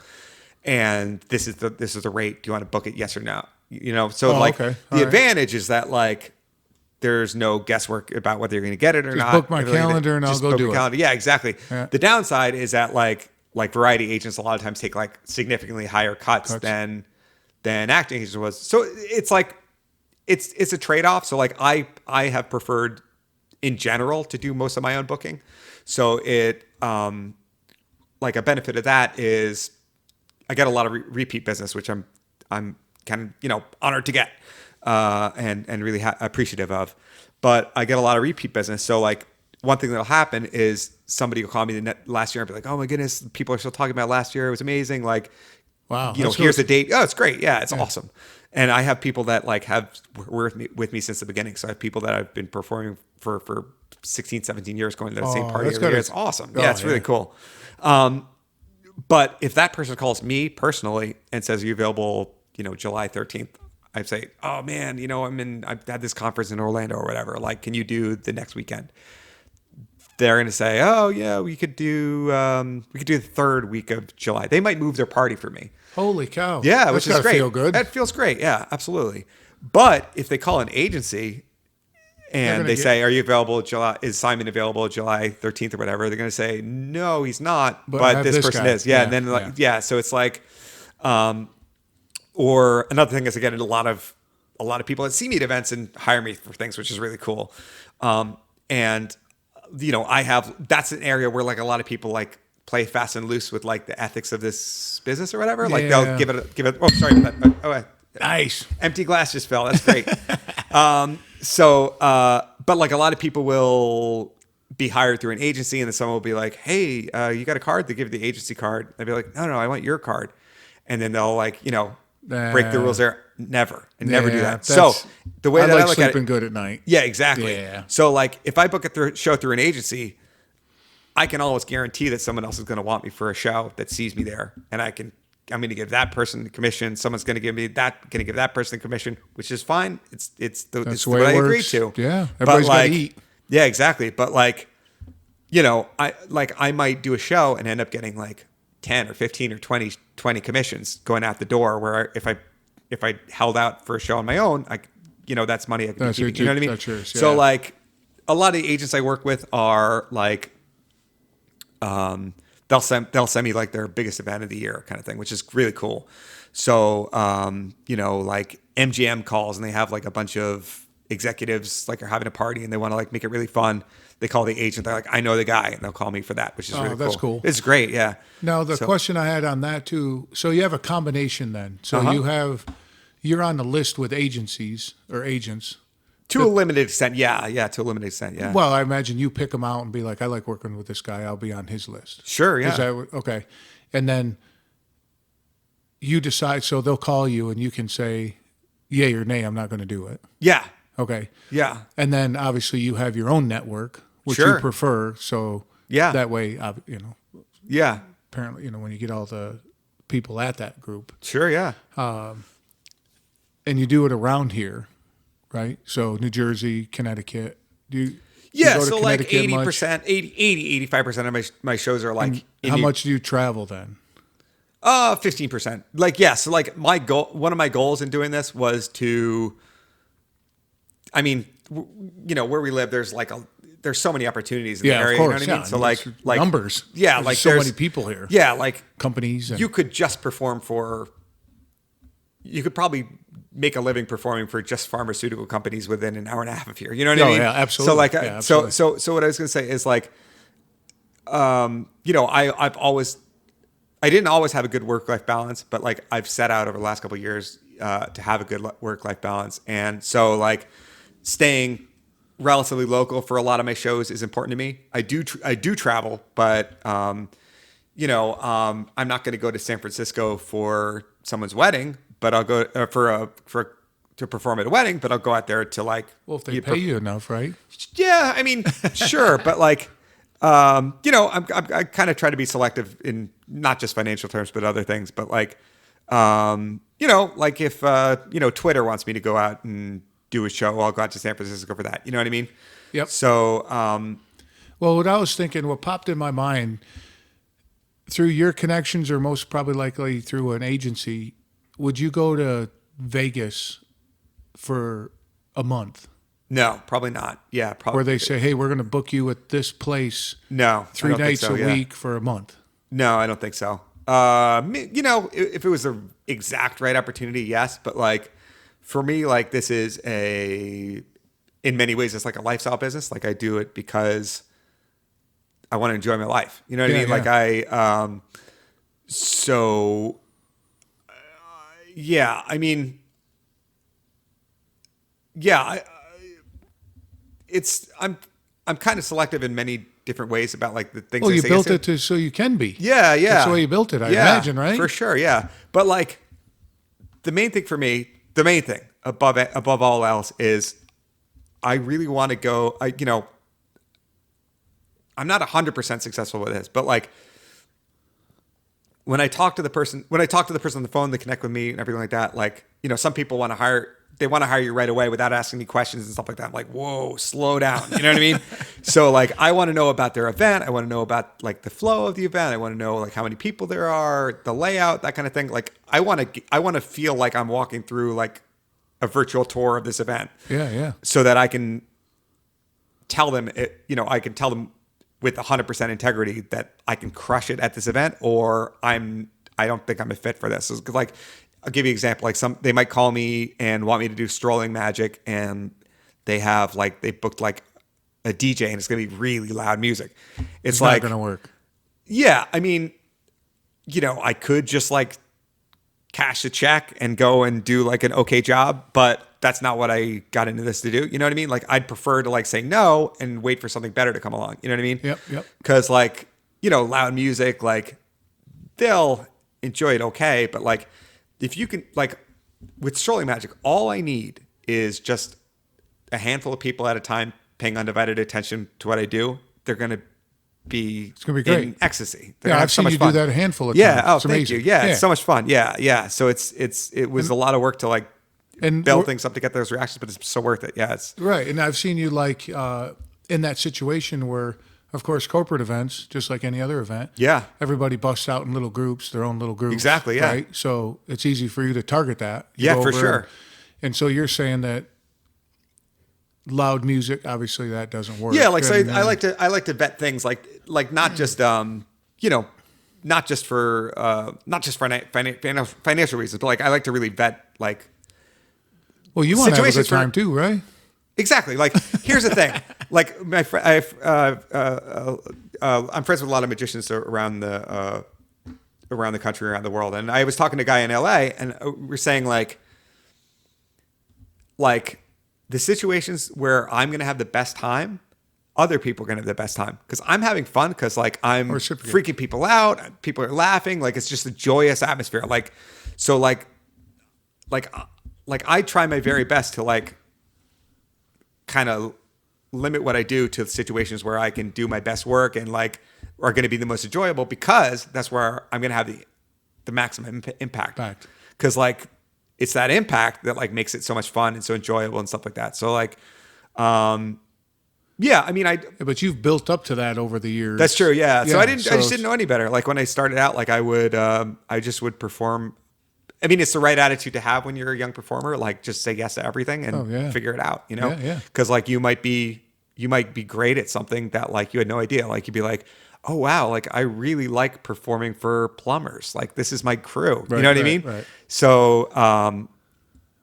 And this is the rate. Do you want to book it? Yes or no? So okay. The advantage is that like there's no guesswork about whether you're going to get it or not. Book my calendar and I'll go do it. Yeah, exactly. Yeah. The downside is that like variety agents a lot of times take like significantly higher cuts. than acting agents was. So it's like it's a trade-off. So like I have preferred in general to do most of my own booking. So it like a benefit of that is I get a lot of repeat business, which I'm kind of honored to get and really appreciative of. But I get a lot of repeat business. So like one thing that'll happen is somebody will call me last year and be like, "Oh my goodness, people are still talking about last year. It was amazing." Like, wow, here's the date. Oh, it's great. Yeah, it's awesome. And I have people that like have worked with me since the beginning. So I have people that I've been performing for 16, 17 years, going to the same party every year. It's awesome. Yeah, it's really cool. But if that person calls me personally and says, "Are you available, July 13th?" I say, "Oh man, I've had this conference in Orlando or whatever. Like, can you do the next weekend?" They're going to say, "Oh yeah, we could do the third week of July." They might move their party for me. Holy cow. Yeah, which is great. Feel good. That feels great. Yeah, absolutely. But if they call an agency and they say, "Are you available July? Is Simon available July 13th or whatever?" They're going to say, "No, he's not, but this person guy. is." Yeah, and then so it's like, or another thing is I get a lot of people that see me at events and hire me for things, which is really cool. And that's an area where like a lot of people like play fast and loose with like the ethics of this business or whatever. Like they'll give it. Oh, sorry about that. Nice. Empty glass just fell. That's great. But like a lot of people will be hired through an agency, and then someone will be like, "Hey, you got a card?" They give you the agency card. They'll be like, "No, I want your card." And then they'll like, break the rules there. Never do that. So the way that I look at it, sleeping good at night. Yeah, exactly. Yeah. So like if I book a show through an agency, I can always guarantee that someone else is going to want me for a show that sees me there, and I'm going to give that person the commission. Someone's going to give that person the commission, which is fine. It's the way I agreed to. Yeah, everybody's got to eat. Yeah, exactly. But like, I might do a show and end up getting like 10 or 15 or 20 commissions going out the door. Where if I held out for a show on my own, that's money I could be keeping. You know what I mean? That's yours, yeah. So like, a lot of the agents I work with are like, they'll send me like their biggest event of the year kind of thing, which is really cool. So, like MGM calls and they have like a bunch of executives like are having a party and they want to like make it really fun. They call the agent. They're like, "I know the guy," and they'll call me for that, which is really cool. That's cool. It's great. Yeah. Now the question I had on that too. So you have a combination then. So you're on the list with agencies or agents. To a limited extent, yeah. To a limited extent, yeah. Well, I imagine you pick them out and be like, "I like working with this guy. I'll be on his list." Sure, yeah. Okay? And then you decide. So they'll call you, and you can say, "Yay or nay, I'm not going to do it." Yeah. Okay. Yeah. And then obviously you have your own network, which you prefer. So that way, Yeah. Apparently, when you get all the people at that group. Sure. Yeah. And you do it around here. Right, so New Jersey, Connecticut. Do you go to so like 80%, 85% of my shows are like. How much do you travel then? 15%. Like so like my goal. One of my goals in doing this was to. I mean, where we live, there's so many opportunities in the area. Of course, you know what I mean? So like numbers. Yeah, there's like so many people here. Yeah, like companies. You could just perform for. You could probably make a living performing for just pharmaceutical companies within an hour and a half of here. You know what I mean? Yeah, absolutely. So like, absolutely. So what I was going to say is like, I didn't always have a good work-life balance, but like I've set out over the last couple of years to have a good work-life balance. And so like staying relatively local for a lot of my shows is important to me. I do travel, but I'm not going to go to San Francisco for someone's wedding, but I'll go to perform at a wedding, but I'll go out there to like. Well, if they pay you enough, right? Yeah, I mean, sure, but like, I kind of try to be selective in not just financial terms, but other things. But like, like if Twitter wants me to go out and do a show, I'll go out to San Francisco for that. You know what I mean? Yep. So, well, what I was thinking, what popped in my mind through your connections, or most probably likely through an agency, would you go to Vegas for a month? No, probably not. Yeah, probably. Where they say, hey, we're going to book you at this place. No, 3 nights a week for a month. No, I don't think so. If it was the exact right opportunity, yes. But like, for me, like this is in many ways, it's like a lifestyle business. Like I do it because I want to enjoy my life. You know what I mean? Yeah. Like I mean, I'm kind of selective in many different ways about like the things. Well, you built it so you can be. Yeah. That's the way you built it, I imagine, right? For sure, yeah. But like, the main thing for me, above all else is, I really want to go. I'm not 100% successful with this, but like, when I talk to the person on the phone, they connect with me and everything like that. Like, some people want to hire you right away without asking me questions and stuff like that. I'm like, whoa, slow down. You know what I mean? So like, I want to know about their event. I want to know about like the flow of the event. I want to know like how many people there are, the layout, that kind of thing. Like I want to feel like I'm walking through like a virtual tour of this event. Yeah. Yeah. So that I can tell them, with 100% integrity that I can crush it at this event, or I don't think I'm a fit for this. So, like, I'll give you an example. Like they might call me and want me to do strolling magic, and they booked like a DJ, and it's going to be really loud music. It's like, not going to work. Yeah. I mean, I could just like cash a check and go and do like an okay job, but that's not what I got into this to do. You know what I mean? Like I'd prefer to like say no and wait for something better to come along. You know what I mean? Yep. Cause like, loud music, like they'll enjoy it. Okay. But like, if you can, like with strolling magic, all I need is just a handful of people at a time paying undivided attention to what I do. It's going to be great. In ecstasy. I've seen you do that a handful of times. Yeah. Oh, it's thank amazing. you. Yeah, it's so much fun. Yeah. So it was a lot of work to like build things up to get those reactions, but it's so worth it. Yeah, it's right. And I've seen you like in that situation where, of course, corporate events, just like any other event. Yeah. Everybody busts out in little groups, their own little groups. Exactly. Yeah. Right. So it's easy for you to target that. Yeah, for sure. And so you're saying that loud music, obviously, that doesn't work. Yeah. Like so, I like to vet things like not just not just for financial reasons, but like I like to really vet like. Well, you want to have a good time too, right? Exactly. Like, here's the thing. Like, I'm friends with a lot of magicians around the country, around the world, and I was talking to a guy in LA, and we're saying like the situations where I'm going to have the best time, other people are going to have the best time because I'm having fun because like I'm freaking people out, people are laughing, like it's just a joyous atmosphere. Like, so like I try my very best to like kind of limit what I do to situations where I can do my best work and like are going to be the most enjoyable because that's where I'm going to have the maximum impact. Because like it's that impact that like makes it so much fun and so enjoyable and stuff like that. So like, yeah, I mean, but you've built up to that over the years. That's true. Yeah. So I just didn't know any better. Like when I started out, like I just would perform. I mean, it's the right attitude to have when you're a young performer. Like, just say yes to everything and figure it out. You know, because like you might be great at something that like you had no idea. Like you'd be like, oh wow, like I really like performing for plumbers. Like this is my crew. You know what I mean? Right. So,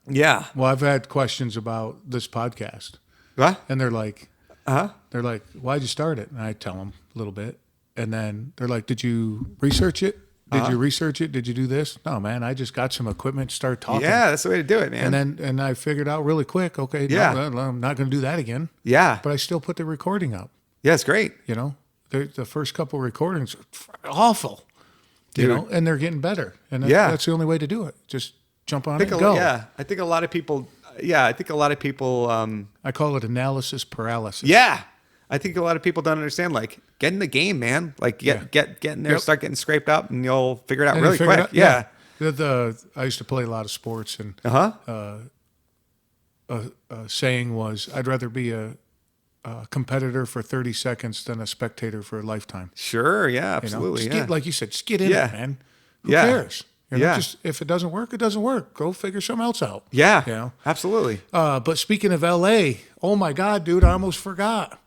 yeah. Well, I've had questions about this podcast. What? And they're like, why'd you start it? And I tell them a little bit, and then they're like, did you research it? Did you research it? Did you do this? No, man, I just got some equipment, start talking. Yeah, that's the way to do it, man. And I figured out really quick, okay, no, I'm not going to do that again. Yeah. But I still put the recording up. Yeah, it's great. You know, the first couple recordings are awful, you Dude. know, and they're getting better. And Yeah. that's the only way to do it. Just jump on it and go. go. Yeah, I think a lot of people. Yeah, I think a lot of people. I call it analysis paralysis. Yeah, I think a lot of people don't understand. Like, get in the game, man. Like, get in there, Yep. start getting scraped up, and you'll figure it out And really you figure quick. it out- Yeah. I used to play a lot of sports, and Uh-huh. a saying was, I'd rather be a competitor for 30 seconds than a spectator for a lifetime. Sure. Yeah. You know? Absolutely. Just yeah. get, like you said, just get in Yeah. it, man. Who Yeah. cares? You know, Yeah. just if it doesn't work, it doesn't work. Go figure something else out. Yeah. You know? Absolutely. But speaking of LA, oh my God, dude, I almost forgot.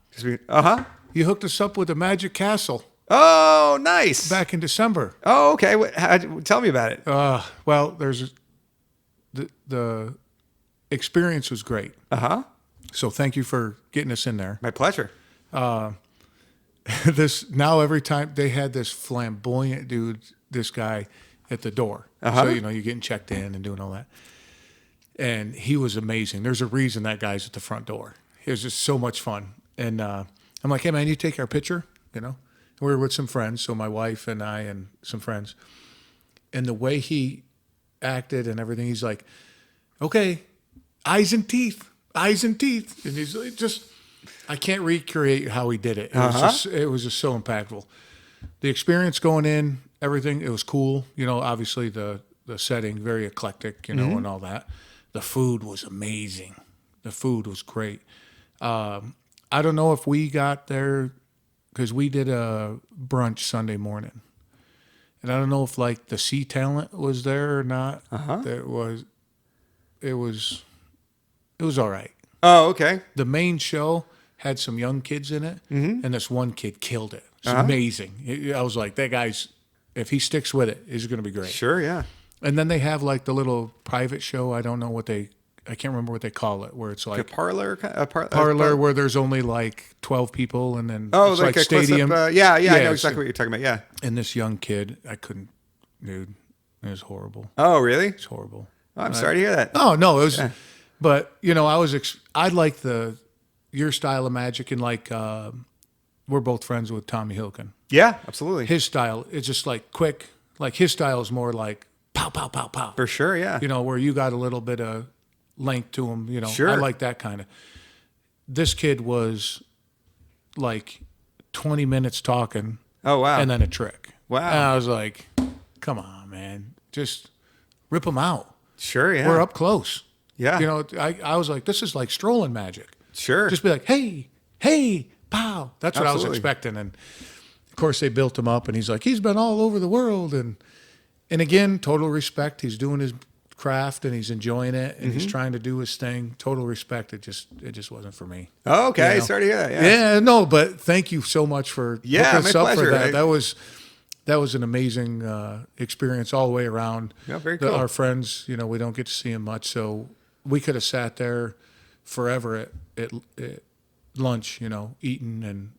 Uh-huh. You hooked us up with the Magic Castle Oh, nice. back in December. Oh, okay. Tell me about it. Well, the experience was great. Uh-huh. So thank you for getting us in there. My pleasure. Now every time they had this flamboyant dude, this guy at the door. Uh-huh. So, you know, you're getting checked in and doing all that. And he was amazing. There's a reason that guy's at the front door. It was just so much fun. And I'm like, hey, man, you take our picture, you know? We were with some friends, so my wife and I and some friends. And the way he acted and everything, he's like, okay, eyes and teeth. And he's like, just, I can't recreate how he did it. It was just so impactful. The experience going in, everything, it was cool. You know, obviously the setting, very eclectic, you know, and all that. The food was amazing. The food was great. I don't know if we got there because we did a brunch Sunday morning. And I don't know if like the Sea Talent was there or not. It was all right. Oh, okay. The main show had some young kids in it, and this one kid killed it. It's amazing. I was like, that guy's, if he sticks with it, he's going to be great. Sure, yeah. And then they have like the little private show. I don't know I can't remember what they call it, where it's like A parlor where there's only like 12 people, and then Oh, it's like a stadium. close-up, yeah, I know so- exactly what you're talking about. Yeah. And this young kid, I couldn't, dude, it was horrible. Oh, really? It's horrible. Oh, I'm sorry to hear that. Oh no, it was, but you know, I like your style of magic, and like we're both friends with Tommy Hilken. Yeah, absolutely. His style is just like quick. Like his style is more like pow pow pow pow. For sure, yeah. You know, where you got a little bit of length to him. You know, Sure. I like that kind of. This kid was like 20 minutes talking. Oh, wow. And then a trick. Wow. And I was like, come on, man, just rip them out. Sure, yeah. We're up close. Yeah. You know, I was like, this is like strolling magic. Sure. Just be like, hey, pow. That's what I was Absolutely. expecting. And of course they built him up, and he's like, he's been all over the world. And again, total respect. He's doing his craft and he's enjoying it, and he's trying to do his thing. Total respect. It just wasn't for me. Oh, okay. You know? Sorry to hear that. Yeah. Yeah, no, but thank you so much for Yeah, hooking us my up pleasure. for that. That was an amazing experience all the way around. Yeah, very cool. Our friends, you know, we don't get to see them much, so we could have sat there forever at lunch, you know, eating, and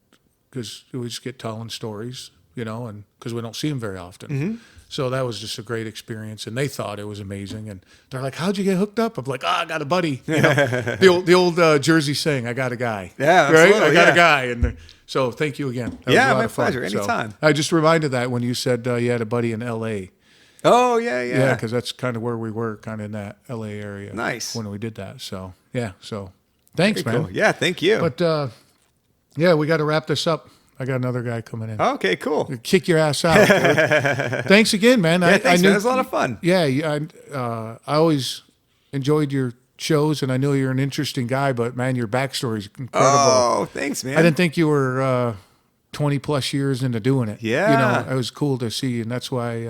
because we just get telling stories, you know, and because we don't see them very often. So that was just a great experience, and they thought it was amazing. And they're like, "How'd you get hooked up?" I'm like, "I got a buddy." You know, the old Jersey saying, "I got a guy." Yeah, right. absolutely, I got yeah. a guy, and so thank you again. That was Yeah, a lot my of fun. pleasure. So Anytime. I just reminded that when you said you had a buddy in L.A. Oh, yeah, Yeah, yeah. because that's kind of where we were, kind of in that L.A. area. Nice. When we did that. So yeah. So thanks, Very man. cool. Yeah, thank you. But yeah, we got to wrap this up. I got another guy coming in. Okay, cool. Kick your ass out. Dude. Thanks again, man. Yeah, thanks, man. It was a lot of fun. Yeah, I always enjoyed your shows, and I know you're an interesting guy, but man, your backstory's incredible. Oh, thanks, man. I didn't think you were 20 plus years into doing it. Yeah. You know, it was cool to see, and that's why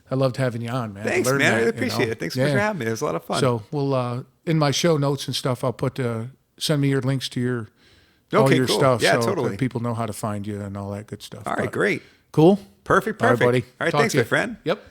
I loved having you on, man. Thanks, Learned man. I that, really you know. appreciate it. Thanks so much for having me. It was a lot of fun. So we'll in my show notes and stuff, I'll put send me your links to your all Okay, your cool. stuff, Yeah, so totally. that people know how to find you and all that good stuff. All right, But- great. Cool. Perfect. All right, buddy. All right, Talk thanks, to my you. friend. Yep.